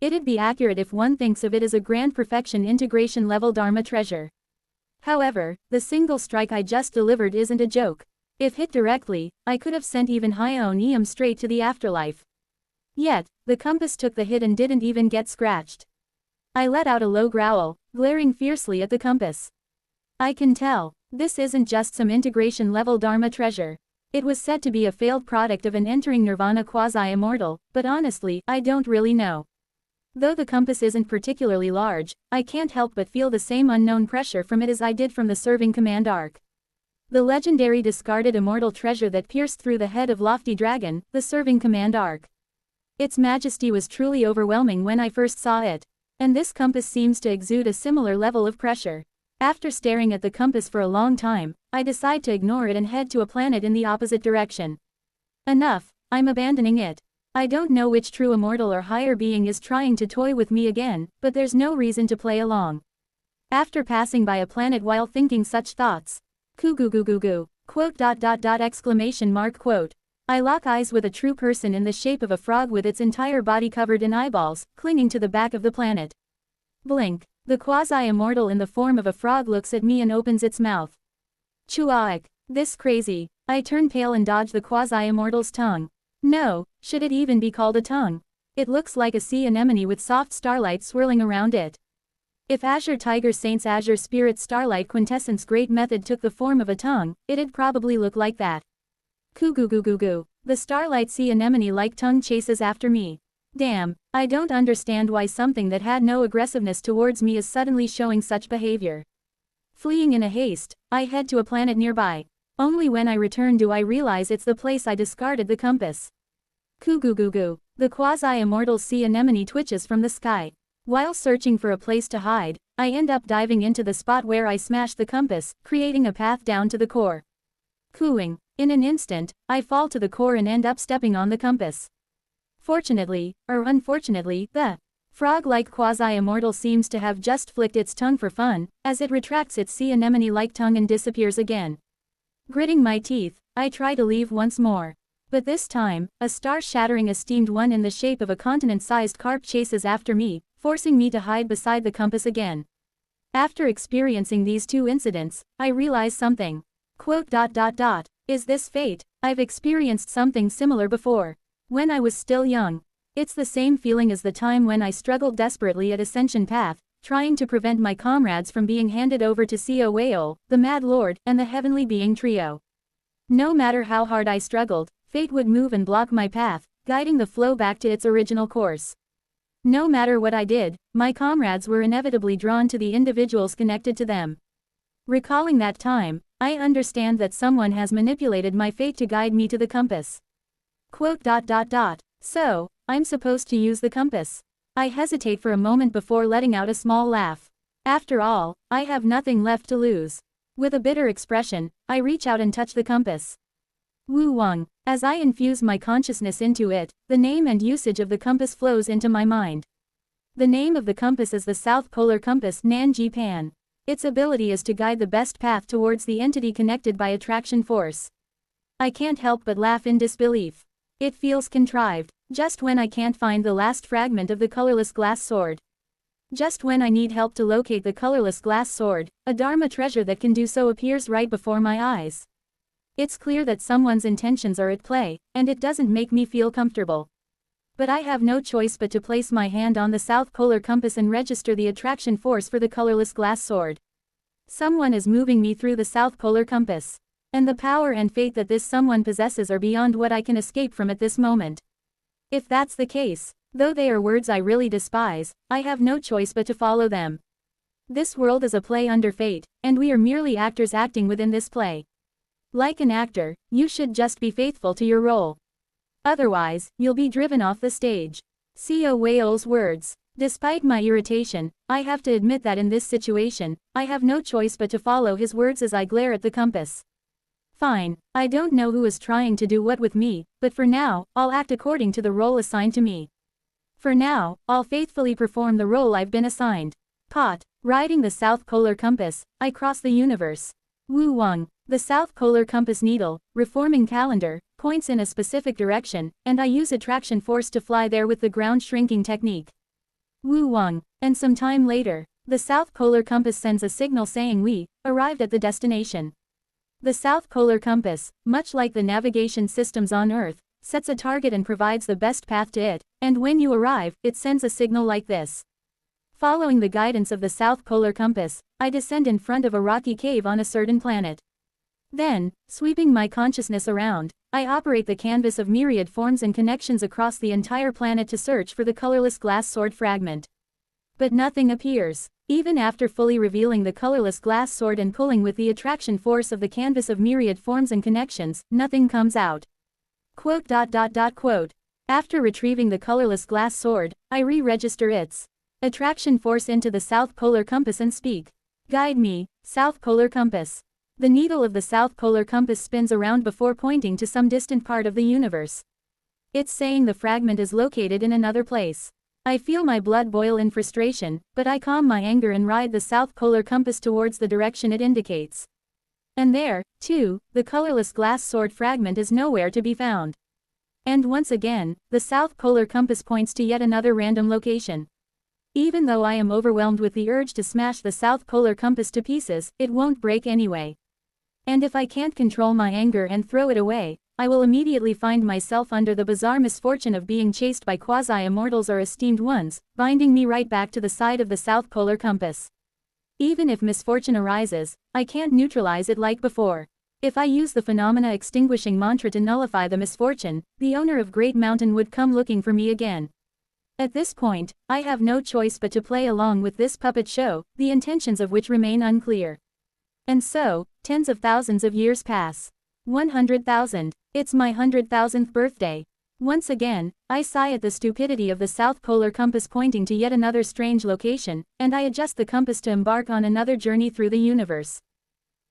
It'd be accurate if one thinks of it as a grand perfection integration-level Dharma treasure. However, the single strike I just delivered isn't a joke. If hit directly, I could have sent even Hyeonium straight to the afterlife. Yet, the compass took the hit and didn't even get scratched. I let out a low growl, glaring fiercely at the compass. I can tell, this isn't just some integration-level Dharma treasure. It was said to be a failed product of an entering nirvana quasi-immortal, but honestly, I don't really know. Though the compass isn't particularly large, I can't help but feel the same unknown pressure from it as I did from the serving command arc. The legendary discarded immortal treasure that pierced through the head of Lofty Dragon, the serving command arc. Its majesty was truly overwhelming when I first saw it. And this compass seems to exude a similar level of pressure. After staring at the compass for a long time, I decide to ignore it and head to a planet in the opposite direction. Enough, I'm abandoning it. I don't know which true immortal or higher being is trying to toy with me again, but there's no reason to play along. After passing by a planet while thinking such thoughts. Goo. Quote. Exclamation mark quote. I lock eyes with a true person in the shape of a frog with its entire body covered in eyeballs, clinging to the back of the planet. Blink. The quasi-immortal in the form of a frog looks at me and opens its mouth. Chuaik. This crazy. I turn pale and dodge the quasi-immortal's tongue. No, should it even be called a tongue? It looks like a sea anemone with soft starlight swirling around it. If Azure Tiger Saint's Azure Spirit Starlight Quintessence Great Method took the form of a tongue, it'd probably look like that. Goo. The starlight sea anemone-like tongue chases after me. Damn, I don't understand why something that had no aggressiveness towards me is suddenly showing such behavior. Fleeing in a haste, I head to a planet nearby. Only when I return do I realize it's the place I discarded the compass. Goo. The quasi-immortal sea anemone twitches from the sky. While searching for a place to hide, I end up diving into the spot where I smashed the compass, creating a path down to the core. Cooing. In an instant, I fall to the core and end up stepping on the compass. Fortunately, or unfortunately, the frog-like quasi-immortal seems to have just flicked its tongue for fun, as it retracts its sea anemone-like tongue and disappears again. Gritting my teeth, I try to leave once more. But this time, a star-shattering esteemed one in the shape of a continent-sized carp chases after me, forcing me to hide beside the compass again. After experiencing these 2 incidents, I realize something. Quote. Is this fate? I've experienced something similar before. When I was still young. It's the same feeling as the time when I struggled desperately at Ascension Path, trying to prevent my comrades from being handed over to Seo Weo, the Mad Lord, and the Heavenly Being Trio. No matter how hard I struggled, fate would move and block my path, guiding the flow back to its original course. No matter what I did, my comrades were inevitably drawn to the individuals connected to them. Recalling that time, I understand that someone has manipulated my fate to guide me to the compass. Quote. So, I'm supposed to use the compass. I hesitate for a moment before letting out a small laugh. After all, I have nothing left to lose. With a bitter expression, I reach out and touch the compass. Wu Wang. As I infuse my consciousness into it, the name and usage of the compass flows into my mind. The name of the compass is the South Polar Compass Nanji Pan. Its ability is to guide the best path towards the entity connected by attraction force. I can't help but laugh in disbelief. It feels contrived, just when I can't find the last fragment of the colorless glass sword. Just when I need help to locate the colorless glass sword, a Dharma treasure that can do so appears right before my eyes. It's clear that someone's intentions are at play, and it doesn't make me feel comfortable. But I have no choice but to place my hand on the South Polar Compass and register the attraction force for the colorless glass sword. Someone is moving me through the South Polar Compass. And the power and fate that this someone possesses are beyond what I can escape from at this moment. If that's the case, though they are words I really despise, I have no choice but to follow them. This world is a play under fate, and we are merely actors acting within this play. Like an actor, you should just be faithful to your role. Otherwise, you'll be driven off the stage. Co Wales words. Despite my irritation, I have to admit that in this situation, I have no choice but to follow his words as I glare at the compass. Fine, I don't know who is trying to do what with me, but for now, I'll act according to the role assigned to me. For now, I'll faithfully perform the role I've been assigned. Riding the South Polar Compass, I cross the universe. Wu Wang. The South Polar Compass needle, reforming calendar, points in a specific direction, and I use attraction force to fly there with the ground shrinking technique. Wu Wang. And some time later, the South Polar Compass sends a signal saying we arrived at the destination. The South Polar Compass, much like the navigation systems on Earth, sets a target and provides the best path to it, and when you arrive, it sends a signal like this. Following the guidance of the South Polar Compass, I descend in front of a rocky cave on a certain planet. Then, sweeping my consciousness around, I operate the canvas of myriad forms and connections across the entire planet to search for the colorless glass sword fragment. But nothing appears. Even after fully revealing the colorless glass sword and pulling with the attraction force of the canvas of myriad forms and connections, nothing comes out. Quote. After retrieving the colorless glass sword, I re-register its attraction force into the South Polar Compass and speak. Guide me, South Polar Compass. The needle of the South Polar Compass spins around before pointing to some distant part of the universe. It's saying the fragment is located in another place. I feel my blood boil in frustration, but I calm my anger and ride the South Polar Compass towards the direction it indicates. And there, too, the colorless glass sword fragment is nowhere to be found. And once again, the South Polar Compass points to yet another random location. Even though I am overwhelmed with the urge to smash the South Polar Compass to pieces, it won't break anyway. And if I can't control my anger and throw it away, I will immediately find myself under the bizarre misfortune of being chased by quasi-immortals or esteemed ones, binding me right back to the side of the South Polar Compass. Even if misfortune arises, I can't neutralize it like before. If I use the phenomena extinguishing mantra to nullify the misfortune, the owner of Great Mountain would come looking for me again. At this point, I have no choice but to play along with this puppet show, the intentions of which remain unclear. And so, tens of thousands of years pass. 100,000. It's my 100,000th birthday. Once again, I sigh at the stupidity of the South Polar Compass pointing to yet another strange location, and I adjust the compass to embark on another journey through the universe.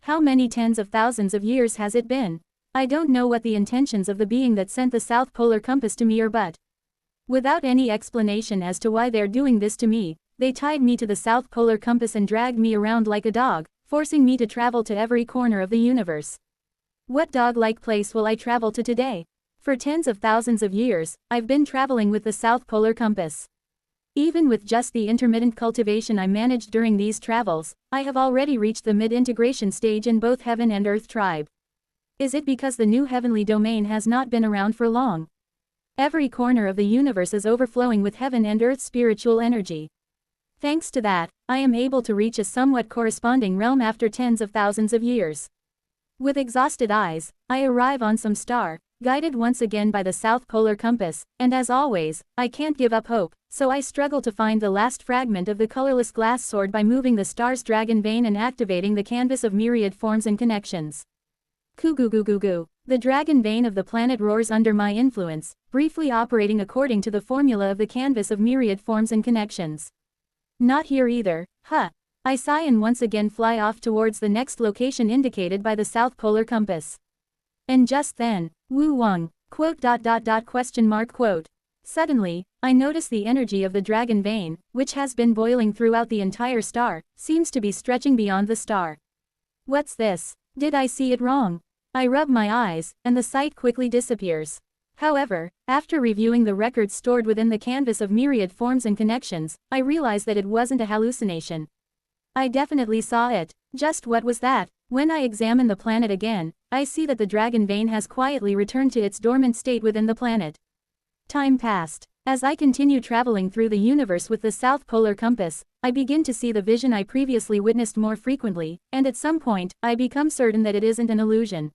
How many tens of thousands of years has it been? I don't know what the intentions of the being that sent the South Polar Compass to me are, but without any explanation as to why they're doing this to me, they tied me to the South Polar Compass and dragged me around like a dog, forcing me to travel to every corner of the universe. What dog-like place will I travel to today? For tens of thousands of years, I've been traveling with the South Polar Compass. Even with just the intermittent cultivation I managed during these travels, I have already reached the mid-integration stage in both Heaven and Earth tribe. Is it because the new heavenly domain has not been around for long? Every corner of the universe is overflowing with Heaven and Earth spiritual energy. Thanks to that, I am able to reach a somewhat corresponding realm after tens of thousands of years. With exhausted eyes, I arrive on some star, guided once again by the South Polar Compass, and as always, I can't give up hope, so I struggle to find the last fragment of the colorless glass sword by moving the star's dragon vein and activating the canvas of myriad forms and connections. Goo. The dragon vein of the planet roars under my influence, briefly operating according to the formula of the canvas of myriad forms and connections. Not here either, huh? I sigh and once again fly off towards the next location indicated by the South Polar Compass. And just then, Wu Wang, quote. Suddenly, I notice the energy of the dragon vein, which has been boiling throughout the entire star, seems to be stretching beyond the star. What's this? Did I see it wrong? I rub my eyes, and the sight quickly disappears. However, after reviewing the records stored within the canvas of myriad forms and connections, I realize that it wasn't a hallucination. I definitely saw it. Just what was that? When I examine the planet again, I see that the dragon vein has quietly returned to its dormant state within the planet. Time passed. As I continue traveling through the universe with the South Polar Compass, I begin to see the vision I previously witnessed more frequently, and at some point, I become certain that it isn't an illusion.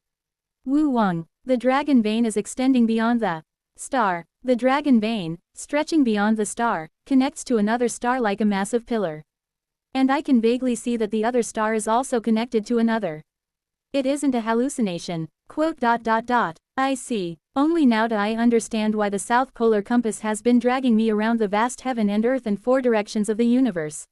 Wu Wang, the dragon vein is extending beyond the star. The dragon vein, stretching beyond the star, connects to another star like a massive pillar. And I can vaguely see that the other star is also connected to another. It isn't a hallucination. Quote. I see. Only now do I understand why the South Polar Compass has been dragging me around the vast heaven and earth and four directions of the universe.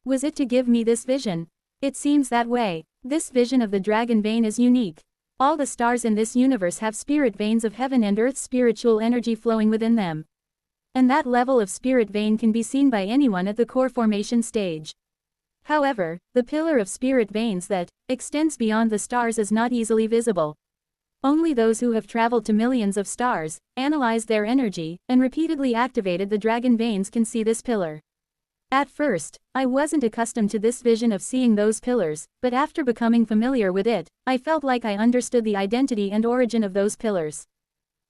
Was it to give me this vision? It seems that way. This vision of the dragon vein is unique. All the stars in this universe have spirit veins of heaven and earth spiritual energy flowing within them. And that level of spirit vein can be seen by anyone at the core formation stage. However, the pillar of spirit veins that extends beyond the stars is not easily visible. Only those who have traveled to millions of stars, analyzed their energy, and repeatedly activated the dragon veins can see this pillar. At first, I wasn't accustomed to this vision of seeing those pillars, but after becoming familiar with it, I felt like I understood the identity and origin of those pillars.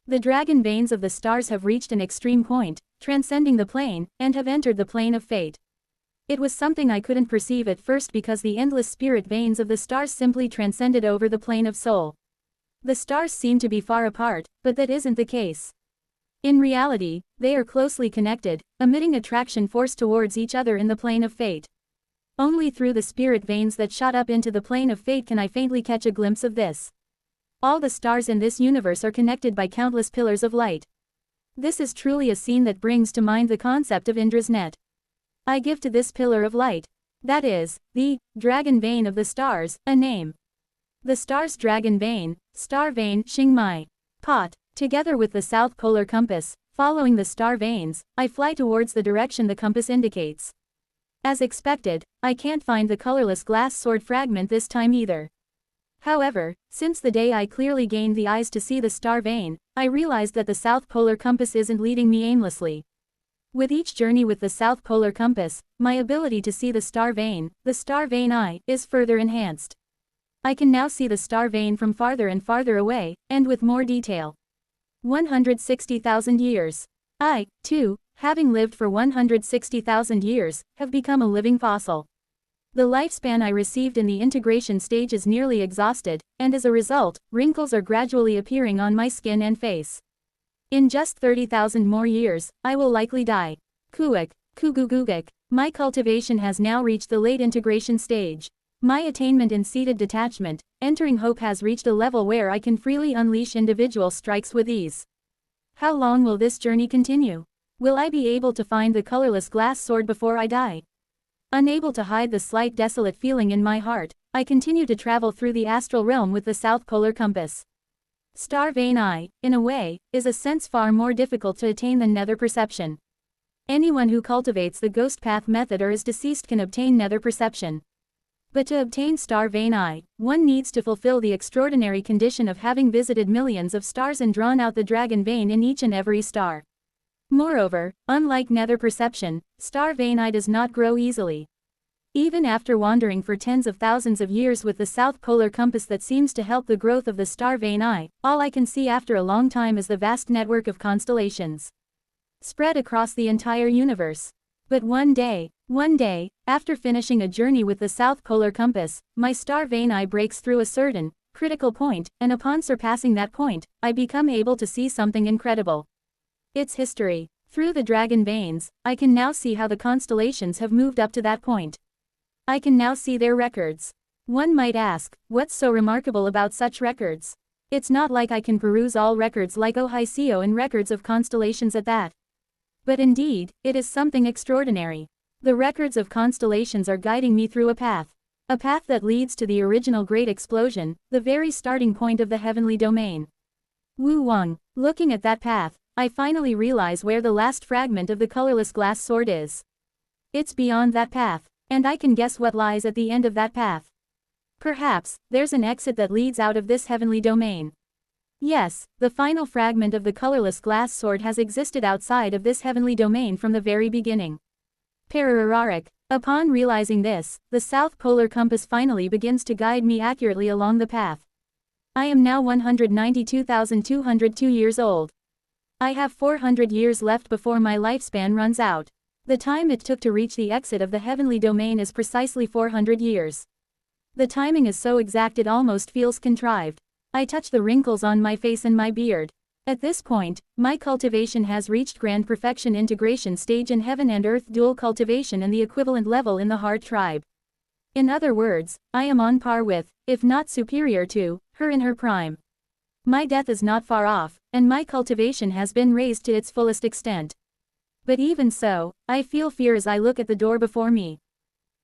The dragon veins of the stars have reached an extreme point, transcending the plane, and have entered the plane of fate. It was something I couldn't perceive at first because the endless spirit veins of the stars simply transcended over the plane of soul. The stars seem to be far apart, but that isn't the case. In reality, they are closely connected, emitting attraction force towards each other in the plane of fate. Only through the spirit veins that shot up into the plane of fate can I faintly catch a glimpse of this. All the stars in this universe are connected by countless pillars of light. This is truly a scene that brings to mind the concept of Indra's net. I give to this pillar of light, that is, the dragon vein of the stars, a name. The star's dragon vein, star vein, Xingmai. Pot. Together with the South Polar Compass, following the star veins, I fly towards the direction the compass indicates. As expected, I can't find the colorless glass sword fragment this time either. However, since the day I clearly gained the eyes to see the star vein, I realized that the South Polar Compass isn't leading me aimlessly. With each journey with the South Polar Compass, my ability to see the star vein eye, is further enhanced. I can now see the star vein from farther and farther away, and with more detail. 160,000 years. I, too, having lived for 160,000 years, have become a living fossil. The lifespan I received in the integration stage is nearly exhausted, and as a result, wrinkles are gradually appearing on my skin and face. In just 30,000 more years, I will likely die. Kugugugik. My cultivation has now reached the late integration stage. My attainment in seated detachment, entering hope has reached a level where I can freely unleash individual strikes with ease. How long will this journey continue? Will I be able to find the colorless glass sword before I die? Unable to hide the slight desolate feeling in my heart, I continue to travel through the astral realm with the South Polar Compass. Star vein eye, in a way, is a sense far more difficult to attain than nether perception. Anyone who cultivates the ghost path method or is deceased can obtain nether perception. But to obtain star vein eye, one needs to fulfill the extraordinary condition of having visited millions of stars and drawn out the dragon vein in each and every star. Moreover, unlike nether perception, star vein eye does not grow easily. Even after wandering for tens of thousands of years with the South Polar Compass that seems to help the growth of the star vein eye, all I can see after a long time is the vast network of constellations spread across the entire universe. But one day, after finishing a journey with the South Polar Compass, my star vein eye breaks through a certain critical point, and upon surpassing that point, I become able to see something incredible. Its history. Through the dragon veins, I can now see how the constellations have moved up to that point. I can now see their records. One might ask, what's so remarkable about such records? It's not like I can peruse all records like Ohisio and records of constellations at that. But indeed, it is something extraordinary. The records of constellations are guiding me through a path that leads to the original great explosion, the very starting point of the heavenly domain. Wu Wang, looking at that path, I finally realize where the last fragment of the colorless glass sword is. It's beyond that path, and I can guess what lies at the end of that path. Perhaps, there's an exit that leads out of this heavenly domain. Yes, the final fragment of the colorless glass sword has existed outside of this heavenly domain from the very beginning. Pararararik. Upon realizing this, the South Polar Compass finally begins to guide me accurately along the path. I am now 192,202 years old. I have 400 years left before my lifespan runs out. The time it took to reach the exit of the heavenly domain is precisely 400 years. The timing is so exact it almost feels contrived. I touch the wrinkles on my face and my beard. At this point, my cultivation has reached grand perfection integration stage in heaven and earth dual cultivation and the equivalent level in the heart tribe. In other words, I am on par with, if not superior to, her in her prime. My death is not far off, and my cultivation has been raised to its fullest extent. But even so, I feel fear as I look at the door before me.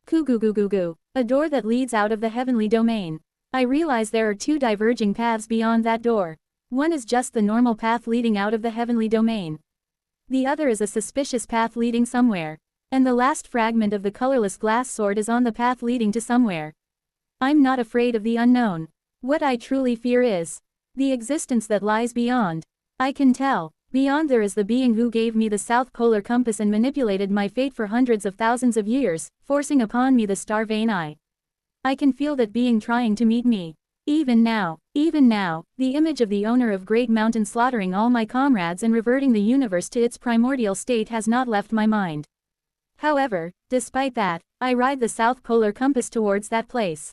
Kugugugugu, a door that leads out of the heavenly domain. I realize there are two diverging paths beyond that door. One is just the normal path leading out of the heavenly domain. The other is a suspicious path leading somewhere. And the last fragment of the colorless glass sword is on the path leading to somewhere. I'm not afraid of the unknown. What I truly fear is the existence that lies beyond. I can tell. Beyond there is the being who gave me the South Polar Compass and manipulated my fate for hundreds of thousands of years, forcing upon me the star vein eye. I can feel that being trying to meet me. Even now, the image of the owner of Great Mountain slaughtering all my comrades and reverting the universe to its primordial state has not left my mind. However, despite that, I ride the South Polar Compass towards that place.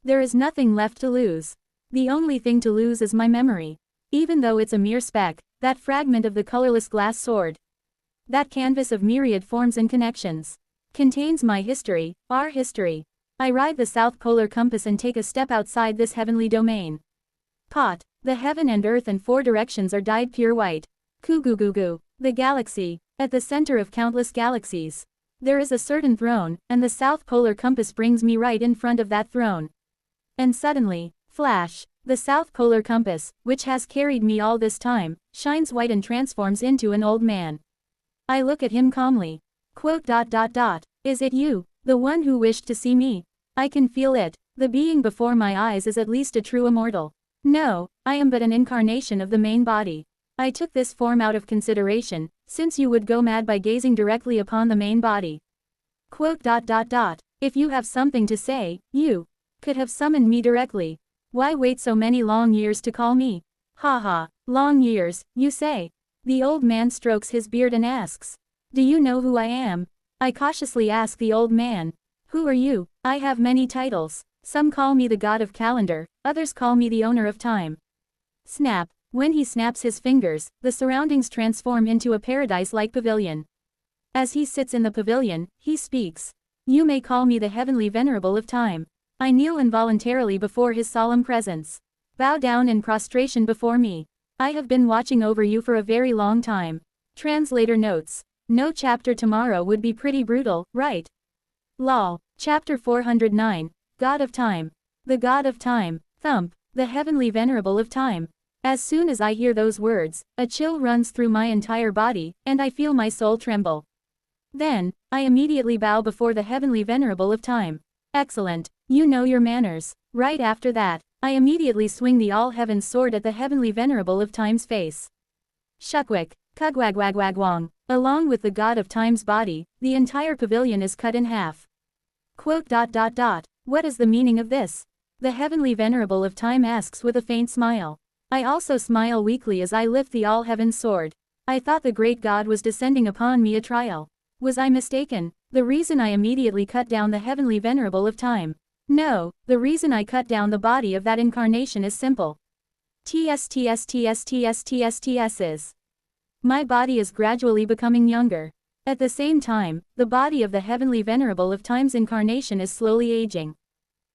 There is nothing left to lose. The only thing to lose is my memory. Even though it's a mere speck, that fragment of the colorless glass sword, that canvas of myriad forms and connections, contains my history, our history. I ride the South Polar Compass and take a step outside this heavenly domain. Pot. The heaven and earth and four directions are dyed pure white. Kugugugu. The galaxy. At the center of countless galaxies. There is a certain throne, and the South Polar Compass brings me right in front of that throne. And suddenly, flash, the South Polar Compass, which has carried me all this time, shines white and transforms into an old man. I look at him calmly. Quote. Is it you, the one who wished to see me? I can feel it. The being before my eyes is at least a true immortal. No, I am but an incarnation of the main body. I took this form out of consideration, since you would go mad by gazing directly upon the main body. Quote. If you have something to say, you could have summoned me directly. Why wait so many long years to call me? Ha ha, long years, you say. The old man strokes his beard and asks, do you know who I am? I cautiously ask the old man, who are you? I have many titles. Some call me the god of calendar, others call me the owner of time. Snap. When he snaps his fingers, the surroundings transform into a paradise-like pavilion. As he sits in the pavilion, he speaks. You may call me the heavenly venerable of time. I kneel involuntarily before his solemn presence. Bow down in prostration before me. I have been watching over you for a very long time. Translator notes. No chapter tomorrow would be pretty brutal, right? Lol. Chapter 409. God of Time. The God of Time. Thump. The heavenly venerable of time. As soon as I hear those words, a chill runs through my entire body, and I feel my soul tremble. Then, I immediately bow before the heavenly venerable of time. Excellent. You know your manners. Right after that, I immediately swing the all-heaven sword at the heavenly venerable of time's face. Shukwick. Kugwagwagwagwang. Along with the god of time's body, the entire pavilion is cut in half. Quote. What is the meaning of this? The heavenly venerable of time asks with a faint smile. I also smile weakly as I lift the all-heaven sword. I thought the great god was descending upon me a trial. Was I mistaken? The reason I immediately cut down the heavenly venerable of time. No, the reason I cut down the body of that incarnation is simple. TS is. My body is gradually becoming younger. At the same time, the body of the Heavenly Venerable of Time's incarnation is slowly aging.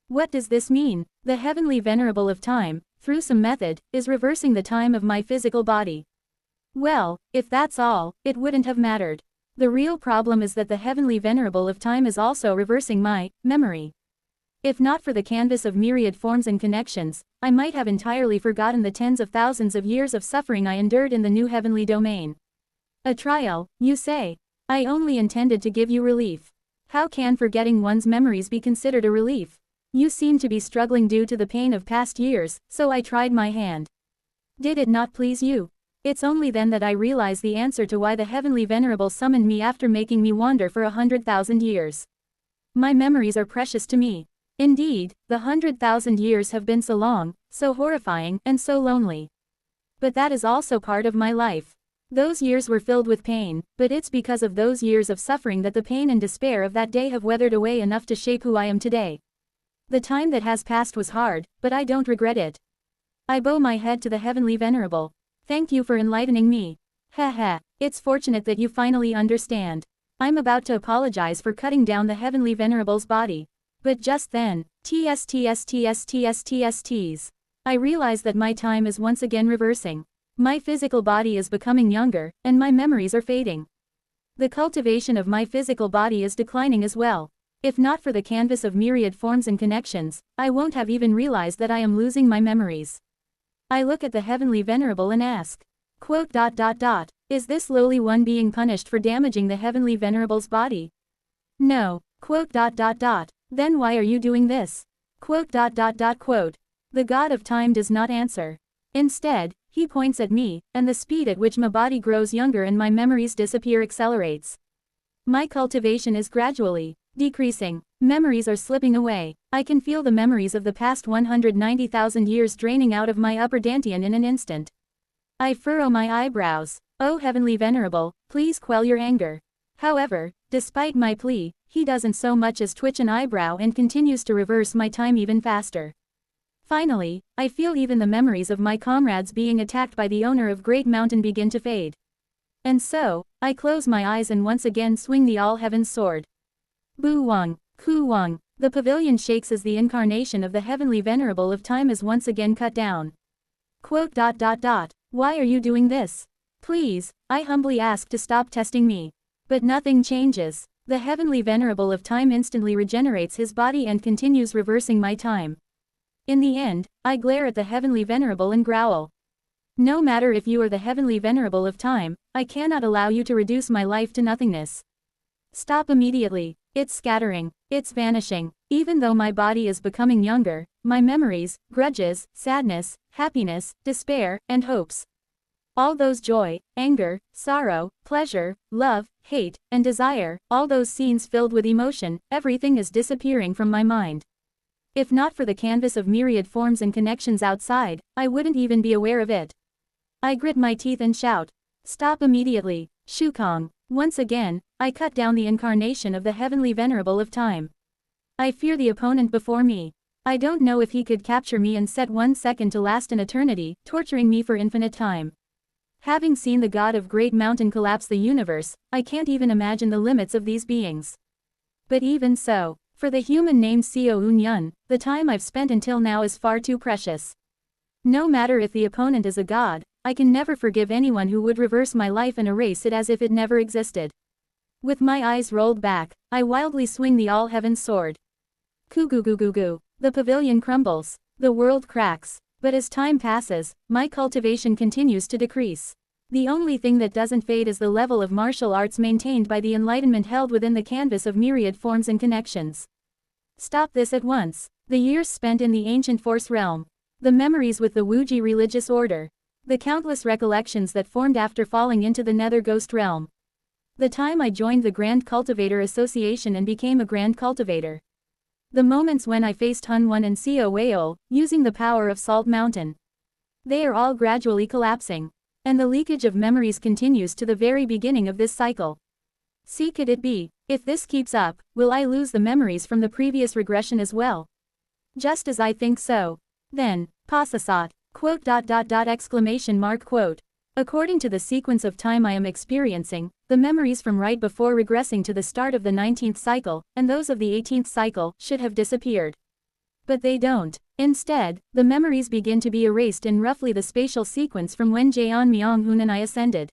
What does this mean? The Heavenly Venerable of Time, through some method, is reversing the time of my physical body. Well, if that's all, it wouldn't have mattered. The real problem is that the Heavenly Venerable of Time is also reversing my memory. If not for the canvas of myriad forms and connections, I might have entirely forgotten the tens of thousands of years of suffering I endured in the new heavenly domain. A trial, you say? I only intended to give you relief. How can forgetting one's memories be considered a relief? You seem to be struggling due to the pain of past years, so I tried my hand. Did it not please you? It's only then that I realize the answer to why the Heavenly Venerable summoned me after making me wander for 100,000 years. My memories are precious to me. Indeed, the 100,000 years have been so long, so horrifying, and so lonely. But that is also part of my life. Those years were filled with pain, but it's because of those years of suffering that the pain and despair of that day have weathered away enough to shape who I am today. The time that has passed was hard, but I don't regret it. I bow my head to the Heavenly Venerable. Thank you for enlightening me. It's fortunate that you finally understand. I'm about to apologize for cutting down the Heavenly Venerable's body. But just then, I realize that my time is once again reversing. My physical body is becoming younger, and my memories are fading. The cultivation of my physical body is declining as well. If not for the canvas of myriad forms and connections, I won't have even realized that I am losing my memories. I look at the Heavenly Venerable and ask, is this lowly one being punished for damaging the Heavenly Venerable's body? No, then why are you doing this? The God of Time does not answer. Instead, he points at me, and the speed at which my body grows younger and my memories disappear accelerates. My cultivation is gradually decreasing. Memories are slipping away. I can feel the memories of the past 190,000 years draining out of my upper dantian in an instant. I furrow my eyebrows. Oh Heavenly Venerable, please quell your anger. However, despite my plea, he doesn't so much as twitch an eyebrow and continues to reverse my time even faster. Finally, I feel even the memories of my comrades being attacked by the owner of Great Mountain begin to fade. And so, I close my eyes and once again swing the All-Heaven's sword. Bu Wang, Ku Wang, the pavilion shakes as the incarnation of the Heavenly Venerable of Time is once again cut down. Why are you doing this? Please, I humbly ask to stop testing me. But nothing changes. The Heavenly Venerable of Time instantly regenerates his body and continues reversing my time. In the end, I glare at the Heavenly Venerable and growl. No matter if you are the Heavenly Venerable of Time, I cannot allow you to reduce my life to nothingness. Stop immediately. It's scattering. It's vanishing. Even though my body is becoming younger, my memories, grudges, sadness, happiness, despair, and hopes. All those joy, anger, sorrow, pleasure, love, hate, and desire, all those scenes filled with emotion, everything is disappearing from my mind. If not for the canvas of myriad forms and connections outside, I wouldn't even be aware of it. I grit my teeth and shout. Stop immediately, Shukong. Once again, I cut down the incarnation of the Heavenly Venerable of Time. I fear the opponent before me. I don't know if he could capture me and set 1 second to last an eternity, torturing me for infinite time. Having seen the God of Great Mountain collapse the universe, I can't even imagine the limits of these beings. But even so, for the human named Seo Un-yun, the time I've spent until now is far too precious. No matter if the opponent is a god, I can never forgive anyone who would reverse my life and erase it as if it never existed. With my eyes rolled back, I wildly swing the All-Heaven's sword. Ku-gu-gu-gu-gu. The pavilion crumbles. The world cracks. But as time passes, my cultivation continues to decrease. The only thing that doesn't fade is the level of martial arts maintained by the enlightenment held within the canvas of myriad forms and connections. Stop this at once. The years spent in the ancient Force realm. The memories with the Wuji religious order. The countless recollections that formed after falling into the Nether Ghost realm. The time I joined the Grand Cultivator Association and became a Grand Cultivator. The moments when I faced Hunwon and Seo Weol, using the power of Salt Mountain. They are all gradually collapsing. And the leakage of memories continues to the very beginning of this cycle. See, could it be, if this keeps up, will I lose the memories from the previous regression as well? Just as I think so. Then, pasasat, quote. Exclamation mark quote. According to the sequence of time I am experiencing, the memories from right before regressing to the start of the 19th cycle, and those of the 18th cycle, should have disappeared. But they don't. Instead, the memories begin to be erased in roughly the spatial sequence from when Jaeon Myung-hoon and I ascended.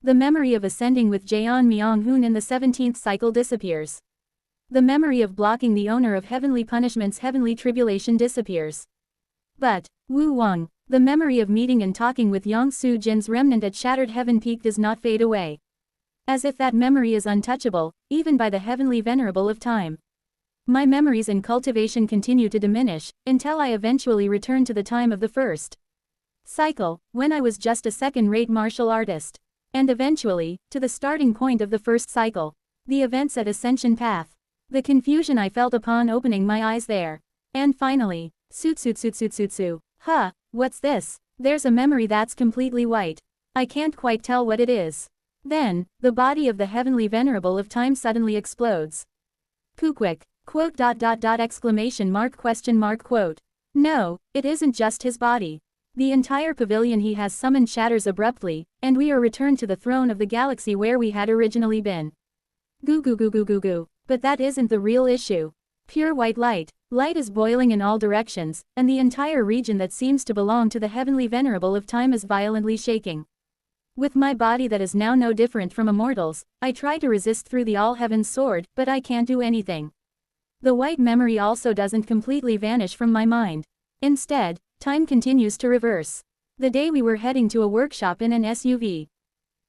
The memory of ascending with Jaeon Myung-hoon in the 17th cycle disappears. The memory of blocking the owner of heavenly punishment's heavenly tribulation disappears. But, Wu Wang, the memory of meeting and talking with Yang Su Jin's remnant at Shattered Heaven Peak does not fade away. As if that memory is untouchable, even by the heavenly venerable of time. My memories in cultivation continue to diminish, until I eventually return to the time of the first cycle, when I was just a second-rate martial artist. And eventually, to the starting point of the first cycle. The events at Ascension Path. The confusion I felt upon opening my eyes there. And finally, Su. Huh, what's this? There's a memory that's completely white. I can't quite tell what it is. Then, the body of the heavenly venerable of time suddenly explodes. Kukwik, quote. Exclamation mark question mark quote. No, it isn't just his body. The entire pavilion he has summoned shatters abruptly, and we are returned to the throne of the galaxy where we had originally been. Goo. But that isn't the real issue. Pure white light. Light is boiling in all directions, and the entire region that seems to belong to the heavenly venerable of time is violently shaking. With my body that is now no different from a mortal's, I try to resist through the all-heaven's sword, but I can't do anything. The white memory also doesn't completely vanish from my mind. Instead, time continues to reverse. The day we were heading to a workshop in an SUV.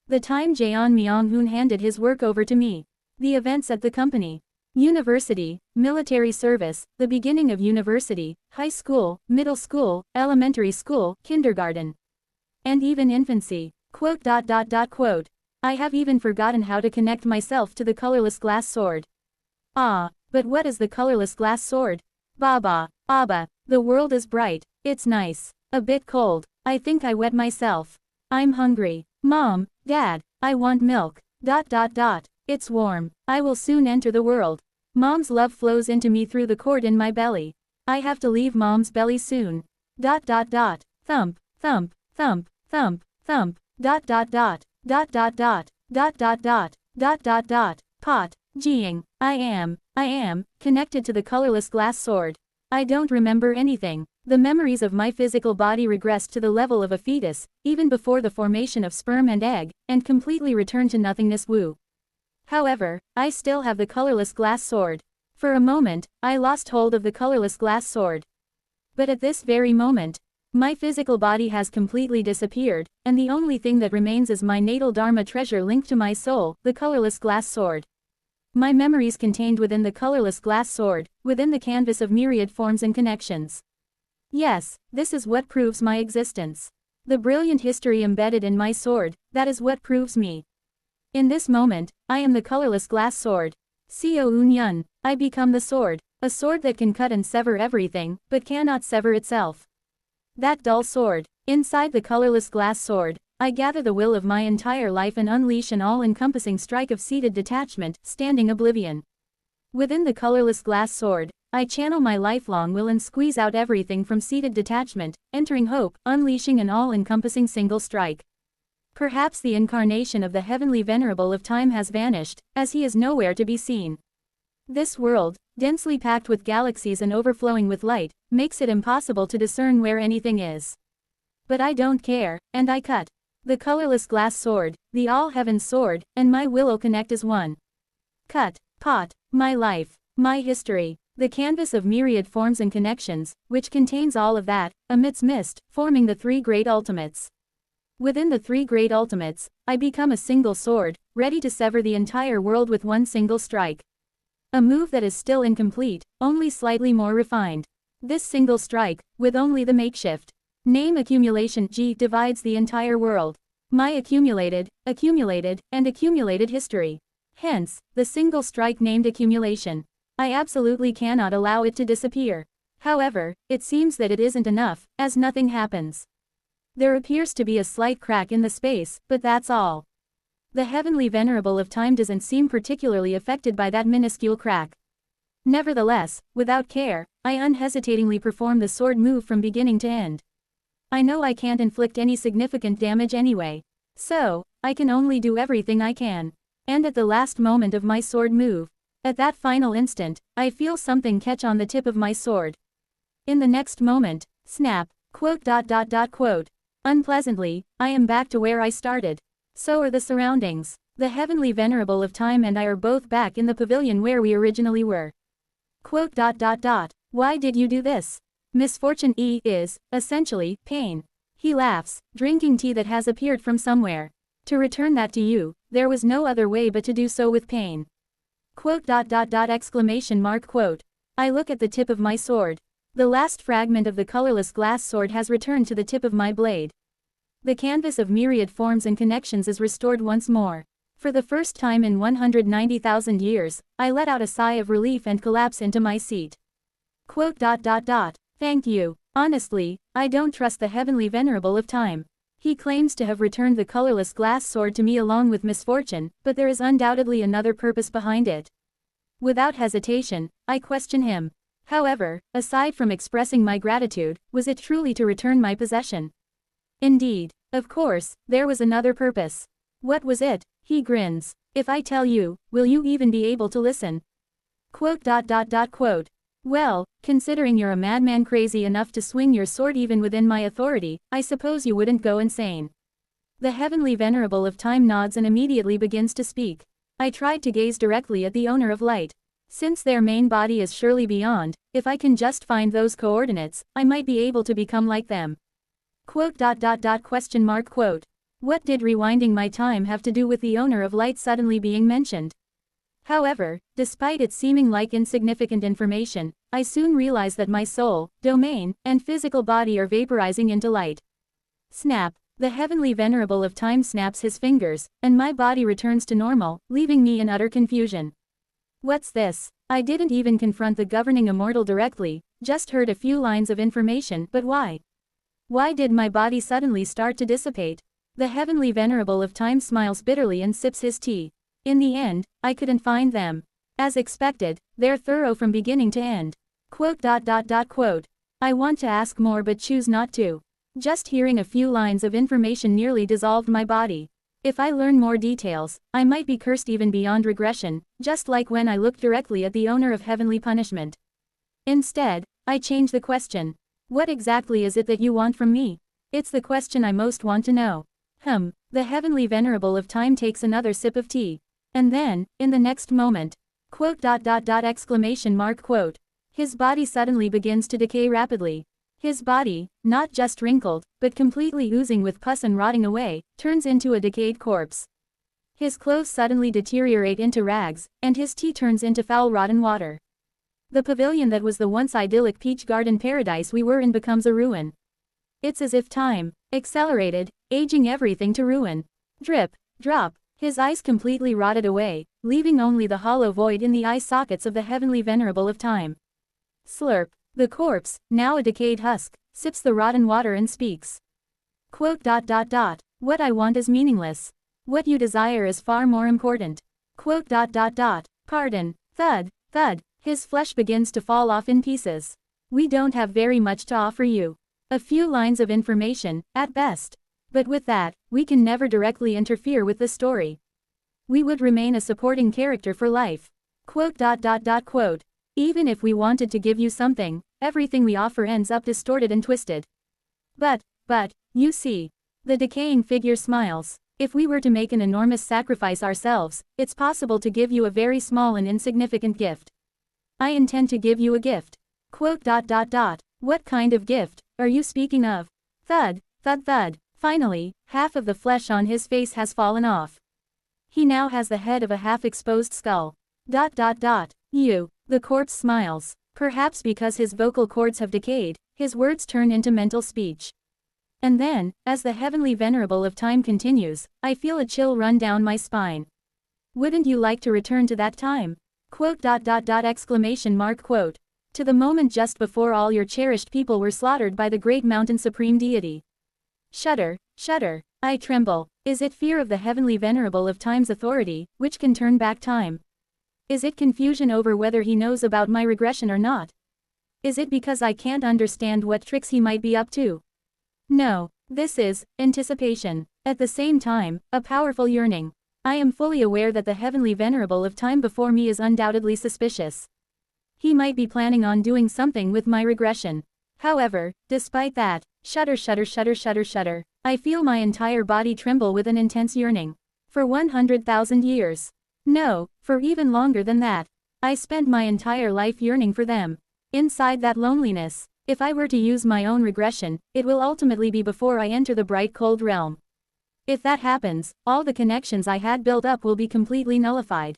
The time Jaeon Myung-hoon handed his work over to me. The events at the company. University, military service, the beginning of university, high school, middle school, elementary school, kindergarten. And even infancy. Quote. I have even forgotten how to connect myself to the colorless glass sword. Ah, but what is the colorless glass sword? Baba, Abba, the world is bright, it's nice. A bit cold, I think I wet myself. I'm hungry. Mom, Dad, I want milk. It's warm, I will soon enter the world. Mom's love flows into me through the cord in my belly. I have to leave Mom's belly soon. Thump. Pot. Geeing. I am, connected to the colorless glass sword. I don't remember anything. The memories of my physical body regressed to the level of a fetus, even before the formation of sperm and egg, and completely returned to nothingness. Woo. However, I still have the colorless glass sword. For a moment, I lost hold of the colorless glass sword. But at this very moment, my physical body has completely disappeared, and the only thing that remains is my natal Dharma treasure linked to my soul, the colorless glass sword. My memories contained within the colorless glass sword, within the canvas of myriad forms and connections. Yes, this is what proves my existence. The brilliant history embedded in my sword, that is what proves me. In this moment, I am the colorless glass sword. Seo Un-yun, I become the sword, a sword that can cut and sever everything, but cannot sever itself. That dull sword. Inside the colorless glass sword, I gather the will of my entire life and unleash an all-encompassing strike of seated detachment, standing oblivion. Within the colorless glass sword, I channel my lifelong will and squeeze out everything from seated detachment, entering hope, unleashing an all-encompassing single strike. Perhaps the incarnation of the heavenly venerable of time has vanished, as he is nowhere to be seen. This world, densely packed with galaxies and overflowing with light, makes it impossible to discern where anything is. But I don't care, and I cut. The colorless glass sword, the all-heaven sword, and my will connect as one. Cut, pot, my life, my history, the canvas of myriad forms and connections, which contains all of that, amidst mist, forming the three great ultimates. Within the three great ultimates, I become a single sword, ready to sever the entire world with one single strike. A move that is still incomplete, only slightly more refined. This single strike, with only the makeshift name accumulation G divides the entire world. My accumulated, and accumulated history. Hence, the single strike named accumulation. I absolutely cannot allow it to disappear. However, it seems that it isn't enough, as nothing happens. There appears to be a slight crack in the space, but that's all. The heavenly venerable of time doesn't seem particularly affected by that minuscule crack. Nevertheless, without care, I unhesitatingly perform the sword move from beginning to end. I know I can't inflict any significant damage anyway. So, I can only do everything I can. And at the last moment of my sword move, at that final instant, I feel something catch on the tip of my sword. In the next moment, snap, quote. Unpleasantly, I am back to where I started. So are the surroundings. The heavenly venerable of time and I are both back in the pavilion where we originally were. Quote. Why did you do this? Misfortune is, essentially, pain. He laughs, drinking tea that has appeared from somewhere. To return that to you, there was no other way but to do so with pain. Quote. Exclamation mark quote. I look at the tip of my sword. The last fragment of the colorless glass sword has returned to the tip of my blade. The canvas of myriad forms and connections is restored once more. For the first time in 190,000 years, I let out a sigh of relief and collapse into my seat. Quote. Thank you. Honestly, I don't trust the heavenly venerable of time. He claims to have returned the colorless glass sword to me along with misfortune, but there is undoubtedly another purpose behind it. Without hesitation, I question him. However, aside from expressing my gratitude, was it truly to return my possession? Indeed. Of course, there was another purpose. What was it? He grins. If I tell you, will you even be able to listen? Quote. Well, considering you're a madman crazy enough to swing your sword even within my authority, I suppose you wouldn't go insane. The heavenly venerable of time nods and immediately begins to speak. I tried to gaze directly at the owner of light. Since their main body is surely beyond, if I can just find those coordinates, I might be able to become like them. Quote. Question mark quote. What did rewinding my time have to do with the owner of light suddenly being mentioned? However, despite its seeming like insignificant information, I soon realize that my soul, domain, and physical body are vaporizing into light. Snap. The heavenly venerable of time snaps his fingers, and my body returns to normal, leaving me in utter confusion. What's this? I didn't even confront the governing immortal directly, just heard a few lines of information, but why? Why did my body suddenly start to dissipate? The heavenly venerable of time smiles bitterly and sips his tea. In the end, I couldn't find them. As expected, they're thorough from beginning to end. Quote. I want to ask more but choose not to. Just hearing a few lines of information nearly dissolved my body. If I learn more details, I might be cursed even beyond regression, just like when I looked directly at the owner of heavenly punishment. Instead, I change the question. What exactly is it that you want from me? It's the question I most want to know. The heavenly venerable of time takes another sip of tea. And then, in the next moment, quote. Exclamation mark quote. His body suddenly begins to decay rapidly. His body, not just wrinkled, but completely oozing with pus and rotting away, turns into a decayed corpse. His clothes suddenly deteriorate into rags, and his tea turns into foul rotten water. The pavilion that was the once idyllic peach garden paradise we were in becomes a ruin. It's as if time accelerated, aging everything to ruin. Drip, drop, his eyes completely rotted away, leaving only the hollow void in the eye sockets of the heavenly venerable of time. Slurp. The corpse, now a decayed husk, sips the rotten water and speaks. Quote. What I want is meaningless. What you desire is far more important. Quote. Pardon. Thud, thud, his flesh begins to fall off in pieces. We don't have very much to offer you. A few lines of information, at best. But with that, we can never directly interfere with the story. We would remain a supporting character for life. Quote. Even if we wanted to give you something, everything we offer ends up distorted and twisted. But, you see. The decaying figure smiles. If we were to make an enormous sacrifice ourselves, it's possible to give you a very small and insignificant gift. I intend to give you a gift. Quote. What kind of gift are you speaking of? Thud, thud, thud. Finally, half of the flesh on his face has fallen off. He now has the head of a half-exposed skull. You. The corpse smiles. Perhaps because his vocal cords have decayed, his words turn into mental speech. And then, as the heavenly venerable of time continues, I feel a chill run down my spine. Wouldn't you like to return to that time? Quote. Exclamation mark quote. To the moment just before all your cherished people were slaughtered by the great mountain supreme deity. Shudder, shudder. I tremble. Is it fear of the heavenly venerable of time's authority, which can turn back time? Is it confusion over whether he knows about my regression or not? Is it because I can't understand what tricks he might be up to? No, this is anticipation. At the same time, a powerful yearning. I am fully aware that the heavenly venerable of time before me is undoubtedly suspicious. He might be planning on doing something with my regression. However, despite that, shudder, shudder, shudder, shudder, shudder, I feel my entire body tremble with an intense yearning. For 100,000 years. No, for even longer than that. I spent my entire life yearning for them. Inside that loneliness, if I were to use my own regression, it will ultimately be before I enter the bright cold realm. If that happens, all the connections I had built up will be completely nullified.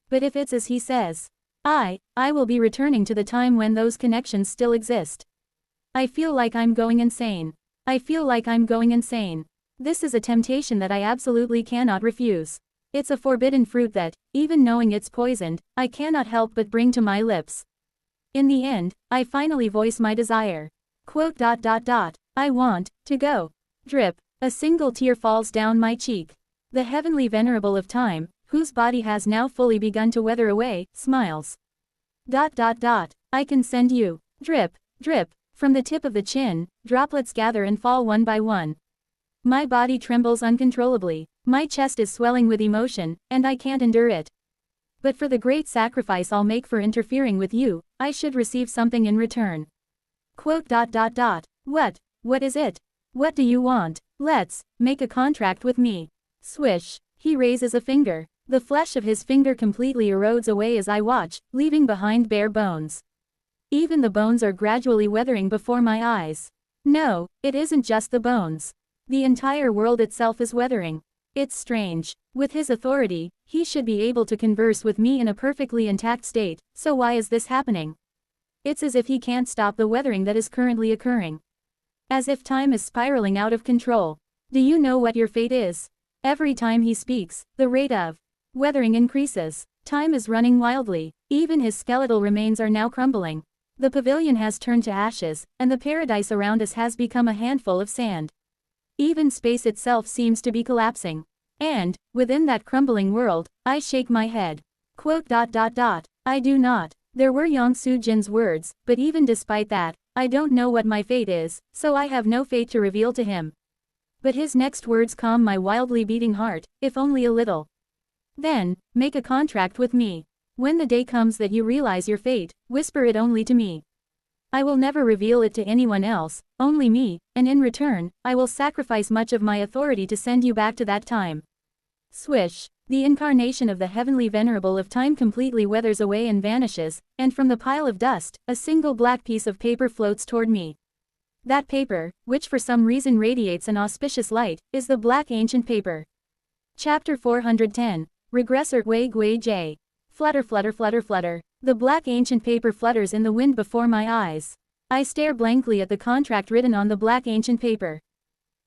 But if it's as he says, I will be returning to the time when those connections still exist. I feel like I'm going insane. I feel like I'm going insane. This is a temptation that I absolutely cannot refuse. It's a forbidden fruit that, even knowing it's poisoned, I cannot help but bring to my lips. In the end, I finally voice my desire. Quote, I want to go. Drip. A single tear falls down my cheek. The heavenly venerable of time, whose body has now fully begun to weather away, smiles. I can send you. Drip, drip. From the tip of the chin, droplets gather and fall one by one. My body trembles uncontrollably, my chest is swelling with emotion, and I can't endure it. But for the great sacrifice I'll make for interfering with you, I should receive something in return. Quote, What is it? What do you want? Let's make a contract with me. Swish. He raises a finger. The flesh of his finger completely erodes away as I watch, leaving behind bare bones. Even the bones are gradually weathering before my eyes. No, it isn't just the bones. The entire world itself is weathering. It's strange. With his authority, he should be able to converse with me in a perfectly intact state, so why is this happening? It's as if he can't stop the weathering that is currently occurring. As if time is spiraling out of control. Do you know what your fate is? Every time he speaks, the rate of weathering increases. Time is running wildly. Even his skeletal remains are now crumbling. The pavilion has turned to ashes, and the paradise around us has become a handful of sand. Even space itself seems to be collapsing. And, within that crumbling world, I shake my head. Quote, I do not. There were Yang Sujin's words, but even despite that, I don't know what my fate is, so I have no fate to reveal to him. But his next words calm my wildly beating heart, if only a little. Then, make a contract with me. When the day comes that you realize your fate, whisper it only to me. I will never reveal it to anyone else, only me, and in return, I will sacrifice much of my authority to send you back to that time. Swish. The incarnation of the heavenly venerable of time completely weathers away and vanishes, and from the pile of dust, a single black piece of paper floats toward me. That paper, which for some reason radiates an auspicious light, is the black ancient paper. Chapter 410. Regressor Wei Gui J. Flutter, flutter, flutter, flutter. The black ancient paper flutters in the wind before my eyes. I stare blankly at the contract written on the black ancient paper.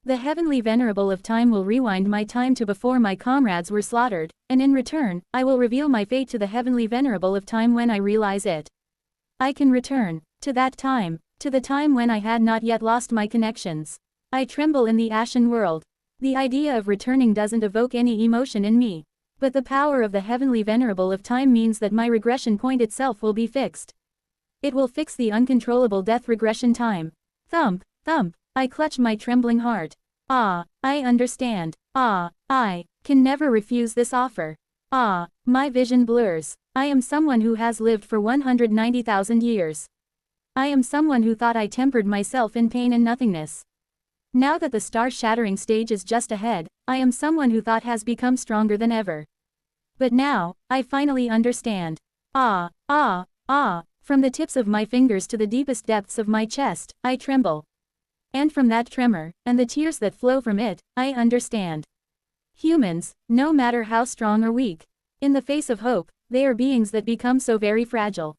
The heavenly venerable of time will rewind my time to before my comrades were slaughtered, and in return, I will reveal my fate to the heavenly venerable of time when I realize it. I can return to that time, to the time when I had not yet lost my connections. I tremble in the ashen world. The idea of returning doesn't evoke any emotion in me. But the power of the heavenly venerable of time means that my regression point itself will be fixed. It will fix the uncontrollable death regression time. Thump, thump, I clutch my trembling heart. I understand. I can never refuse this offer. My vision blurs. I am someone who has lived for 190,000 years. I am someone who thought I tempered myself in pain and nothingness. Now that the star-shattering stage is just ahead, I am someone who thought has become stronger than ever. But now, I finally understand. From the tips of my fingers to the deepest depths of my chest, I tremble. And from that tremor, and the tears that flow from it, I understand. Humans, no matter how strong or weak, in the face of hope, they are beings that become so very fragile.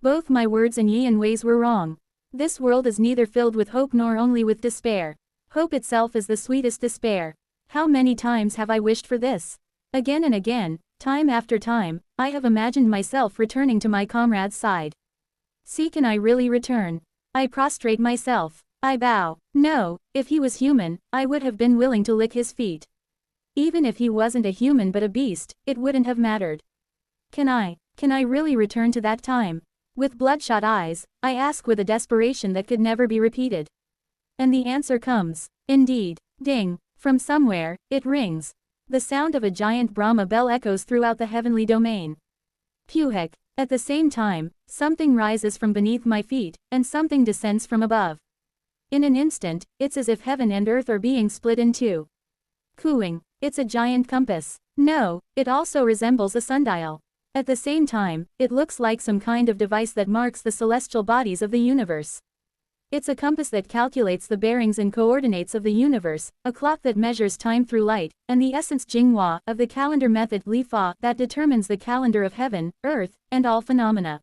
Both my words and Yi and ways were wrong. This world is neither filled with hope nor only with despair. Hope itself is the sweetest despair. How many times have I wished for this? Again and again, time after time, I have imagined myself returning to my comrade's side. See, can I really return? I prostrate myself. I bow. No, if he was human, I would have been willing to lick his feet. Even if he wasn't a human but a beast, it wouldn't have mattered. Can I really return to that time? With bloodshot eyes, I ask with a desperation that could never be repeated. And the answer comes. Indeed. Ding. From somewhere, it rings. The sound of a giant Brahma bell echoes throughout the heavenly domain. Puhek. At the same time, something rises from beneath my feet, and something descends from above. In an instant, it's as if heaven and earth are being split in two. Cooing. It's a giant compass. No, it also resembles a sundial. At the same time, it looks like some kind of device that marks the celestial bodies of the universe. It's a compass that calculates the bearings and coordinates of the universe, a clock that measures time through light, and the essence Jinghua of the calendar method Li Fa that determines the calendar of heaven, earth, and all phenomena.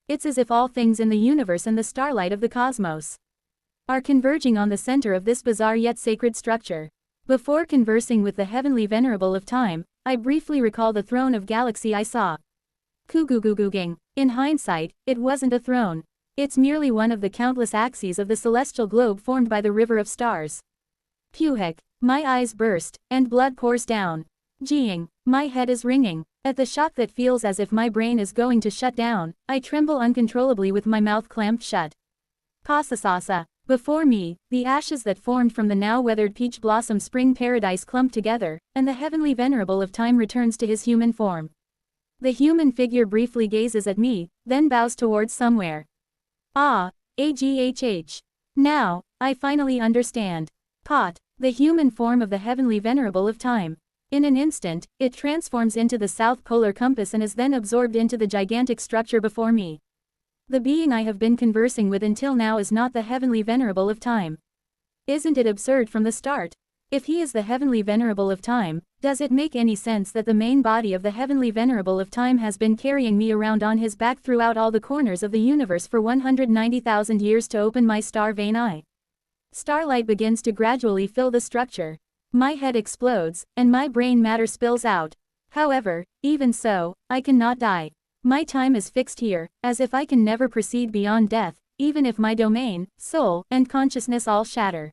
It's as if all things in the universe and the starlight of the cosmos are converging on the center of this bizarre yet sacred structure. Before conversing with the heavenly venerable of time, I briefly recall the throne of galaxy I saw. Kuguguguging. In hindsight, it wasn't a throne. It's merely one of the countless axes of the celestial globe formed by the river of stars. Puhek. My eyes burst, and blood pours down. Geeing. My head is ringing. At the shock that feels as if my brain is going to shut down, I tremble uncontrollably with my mouth clamped shut. Pasasasa. Before me, the ashes that formed from the now weathered peach blossom spring paradise clump together, and the heavenly venerable of time returns to his human form. The human figure briefly gazes at me, then bows towards somewhere. Ah, AGHH. Now, I finally understand. Pot, the human form of the heavenly venerable of time. In an instant, it transforms into the South Polar Compass and is then absorbed into the gigantic structure before me. The being I have been conversing with until now is not the heavenly venerable of time. Isn't it absurd from the start? If he is the heavenly venerable of time, does it make any sense that the main body of the heavenly venerable of time has been carrying me around on his back throughout all the corners of the universe for 190,000 years to open my star-vein eye? Starlight begins to gradually fill the structure. My head explodes, and my brain matter spills out. However, even so, I cannot die. My time is fixed here, as if I can never proceed beyond death, even if my domain, soul, and consciousness all shatter.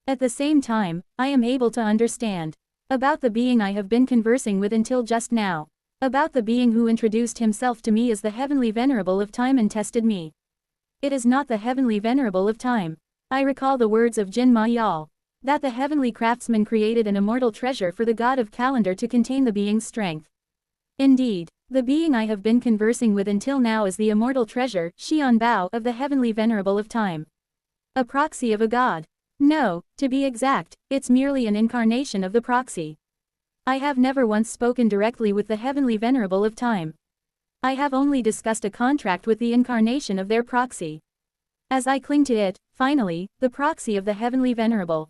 At the same time, I am able to understand about the being I have been conversing with until just now. About the being who introduced himself to me as the heavenly venerable of time and tested me. It is not the heavenly venerable of time. I recall the words of Jin Ma Yal. That the heavenly craftsman created an immortal treasure for the god of calendar to contain the being's strength. Indeed, the being I have been conversing with until now is the immortal treasure, Xian Bao, of the heavenly venerable of time. A proxy of a god. No, to be exact, it's merely an incarnation of the proxy. I have never once spoken directly with the heavenly venerable of time. I have only discussed a contract with the incarnation of their proxy. As I cling to it, finally, the proxy of the heavenly venerable.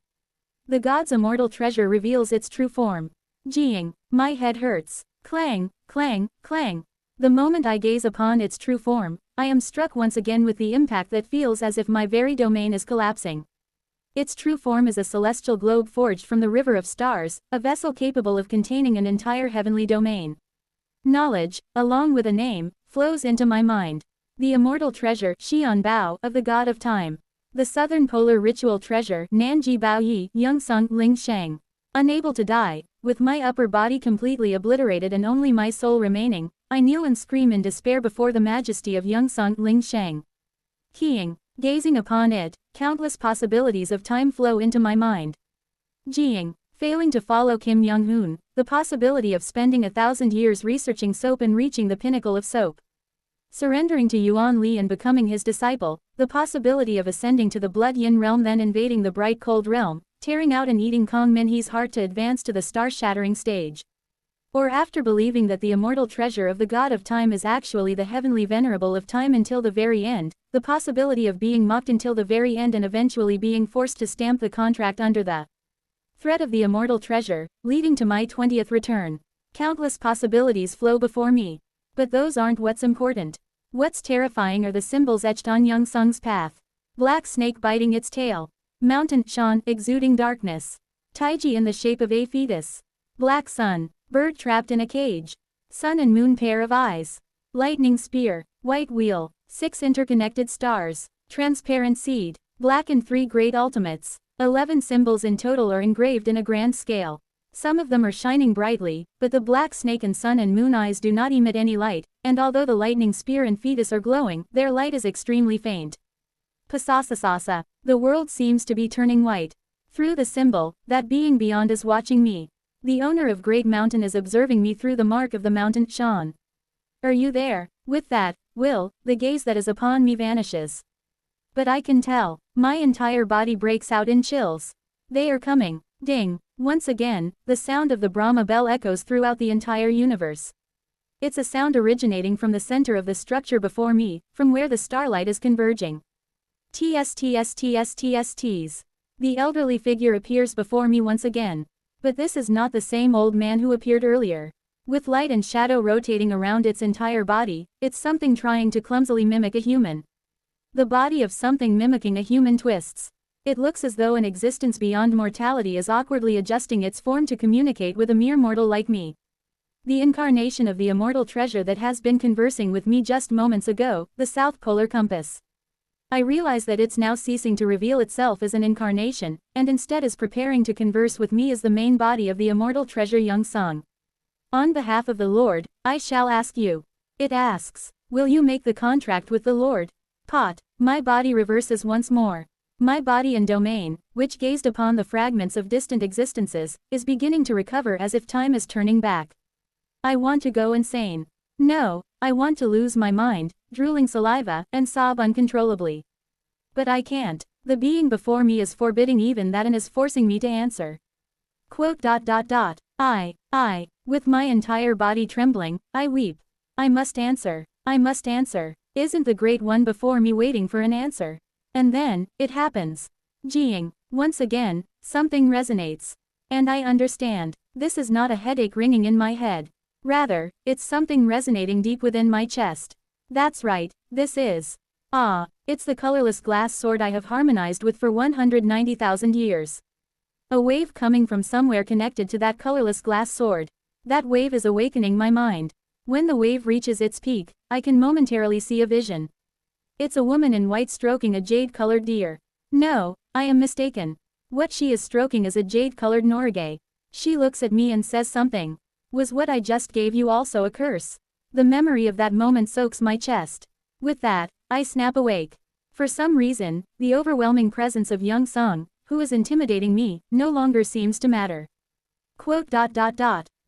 The god's immortal treasure reveals its true form. Geeing, my head hurts. Clang, clang, clang. The moment I gaze upon its true form, I am struck once again with the impact that feels as if my very domain is collapsing. Its true form is a celestial globe forged from the river of stars, a vessel capable of containing an entire heavenly domain. Knowledge, along with a name, flows into my mind. The immortal treasure, Xian Bao, of the god of time. The southern polar ritual treasure, Nanji Bao Yi, Youngsung Ling Sheng. Unable to die, with my upper body completely obliterated and only my soul remaining, I kneel and scream in despair before the majesty of Youngsung Ling Sheng. Keying, gazing upon it, countless possibilities of time flow into my mind. Geeing, failing to follow Kim Young-hoon, the possibility of spending 1,000 years researching soap and reaching the pinnacle of soap. Surrendering to Yuan Li and becoming his disciple, the possibility of ascending to the blood yin realm then invading the bright cold realm, tearing out and eating Kong Minhe's heart to advance to the star-shattering stage. Or after believing that the immortal treasure of the god of time is actually the heavenly venerable of time until the very end, the possibility of being mocked until the very end and eventually being forced to stamp the contract under the threat of the immortal treasure, leading to my 20th return. Countless possibilities flow before me. But those aren't what's important. What's terrifying are the symbols etched on Youngsung's path. Black snake biting its tail. Mountain Shan exuding darkness. Taiji in the shape of a fetus. Black sun. Bird trapped in a cage. Sun and moon pair of eyes. Lightning spear. White wheel. 6 interconnected stars. Transparent seed. Black and 3 great ultimates. 11 symbols in total are engraved in a grand scale. Some of them are shining brightly, but the black snake and sun and moon eyes do not emit any light, and although the lightning spear and fetus are glowing, their light is extremely faint. Pasasasasa. The world seems to be turning white. Through the symbol, that being beyond is watching me. The owner of Great Mountain is observing me through the mark of the mountain, Sean. Are you there? With that, the gaze that is upon me vanishes. But I can tell. My entire body breaks out in chills. They are coming. Ding. Once again, the sound of the Brahma bell echoes throughout the entire universe. It's a sound originating from the center of the structure before me, from where the starlight is converging. TSTSTSTSTs. The elderly figure appears before me once again. But this is not the same old man who appeared earlier. With light and shadow rotating around its entire body, it's something trying to clumsily mimic a human. The body of something mimicking a human twists. It looks as though an existence beyond mortality is awkwardly adjusting its form to communicate with a mere mortal like me. The incarnation of the immortal treasure that has been conversing with me just moments ago, the South Polar Compass. I realize that it's now ceasing to reveal itself as an incarnation, and instead is preparing to converse with me as the main body of the immortal treasure Young Song. On behalf of the Lord, I shall ask you. It asks, will you make the contract with the Lord? Pot. My body reverses once more. My body and domain, which gazed upon the fragments of distant existences, is beginning to recover as if time is turning back. I want to go insane. No, I want to lose my mind, drooling saliva, and sob uncontrollably. But I can't. The being before me is forbidding even that and is forcing me to answer. I, with my entire body trembling, I weep. I must answer. I must answer. Isn't the Great One before me waiting for an answer? And then, it happens. Geeing. Once again, something resonates. And I understand. This is not a headache ringing in my head. Rather, it's something resonating deep within my chest. That's right, this is. It's the colorless glass sword I have harmonized with for 190,000 years. A wave coming from somewhere connected to that colorless glass sword. That wave is awakening my mind. When the wave reaches its peak, I can momentarily see a vision. It's a woman in white stroking a jade-colored deer. No, I am mistaken. What she is stroking is a jade-colored norgay. She looks at me and says something. Was what I just gave you also a curse? The memory of that moment soaks my chest. With that, I snap awake. For some reason, the overwhelming presence of Young Song, who is intimidating me, no longer seems to matter.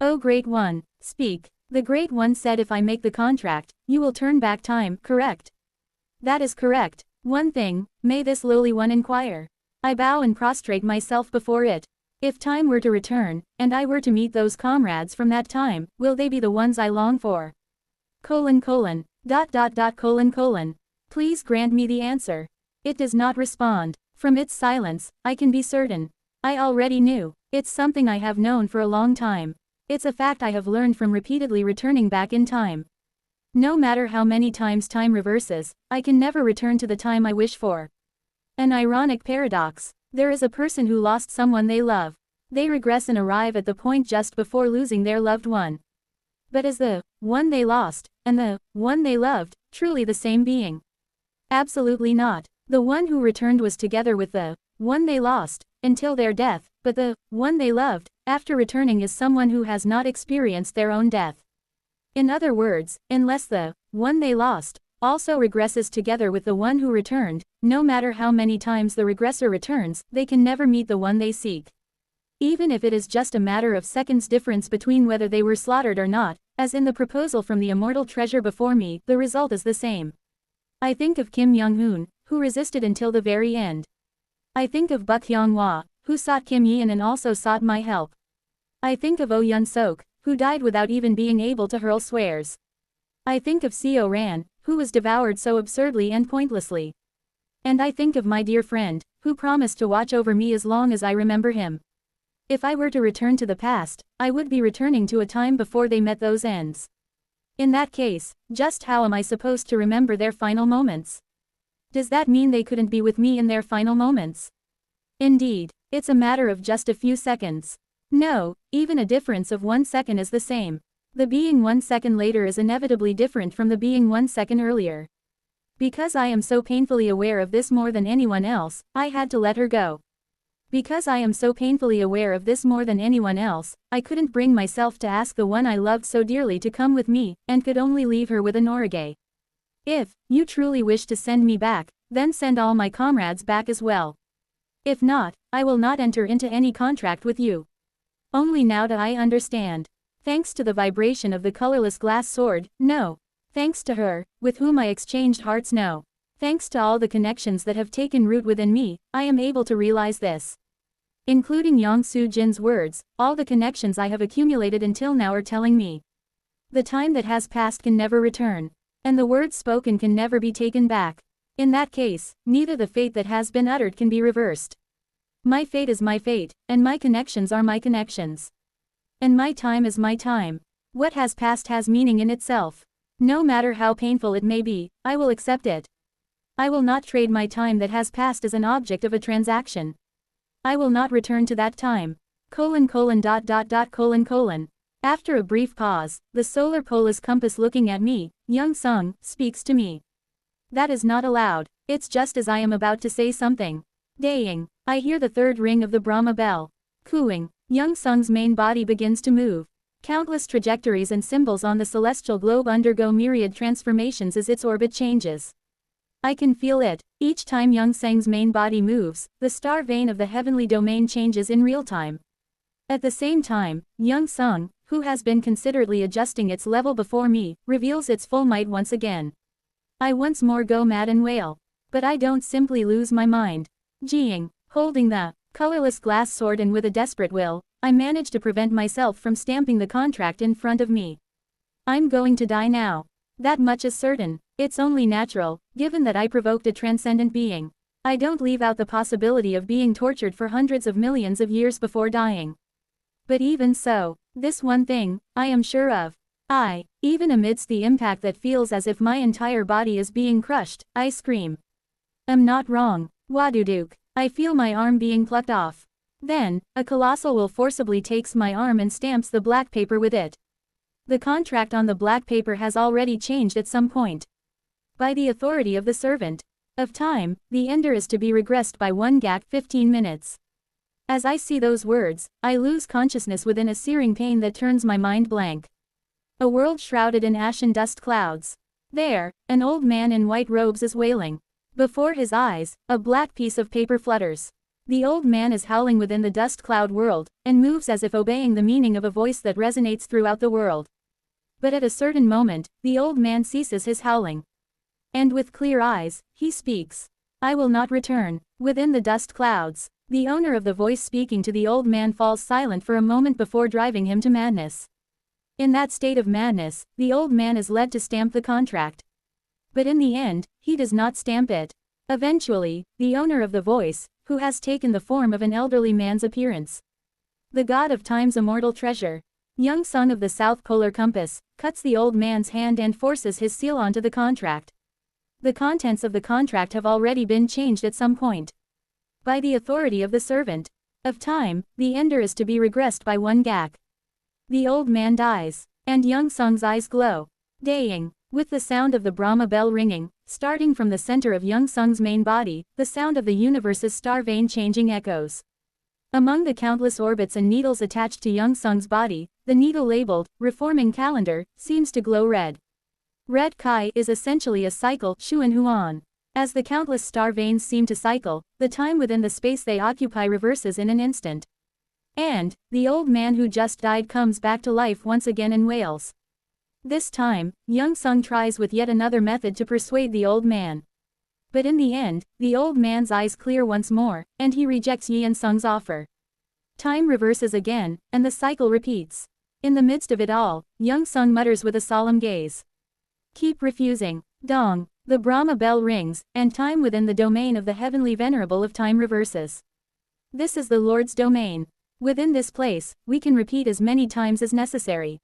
Oh Great One, speak. The Great One said if I make the contract, you will turn back time, correct? That is correct. One thing, may this lowly one inquire. I bow and prostrate myself before it. If time were to return, and I were to meet those comrades from that time, will they be the ones I long for? Please grant me the answer. It does not respond. From its silence, I can be certain. I already knew. It's something I have known for a long time. It's a fact I have learned from repeatedly returning back in time. No matter how many times time reverses, I can never return to the time I wish for. An ironic paradox. There is a person who lost someone they love. They regress and arrive at the point just before losing their loved one. But is the one they lost, and the one they loved, truly the same being? Absolutely not. The one who returned was together with the one they lost, until their death, but the one they loved, after returning is someone who has not experienced their own death. In other words, unless the one they lost also regresses together with the one who returned, no matter how many times the regressor returns, they can never meet the one they seek. Even if it is just a matter of seconds difference between whether they were slaughtered or not, as in the proposal from the immortal treasure before me, the result is the same. I think of Kim Young-hoon, who resisted until the very end. I think of Buk Hyung-hwa, who sought Kim Yeon and also sought my help. I think of Oh Yun-sok, who died without even being able to hurl swears. I think of Seo Ran, who was devoured so absurdly and pointlessly. And I think of my dear friend, who promised to watch over me as long as I remember him. If I were to return to the past, I would be returning to a time before they met those ends. In that case, just how am I supposed to remember their final moments? Does that mean they couldn't be with me in their final moments? Indeed, it's a matter of just a few seconds. No, even a difference of 1 second is the same. The being 1 second later is inevitably different from the being 1 second earlier. Because I am so painfully aware of this more than anyone else, I had to let her go. Because I am so painfully aware of this more than anyone else, I couldn't bring myself to ask the one I loved so dearly to come with me, and could only leave her with a Norige. If you truly wish to send me back, then send all my comrades back as well. If not, I will not enter into any contract with you. Only now do I understand. Thanks to the vibration of the colorless glass sword, no. Thanks to her, with whom I exchanged hearts, no. Thanks to all the connections that have taken root within me, I am able to realize this. Including Yang Su Jin's words, all the connections I have accumulated until now are telling me. The time that has passed can never return. And the words spoken can never be taken back. In that case, neither the fate that has been uttered can be reversed. My fate is my fate, and my connections are my connections. And my time is my time. What has passed has meaning in itself. No matter how painful it may be, I will accept it. I will not trade my time that has passed as an object of a transaction. I will not return to that time. ... After a brief pause, the solar polis compass looking at me, Young Sung, speaks to me. That is not allowed. It's just as I am about to say something. Daying. I hear the third ring of the Brahma bell. Cooing. Young Sung's main body begins to move. Countless trajectories and symbols on the celestial globe undergo myriad transformations as its orbit changes. I can feel it. Each time Young Sung's main body moves, the star vein of the heavenly domain changes in real time. At the same time, Young Sung, who has been considerately adjusting its level before me, reveals its full might once again. I once more go mad and wail. But I don't simply lose my mind. Jiang, holding the colorless glass sword and with a desperate will, I manage to prevent myself from stamping the contract in front of me. I'm going to die now. That much is certain. It's only natural, given that I provoked a transcendent being. I don't leave out the possibility of being tortured for hundreds of millions of years before dying. But even so, this one thing, I am sure of. Even amidst the impact that feels as if my entire body is being crushed, I scream. I'm not wrong. Waduduk. I feel my arm being plucked off. Then, a colossal will forcibly takes my arm and stamps the black paper with it. The contract on the black paper has already changed at some point. By the authority of the servant of time, the ender is to be regressed by 1 gak 15 minutes. As I see those words, I lose consciousness within a searing pain that turns my mind blank. A world shrouded in ashen dust clouds. There, an old man in white robes is wailing. Before his eyes, a black piece of paper flutters. The old man is howling within the dust cloud world, and moves as if obeying the meaning of a voice that resonates throughout the world. But at a certain moment, the old man ceases his howling. And with clear eyes, he speaks. I will not return. Within the dust clouds, the owner of the voice speaking to the old man falls silent for a moment before driving him to madness. In that state of madness, the old man is led to stamp the contract. But in the end, he does not stamp it. Eventually, the owner of the voice, who has taken the form of an elderly man's appearance, the god of time's immortal treasure, Young Sung of the South Polar Compass, cuts the old man's hand and forces his seal onto the contract. The contents of the contract have already been changed at some point. By the authority of the servant of time, the ender is to be regressed by 1 gak. The old man dies, and Young Sung's eyes glow. Daying. With the sound of the Brahma bell ringing, starting from the center of Young Sung's main body, the sound of the universe's star vein changing echoes. Among the countless orbits and needles attached to Young Sung's body, the needle labeled, Reforming Calendar, seems to glow red. Red Kai is essentially a cycle, Shuan Huan. As the countless star veins seem to cycle, the time within the space they occupy reverses in an instant. And, the old man who just died comes back to life once again and wails. This time, Young Sung tries with yet another method to persuade the old man. But in the end, the old man's eyes clear once more, and he rejects Young Sung's offer. Time reverses again, and the cycle repeats. In the midst of it all, Young Sung mutters with a solemn gaze. Keep refusing. Dong. The Brahma bell rings, and time within the domain of the heavenly venerable of time reverses. This is the Lord's domain. Within this place, we can repeat as many times as necessary.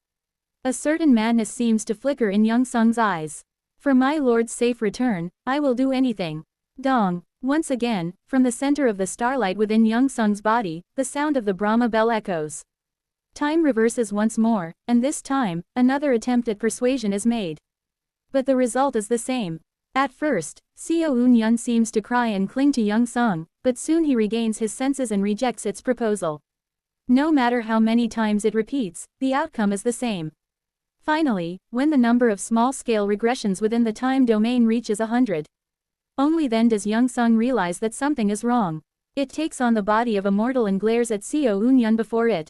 A certain madness seems to flicker in Young Sung's eyes. For my Lord's safe return, I will do anything. Dong. Once again, from the center of the starlight within Young Sung's body, the sound of the Brahma bell echoes. Time reverses once more, and this time, another attempt at persuasion is made. But the result is the same. At first, Seo Eun-yun seems to cry and cling to Young Sung, but soon he regains his senses and rejects its proposal. No matter how many times it repeats, the outcome is the same. Finally, when the number of small-scale regressions within the time domain reaches 100, only then does Young Sung realize that something is wrong. It takes on the body of a mortal and glares at Seo Eun-yun before it.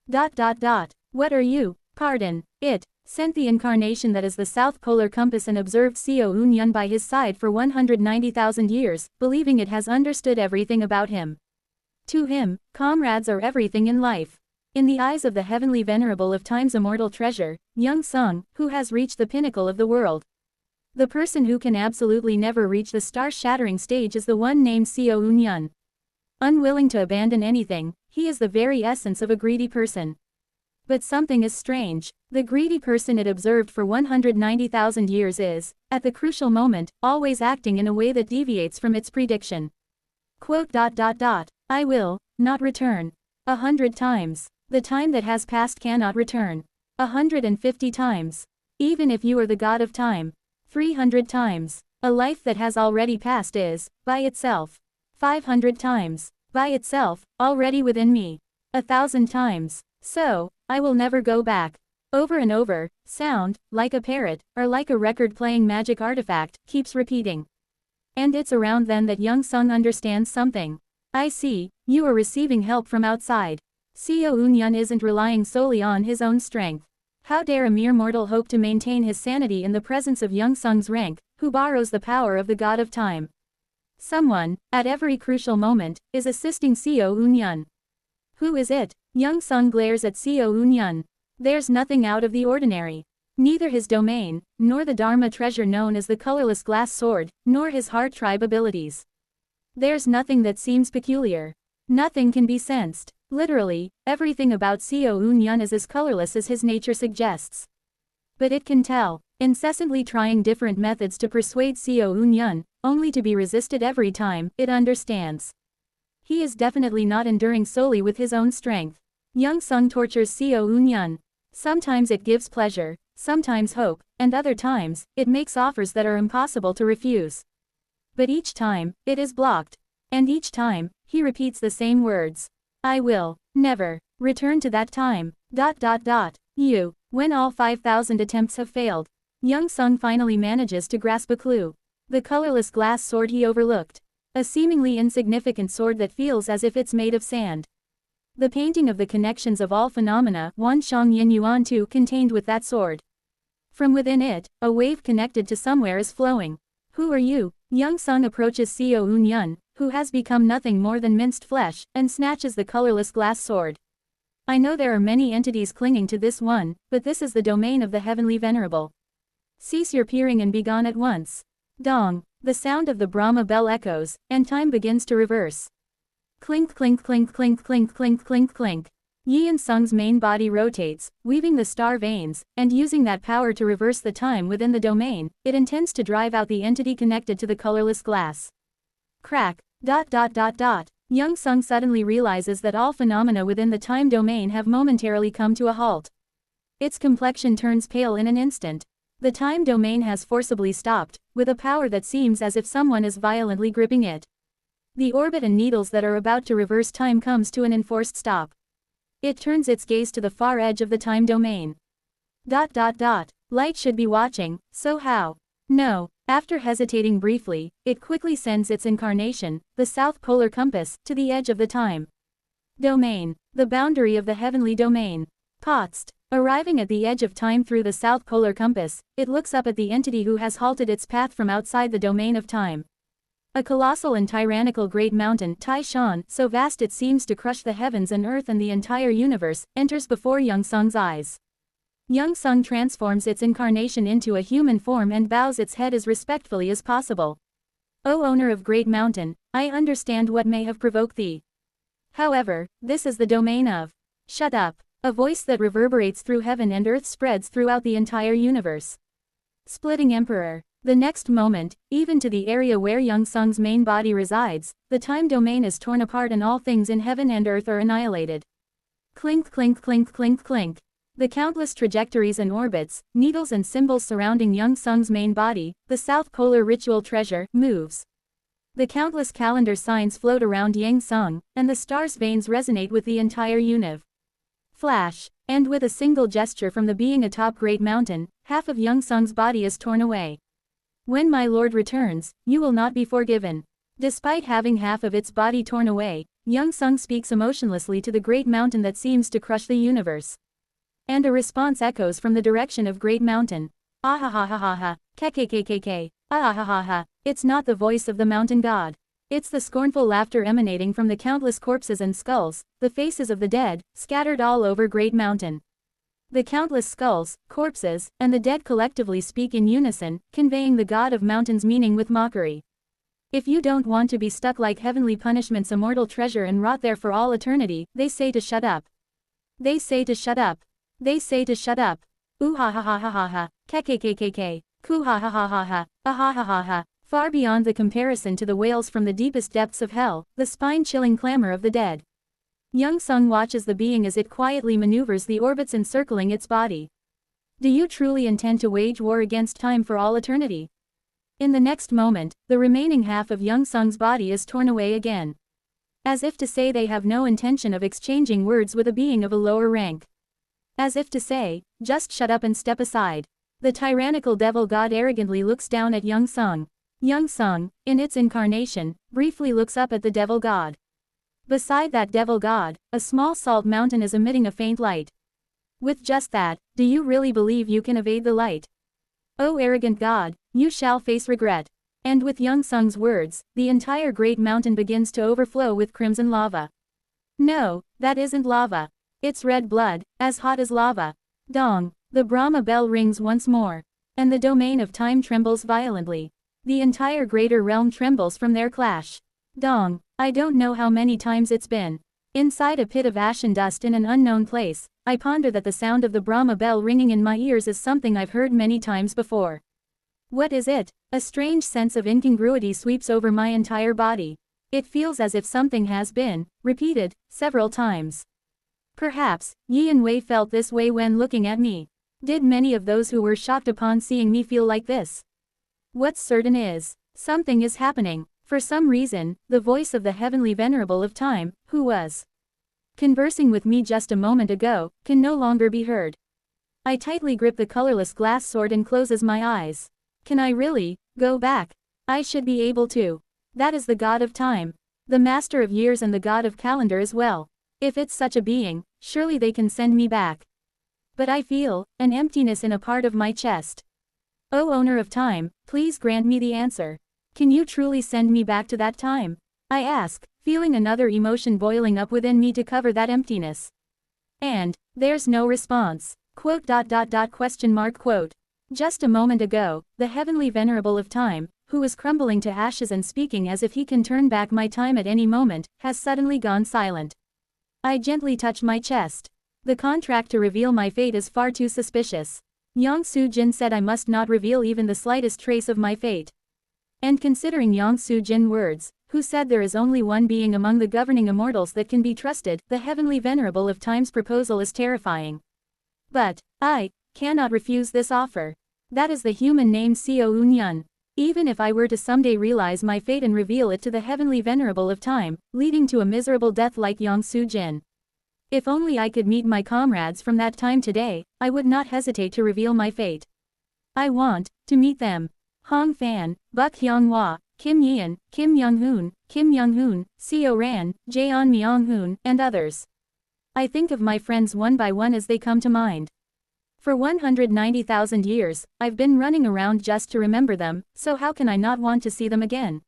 What are you? Pardon. It sent the incarnation that is the South Polar Compass and observed Seo Eun-yun by his side for 190,000 years, believing it has understood everything about him. To him, comrades are everything in life. In the eyes of the heavenly venerable of time's immortal treasure, Young Sung, who has reached the pinnacle of the world. The person who can absolutely never reach the star-shattering stage is the one named Seo Eun-yun. Unwilling to abandon anything, he is the very essence of a greedy person. But something is strange. The greedy person it observed for 190,000 years is, at the crucial moment, always acting in a way that deviates from its prediction. I will not return. 100 times. The time that has passed cannot return. 150 times. Even if you are the god of time. 300 times. A life that has already passed is, by itself. 500 times. By itself, already within me. 1,000 times. So, I will never go back. Over and over, sound, like a parrot, or like a record-playing magic artifact, keeps repeating. And it's around then that Young Sung understands something. I see, you are receiving help from outside. Seo Eun-yun isn't relying solely on his own strength. How dare a mere mortal hope to maintain his sanity in the presence of Young Sung's rank, who borrows the power of the god of time? Someone, at every crucial moment, is assisting Seo Eun-yun. Who is it? Young Sung glares at Seo Eun-yun. There's nothing out of the ordinary. Neither his domain, nor the Dharma treasure known as the colorless glass sword, nor his heart tribe abilities. There's nothing that seems peculiar. Nothing can be sensed. Literally, everything about Seo Eun-yun is as colorless as his nature suggests. But it can tell, incessantly trying different methods to persuade Seo Eun-yun, only to be resisted every time, it understands. He is definitely not enduring solely with his own strength. Young Sung tortures Seo Eun-yun. Sometimes it gives pleasure, sometimes hope, and other times, it makes offers that are impossible to refuse. But each time, it is blocked. And each time, he repeats the same words. I will never return to that time. When all 5,000 attempts have failed, Young Sung finally manages to grasp a clue. The colorless glass sword he overlooked. A seemingly insignificant sword that feels as if it's made of sand. The painting of the connections of all phenomena, Wan Shang Yin Yuan 2, contained with that sword. From within it, a wave connected to somewhere is flowing. Who are you? Young Sung approaches Seo Eun-yun, who has become nothing more than minced flesh, and snatches the colorless glass sword. I know there are many entities clinging to this one, but this is the domain of the heavenly venerable. Cease your peering and be gone at once. Dong. The sound of the Brahma bell echoes, and time begins to reverse. Clink clink clink clink clink clink clink clink. Young Sung's main body rotates, weaving the star veins, and using that power to reverse the time within the domain, it intends to drive out the entity connected to the colorless glass. Crack. Young Sung suddenly realizes that all phenomena within the time domain have momentarily come to a halt. Its complexion turns pale in an instant. The time domain has forcibly stopped, with a power that seems as if someone is violently gripping it. The orbit and needles that are about to reverse time comes to an enforced stop. It turns its gaze to the far edge of the time domain. Light should be watching, so how? No. After hesitating briefly, it quickly sends its incarnation, the South Polar Compass, to the edge of the time domain, the boundary of the heavenly domain. Potst. Arriving at the edge of time through the South Polar Compass, it looks up at the entity who has halted its path from outside the domain of time. A colossal and tyrannical great mountain, Tai Shan, so vast it seems to crush the heavens and earth and the entire universe, enters before Young Sung's eyes. Young Sung transforms its incarnation into a human form and bows its head as respectfully as possible. O owner of great mountain, I understand what may have provoked thee. However, this is the domain of. Shut up. A voice that reverberates through heaven and earth spreads throughout the entire universe. Splitting Emperor. The next moment, even to the area where Young Sung's main body resides, the time domain is torn apart and all things in heaven and earth are annihilated. Clink clink clink clink clink. The countless trajectories and orbits, needles and symbols surrounding Young Sung's main body, the South Polar ritual treasure, moves. The countless calendar signs float around Yang Sung, and the star's veins resonate with the entire universe. Flash, and with a single gesture from the being atop Great Mountain, half of Young Sung's body is torn away. When my lord returns, you will not be forgiven. Despite having half of its body torn away, Young Sung speaks emotionlessly to the Great Mountain that seems to crush the universe. And a response echoes from the direction of Great Mountain. Ahahahaha, kkkkk, ahahaha, it's not the voice of the mountain god. It's the scornful laughter emanating from the countless corpses and skulls, the faces of the dead, scattered all over Great Mountain. The countless skulls, corpses, and the dead collectively speak in unison, conveying the god of mountains' meaning with mockery. If you don't want to be stuck like heavenly punishment's immortal treasure and rot there for all eternity, they say to shut up. They say to shut up. They say to shut up. Ooh ha ha ha ha ha ha, kkkkk, koo ha ha ha ha ha, ah ha ha ha. Far beyond the comparison to the wails from the deepest depths of hell, the spine-chilling clamor of the dead. Young Sung watches the being as it quietly maneuvers the orbits encircling its body. Do you truly intend to wage war against time for all eternity? In the next moment, the remaining half of Young Sung's body is torn away again. As if to say they have no intention of exchanging words with a being of a lower rank. As if to say, just shut up and step aside. The tyrannical devil god arrogantly looks down at Young Sung. Young Sung, in its incarnation, briefly looks up at the devil god. Beside that devil god, a small salt mountain is emitting a faint light. With just that, do you really believe you can evade the light? Oh arrogant god, you shall face regret. And with Young Sung's words, the entire great mountain begins to overflow with crimson lava. No, that isn't lava. It's red blood, as hot as lava. Dong, the Brahma bell rings once more. And the domain of time trembles violently. The entire greater realm trembles from their clash. Dong, I don't know how many times it's been. Inside a pit of ash and dust in an unknown place, I ponder that the sound of the Brahma bell ringing in my ears is something I've heard many times before. What is it? A strange sense of incongruity sweeps over my entire body. It feels as if something has been repeated several times. Perhaps, Yi and Wei felt this way when looking at me. Did many of those who were shocked upon seeing me feel like this? What's certain is, something is happening. For some reason, the voice of the heavenly venerable of time, who was conversing with me just a moment ago, can no longer be heard. I tightly grip the colorless glass sword and closes my eyes. Can I really go back? I should be able to. That is the god of time. The master of years and the god of calendar as well. If it's such a being, surely they can send me back. But I feel an emptiness in a part of my chest. O owner of time, please grant me the answer. Can you truly send me back to that time? I ask, feeling another emotion boiling up within me to cover that emptiness. And there's no response. Quote. Just a moment ago, the heavenly venerable of time, who was crumbling to ashes and speaking as if he can turn back my time at any moment, has suddenly gone silent. I gently touch my chest. The contract to reveal my fate is far too suspicious. Yang Su-jin said I must not reveal even the slightest trace of my fate. And considering Yang Su-jin words, who said there is only one being among the governing immortals that can be trusted, the heavenly venerable of time's proposal is terrifying. But I cannot refuse this offer. That is the human name Seo Eun-yun. Even if I were to someday realize my fate and reveal it to the heavenly venerable of time, leading to a miserable death like Yang Su-jin. If only I could meet my comrades from that time today, I would not hesitate to reveal my fate. I want to meet them. Hong Fan, Buk Hyung-hwa, Kim Yeon, Kim Young-hoon, Seo Ran, Jaeon Myung-hoon, and others. I think of my friends one by one as they come to mind. For 190,000 years, I've been running around just to remember them, so how can I not want to see them again?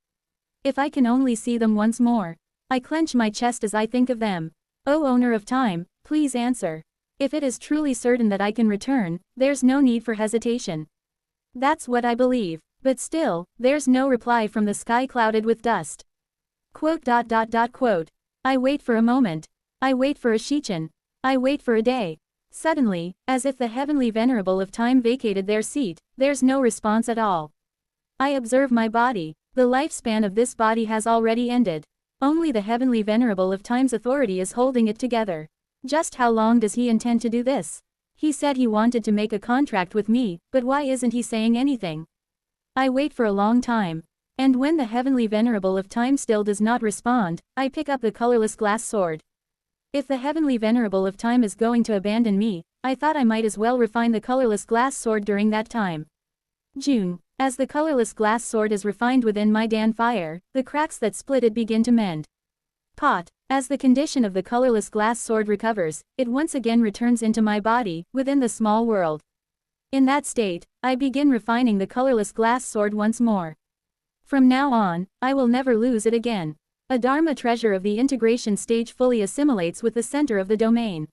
If I can only see them once more. I clench my chest as I think of them. O owner of time, please answer. If it is truly certain that I can return, there's no need for hesitation. That's what I believe. But still, there's no reply from the sky clouded with dust. Quote. I wait for a moment. I wait for a shichen. I wait for a day. Suddenly, as if the heavenly venerable of time vacated their seat, there's no response at all. I observe my body. The lifespan of this body has already ended. Only the heavenly venerable of time's authority is holding it together. Just how long does he intend to do this? He said he wanted to make a contract with me, but why isn't he saying anything? I wait for a long time. And when the heavenly venerable of time still does not respond, I pick up the colorless glass sword. If the heavenly venerable of time is going to abandon me, I thought I might as well refine the colorless glass sword during that time. June. As the colorless glass sword is refined within my Dan fire, the cracks that split it begin to mend. Pot. As the condition of the colorless glass sword recovers, it once again returns into my body, within the small world. In that state, I begin refining the colorless glass sword once more. From now on, I will never lose it again. A Dharma treasure of the integration stage fully assimilates with the center of the domain.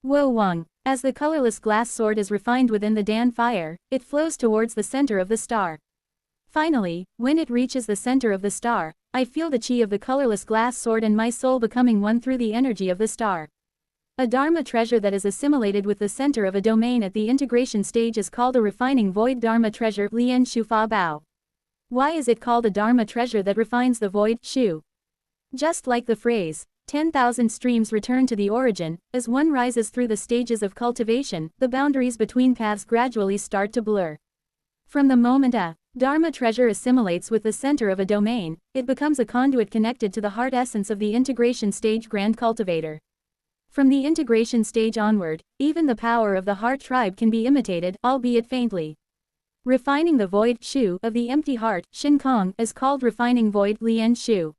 Wo Wang. As the colorless glass sword is refined within the Dan fire, it flows towards the center of the star. Finally, when it reaches the center of the star, I feel the chi of the colorless glass sword and my soul becoming one through the energy of the star. A Dharma treasure that is assimilated with the center of a domain at the integration stage is called a refining void Dharma treasure, Lian Shu Fa Bao. Why is it called a Dharma treasure that refines the void, Shu? Just like the phrase, 10,000 streams return to the origin, as one rises through the stages of cultivation, the boundaries between paths gradually start to blur. From the moment a Dharma treasure assimilates with the center of a domain, it becomes a conduit connected to the heart essence of the integration stage grand cultivator. From the integration stage onward, even the power of the heart tribe can be imitated, albeit faintly. Refining the void, Shu, of the empty heart, Shin Kong, is called refining void, Lian Shu.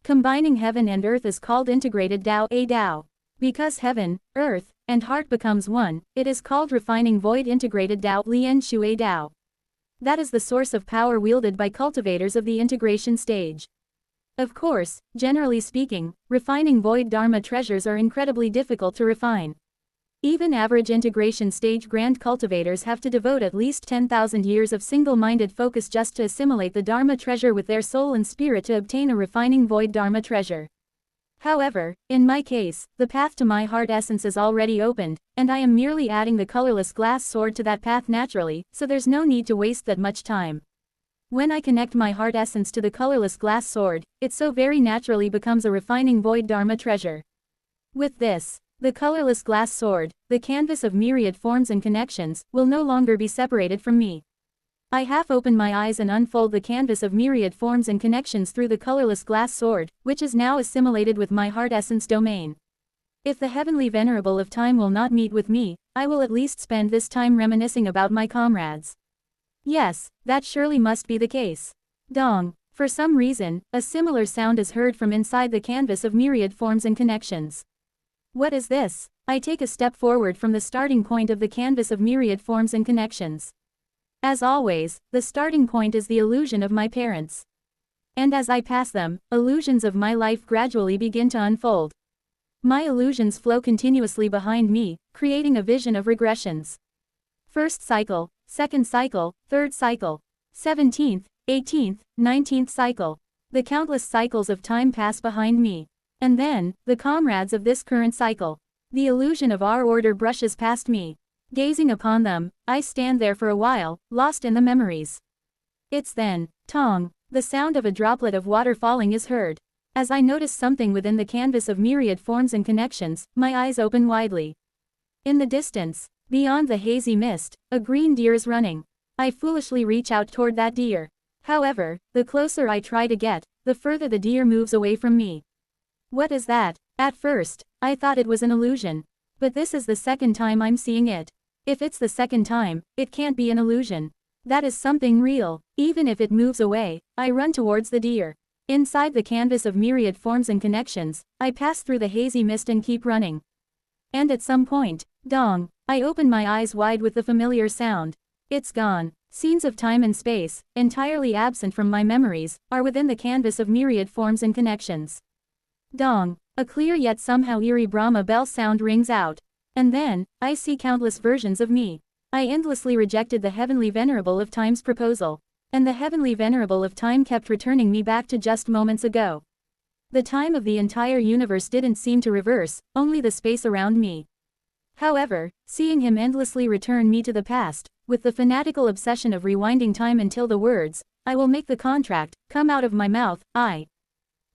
Combining heaven and earth is called integrated Dao, A Dao. Because heaven, earth, and heart becomes one, it is called refining void integrated Dao, Lian Shu A Dao. That is the source of power wielded by cultivators of the integration stage. Of course, generally speaking, refining void Dharma treasures are incredibly difficult to refine. Even average integration stage grand cultivators have to devote at least 10,000 years of single-minded focus just to assimilate the Dharma treasure with their soul and spirit to obtain a refining void Dharma treasure. However, in my case, the path to my heart essence is already opened, and I am merely adding the colorless glass sword to that path naturally, so there's no need to waste that much time. When I connect my heart essence to the colorless glass sword, it so very naturally becomes a refining void Dharma treasure. With this, the colorless glass sword, the canvas of myriad forms and connections, will no longer be separated from me. I half open my eyes and unfold the canvas of myriad forms and connections through the colorless glass sword, which is now assimilated with my heart essence domain. If the heavenly venerable of time will not meet with me, I will at least spend this time reminiscing about my comrades. Yes, that surely must be the case. Dong. For some reason, a similar sound is heard from inside the canvas of myriad forms and connections. What is this? I take a step forward from the starting point of the canvas of myriad forms and connections. As always, the starting point is the illusion of my parents. And as I pass them, illusions of my life gradually begin to unfold. My illusions flow continuously behind me, creating a vision of regressions. First cycle, second cycle, third cycle, 17th, 18th, 19th cycle. The countless cycles of time pass behind me. And then, the comrades of this current cycle. The illusion of our order brushes past me. Gazing upon them, I stand there for a while, lost in the memories. It's then, tong, the sound of a droplet of water falling is heard. As I notice something within the canvas of myriad forms and connections, my eyes open widely. In the distance, beyond the hazy mist, a green deer is running. I foolishly reach out toward that deer. However, the closer I try to get, the further the deer moves away from me. What is that? At first, I thought it was an illusion. But this is the second time I'm seeing it. If it's the second time, it can't be an illusion. That is something real. Even if it moves away, I run towards the deer. Inside the canvas of myriad forms and connections, I pass through the hazy mist and keep running. And at some point, dong, I open my eyes wide with the familiar sound. It's gone. Scenes of time and space, entirely absent from my memories, are within the canvas of myriad forms and connections. Dong, a clear yet somehow eerie Brahma bell sound rings out. And then, I see countless versions of me. I endlessly rejected the heavenly venerable of time's proposal. And the heavenly venerable of time kept returning me back to just moments ago. The time of the entire universe didn't seem to reverse, only the space around me. However, seeing him endlessly return me to the past, with the fanatical obsession of rewinding time until the words, "I will make the contract," come out of my mouth, I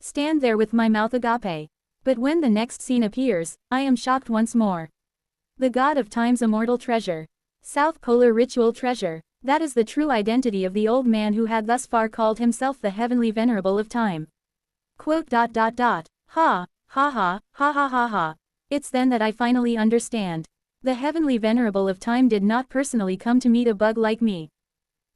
stand there with my mouth agape. But when the next scene appears, I am shocked once more. The god of time's immortal treasure. South Polar ritual treasure. That is the true identity of the old man who had thus far called himself the heavenly venerable of time. Quote. Ha, ha ha, ha ha ha ha. It's then that I finally understand. The heavenly venerable of time did not personally come to meet a bug like me.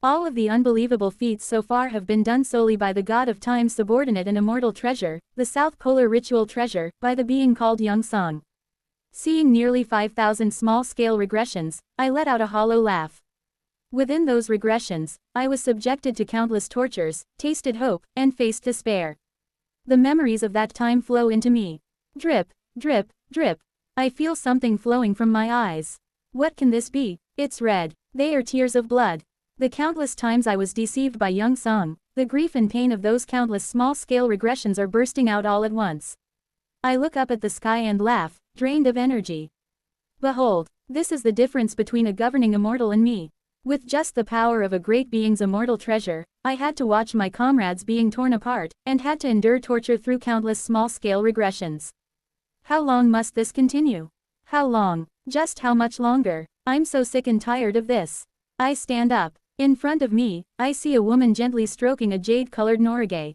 All of the unbelievable feats so far have been done solely by the god of time's subordinate and immortal treasure, the South Polar ritual treasure, by the being called Young Sung. Seeing nearly 5,000 small-scale regressions, I let out a hollow laugh. Within those regressions, I was subjected to countless tortures, tasted hope, and faced despair. The memories of that time flow into me. Drip, drip, drip. I feel something flowing from my eyes. What can this be? It's red. They are tears of blood. The countless times I was deceived by Young Sung, the grief and pain of those countless small-scale regressions are bursting out all at once. I look up at the sky and laugh, drained of energy. Behold, this is the difference between a governing immortal and me. With just the power of a great being's immortal treasure, I had to watch my comrades being torn apart, and had to endure torture through countless small-scale regressions. How long must this continue? How long? Just how much longer? I'm so sick and tired of this. I stand up. In front of me, I see a woman gently stroking a jade-colored norige.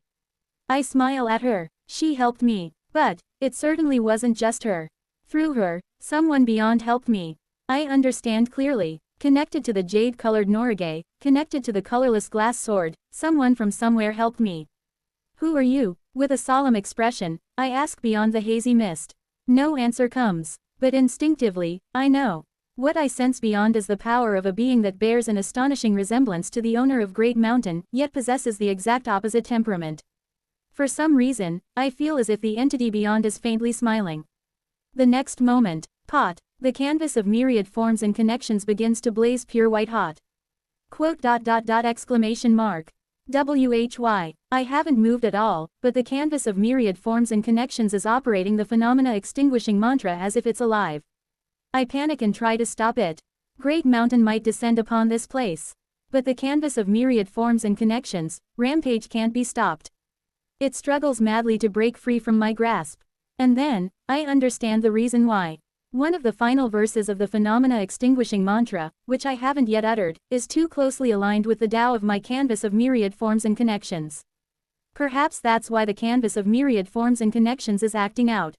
I smile at her. She helped me. But it certainly wasn't just her. Through her, someone beyond helped me. I understand clearly. Connected to the jade-colored norige, connected to the colorless glass sword, someone from somewhere helped me. Who are you? With a solemn expression, I ask beyond the hazy mist. No answer comes. But instinctively, I know. What I sense beyond is the power of a being that bears an astonishing resemblance to the owner of Great Mountain, yet possesses the exact opposite temperament. For some reason, I feel as if the entity beyond is faintly smiling. The next moment, pot. The canvas of myriad forms and connections begins to blaze pure white hot. Quote. Exclamation mark. WHY. I haven't moved at all, but the canvas of myriad forms and connections is operating the phenomena extinguishing mantra as if it's alive. I panic and try to stop it. Great Mountain might descend upon this place. But the canvas of myriad forms and connections, rampage can't be stopped. It struggles madly to break free from my grasp. And then, I understand the reason why. One of the final verses of the phenomena extinguishing mantra, which I haven't yet uttered, is too closely aligned with the Tao of my canvas of myriad forms and connections. Perhaps that's why the canvas of myriad forms and connections is acting out.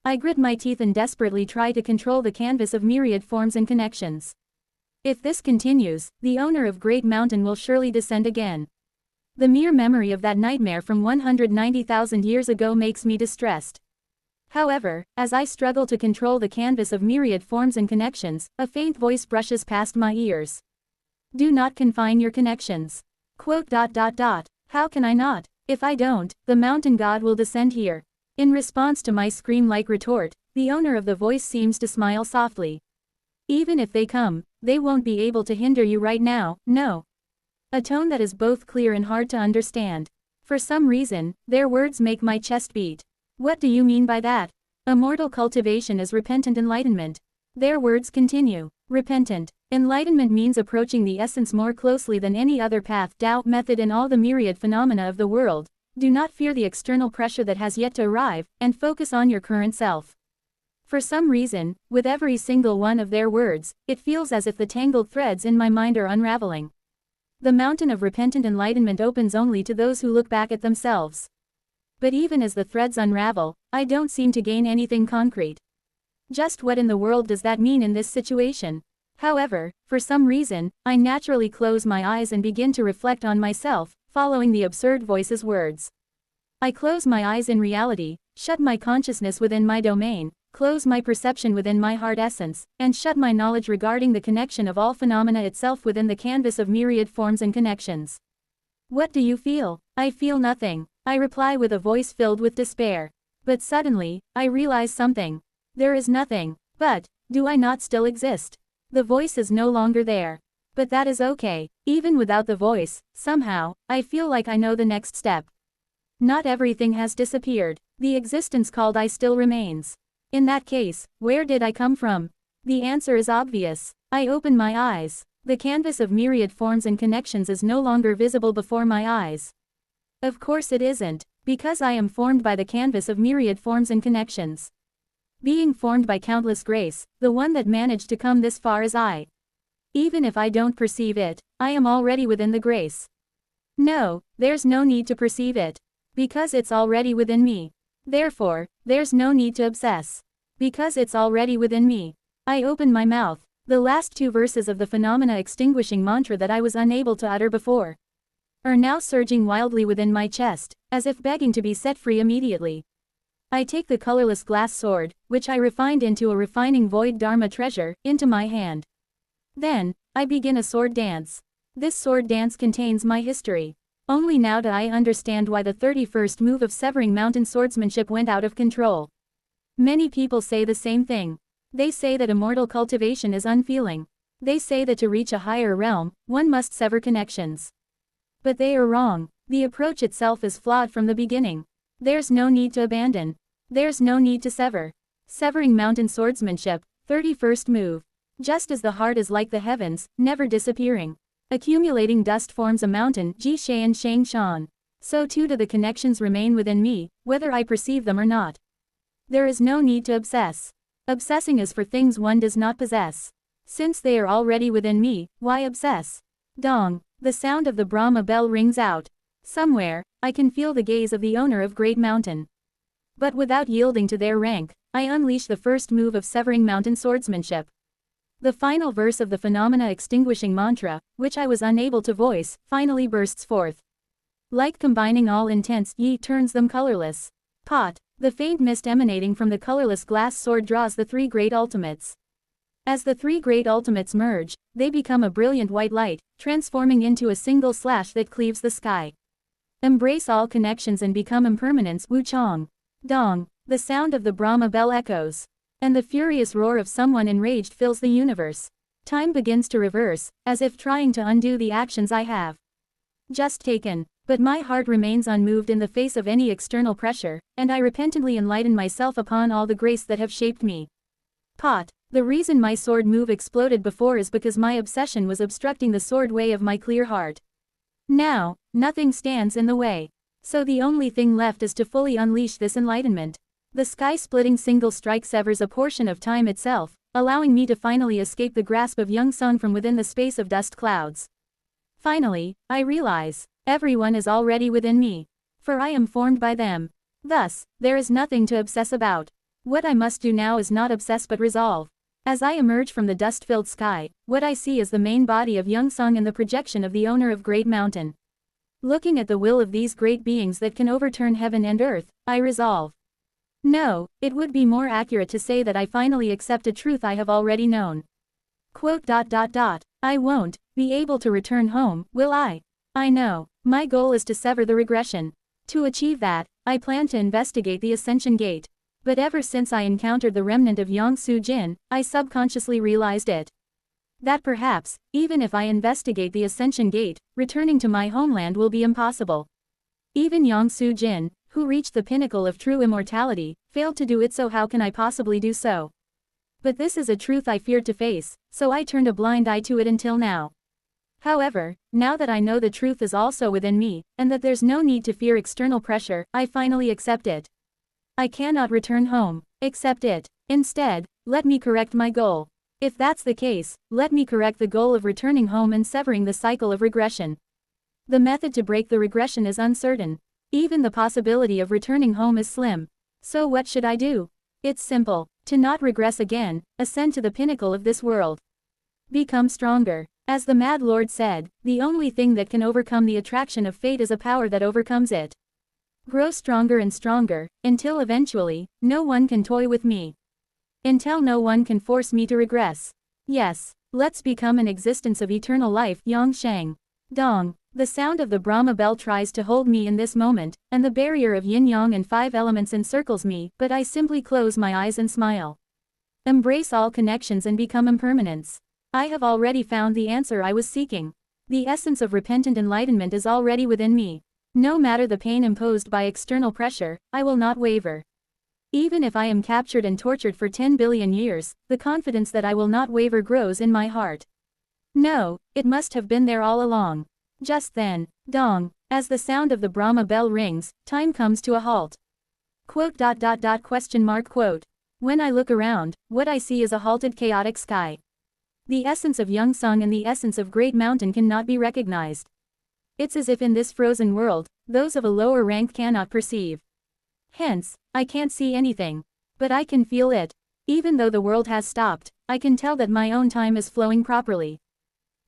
I grit my teeth and desperately try to control the canvas of myriad forms and connections. If this continues, the owner of Great Mountain will surely descend again. The mere memory of that nightmare from 190,000 years ago makes me distressed. However, as I struggle to control the canvas of myriad forms and connections, a faint voice brushes past my ears. Do not confine your connections. Quote. How can I not? If I don't, the mountain god will descend here. In response to my scream-like retort, the owner of the voice seems to smile softly. Even if they come, they won't be able to hinder you right now, no. A tone that is both clear and hard to understand. For some reason, their words make my chest beat. What do you mean by that? Immortal cultivation is repentant enlightenment. Their words continue. Repentant. Enlightenment means approaching the essence more closely than any other path, Tao, method in all the myriad phenomena of the world. Do not fear the external pressure that has yet to arrive, and focus on your current self. For some reason, with every single one of their words, it feels as if the tangled threads in my mind are unraveling. The mountain of repentant enlightenment opens only to those who look back at themselves. But even as the threads unravel, I don't seem to gain anything concrete. Just what in the world does that mean in this situation? However, for some reason, I naturally close my eyes and begin to reflect on myself, following the absurd voice's words. I close my eyes in reality, shut my consciousness within my domain, close my perception within my heart essence, and shut my knowledge regarding the connection of all phenomena itself within the canvas of myriad forms and connections. What do you feel? I feel nothing. I reply with a voice filled with despair. But suddenly, I realize something. There is nothing. But, do I not still exist? The voice is no longer there. But that is okay. Even without the voice, somehow, I feel like I know the next step. Not everything has disappeared. The existence called I still remains. In that case, where did I come from? The answer is obvious. I open my eyes. The canvas of myriad forms and connections is no longer visible before my eyes. Of course it isn't, because I am formed by the canvas of myriad forms and connections. being formed by countless grace, the one that managed to come this far is I. Even if I don't perceive it, I am already within the grace. No, there's no need to perceive it. Because it's already within me. Therefore, there's no need to obsess. Because it's already within me. I open my mouth. The last two verses of the phenomena extinguishing mantra that I was unable to utter before are now surging wildly within my chest, as if begging to be set free immediately. I take the colorless glass sword, which I refined into a refining void dharma treasure, into my hand. Then, I begin a sword dance. This sword dance contains my history. Only now do I understand why the 31st move of severing mountain swordsmanship went out of control. Many people say the same thing. They say that immortal cultivation is unfeeling. They say that to reach a higher realm, one must sever connections. But they are wrong. The approach itself is flawed from the beginning. There's no need to abandon. There's no need to sever. Severing mountain swordsmanship, 31st move. Just as the heart is like the heavens, never disappearing. Accumulating dust forms a mountain, Ji Shan Shang Shan. So too do the connections remain within me, whether I perceive them or not. There is no need to obsess. Obsessing is for things one does not possess. Since they are already within me, why obsess? Dong. The sound of the Brahma bell rings out. Somewhere, I can feel the gaze of the owner of Great Mountain. But without yielding to their rank, I unleash the first move of severing mountain swordsmanship. The final verse of the phenomena extinguishing mantra, which I was unable to voice, finally bursts forth. Like combining all intense yi turns them colorless. Pot. The faint mist emanating from the colorless glass sword draws the three great ultimates. As the three great ultimates merge, they become a brilliant white light, transforming into a single slash that cleaves the sky. Embrace all connections and become impermanence. Wu Chong. Dong. The sound of the Brahma bell echoes. And the furious roar of someone enraged fills the universe. Time begins to reverse, as if trying to undo the actions I have just taken. But my heart remains unmoved in the face of any external pressure, and I repentantly enlighten myself upon all the grace that have shaped me. Pot. The reason my sword move exploded before is because my obsession was obstructing the sword way of my clear heart. Now, nothing stands in the way. So the only thing left is to fully unleash this enlightenment. The sky-splitting single strike severs a portion of time itself, allowing me to finally escape the grasp of Young Sung from within the space of dust clouds. Finally, I realize, everyone is already within me. For I am formed by them. Thus, there is nothing to obsess about. What I must do now is not obsess but resolve. As I emerge from the dust-filled sky, what I see is the main body of Young Sung and the projection of the owner of Great Mountain. Looking at the will of these great beings that can overturn heaven and earth, I resolve. No, it would be more accurate to say that I finally accept a truth I have already known. I won't be able to return home, will I? I know. My goal is to sever the regression. To achieve that, I plan to investigate the Ascension Gate. But ever since I encountered the remnant of Yang Su Jin, I subconsciously realized it. That perhaps, even if I investigate the Ascension Gate, returning to my homeland will be impossible. Even Yang Su Jin, who reached the pinnacle of true immortality, failed to do it, so how can I possibly do so? But this is a truth I feared to face, so I turned a blind eye to it until now. However, now that I know the truth is also within me, and that there's no need to fear external pressure, I finally accept it. I cannot return home. Accept it. Instead, let me correct my goal. If that's the case, let me correct the goal of returning home and severing the cycle of regression. The method to break the regression is uncertain. Even the possibility of returning home is slim. So what should I do? It's simple. To not regress again, ascend to the pinnacle of this world. Become stronger. As the Mad Lord said, the only thing that can overcome the attraction of fate is a power that overcomes it. Grow stronger and stronger, until eventually, no one can toy with me. Until no one can force me to regress. Yes, let's become an existence of eternal life. Yang Shang. Dong. The sound of the Brahma bell tries to hold me in this moment, and the barrier of yin-yang and 5 elements encircles me, but I simply close my eyes and smile. Embrace all connections and become impermanence. I have already found the answer I was seeking. The essence of repentant enlightenment is already within me. No matter the pain imposed by external pressure, I will not waver. Even if I am captured and tortured for 10 billion years, the confidence that I will not waver grows in my heart. No, it must have been there all along. Just then, dong, as the sound of the Brahma bell rings, time comes to a halt. Quote. When I look around, what I see is a halted chaotic sky. The essence of Young Sung and the essence of Great Mountain cannot be recognized. It's as if in this frozen world, those of a lower rank cannot perceive. Hence, I can't see anything. But I can feel it. Even though the world has stopped, I can tell that my own time is flowing properly.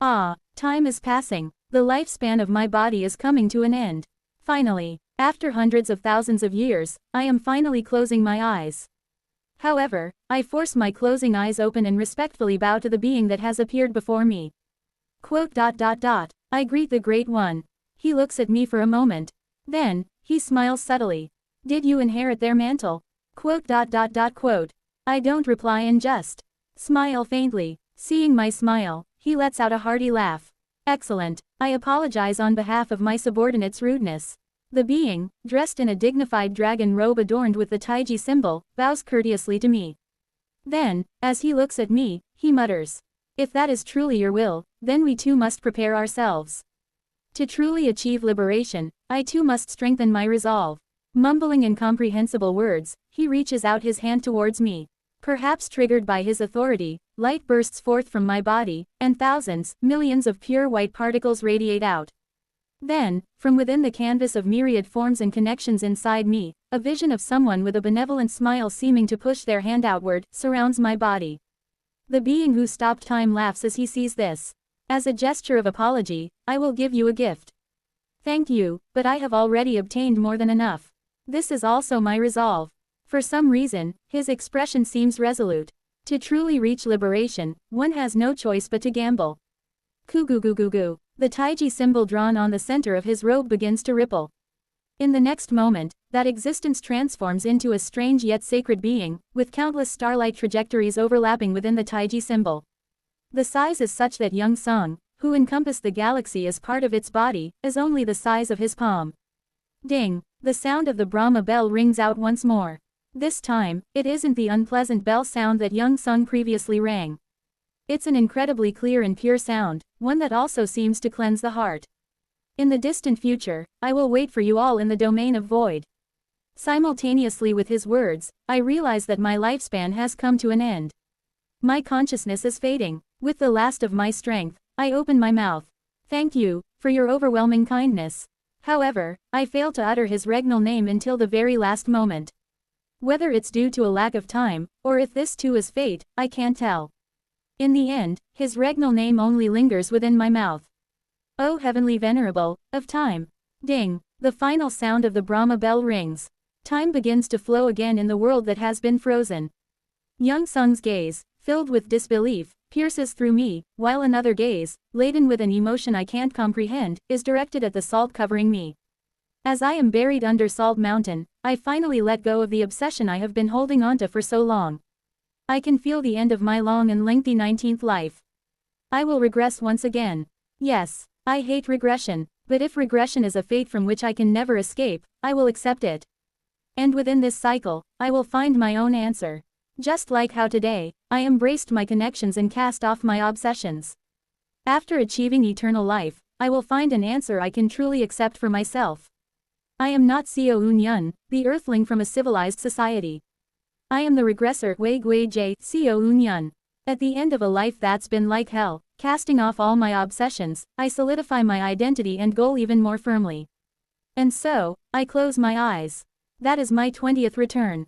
Ah, time is passing. The lifespan of my body is coming to an end. Finally, after hundreds of thousands of years, I am finally closing my eyes. However, I force my closing eyes open and respectfully bow to the being that has appeared before me. Quote. I greet the Great One. He looks at me for a moment. Then, he smiles subtly. Did you inherit their mantle? Quote. I don't reply and just smile faintly. Seeing my smile, he lets out a hearty laugh. Excellent. I apologize on behalf of my subordinate's rudeness. The being, dressed in a dignified dragon robe adorned with the Taiji symbol, bows courteously to me. Then, as he looks at me, he mutters. If that is truly your will, then we too must prepare ourselves. To truly achieve liberation, I too must strengthen my resolve. Mumbling incomprehensible words, he reaches out his hand towards me. Perhaps triggered by his authority, light bursts forth from my body, and thousands, millions of pure white particles radiate out. Then, from within the canvas of myriad forms and connections inside me, a vision of someone with a benevolent smile seeming to push their hand outward, surrounds my body. The being who stopped time laughs as he sees this. As a gesture of apology, I will give you a gift. Thank you, but I have already obtained more than enough. This is also my resolve. For some reason, his expression seems resolute. To truly reach liberation, one has no choice but to gamble. Kugugugugu. The Taiji symbol drawn on the center of his robe begins to ripple. In the next moment, that existence transforms into a strange yet sacred being, with countless starlight trajectories overlapping within the Taiji symbol. The size is such that Young Sung, who encompassed the galaxy as part of its body, is only the size of his palm. Ding! The sound of the Brahma bell rings out once more. This time, it isn't the unpleasant bell sound that Young Sung previously rang. It's an incredibly clear and pure sound, one that also seems to cleanse the heart. In the distant future, I will wait for you all in the domain of void. Simultaneously with his words, I realize that my lifespan has come to an end. My consciousness is fading. With the last of my strength, I open my mouth. Thank you, for your overwhelming kindness. However, I fail to utter his regnal name until the very last moment. Whether it's due to a lack of time, or if this too is fate, I can't tell. In the end, his regnal name only lingers within my mouth. O heavenly venerable, of time. Ding! The final sound of the Brahma bell rings. Time begins to flow again in the world that has been frozen. Young Sung's gaze, filled with disbelief, pierces through me, while another gaze, laden with an emotion I can't comprehend, is directed at the salt covering me. As I am buried under Salt Mountain, I finally let go of the obsession I have been holding onto for so long. I can feel the end of my long and lengthy 19th life. I will regress once again. Yes, I hate regression, but if regression is a fate from which I can never escape, I will accept it. And within this cycle, I will find my own answer. Just like how today, I embraced my connections and cast off my obsessions. After achieving eternal life, I will find an answer I can truly accept for myself. I am not Seo Un-yun, the earthling from a civilized society. I am the regressor Wei Gui Jie Seo Un-yun. At the end of a life that's been like hell, casting off all my obsessions, I solidify my identity and goal even more firmly. And so, I close my eyes. That is my 20th return.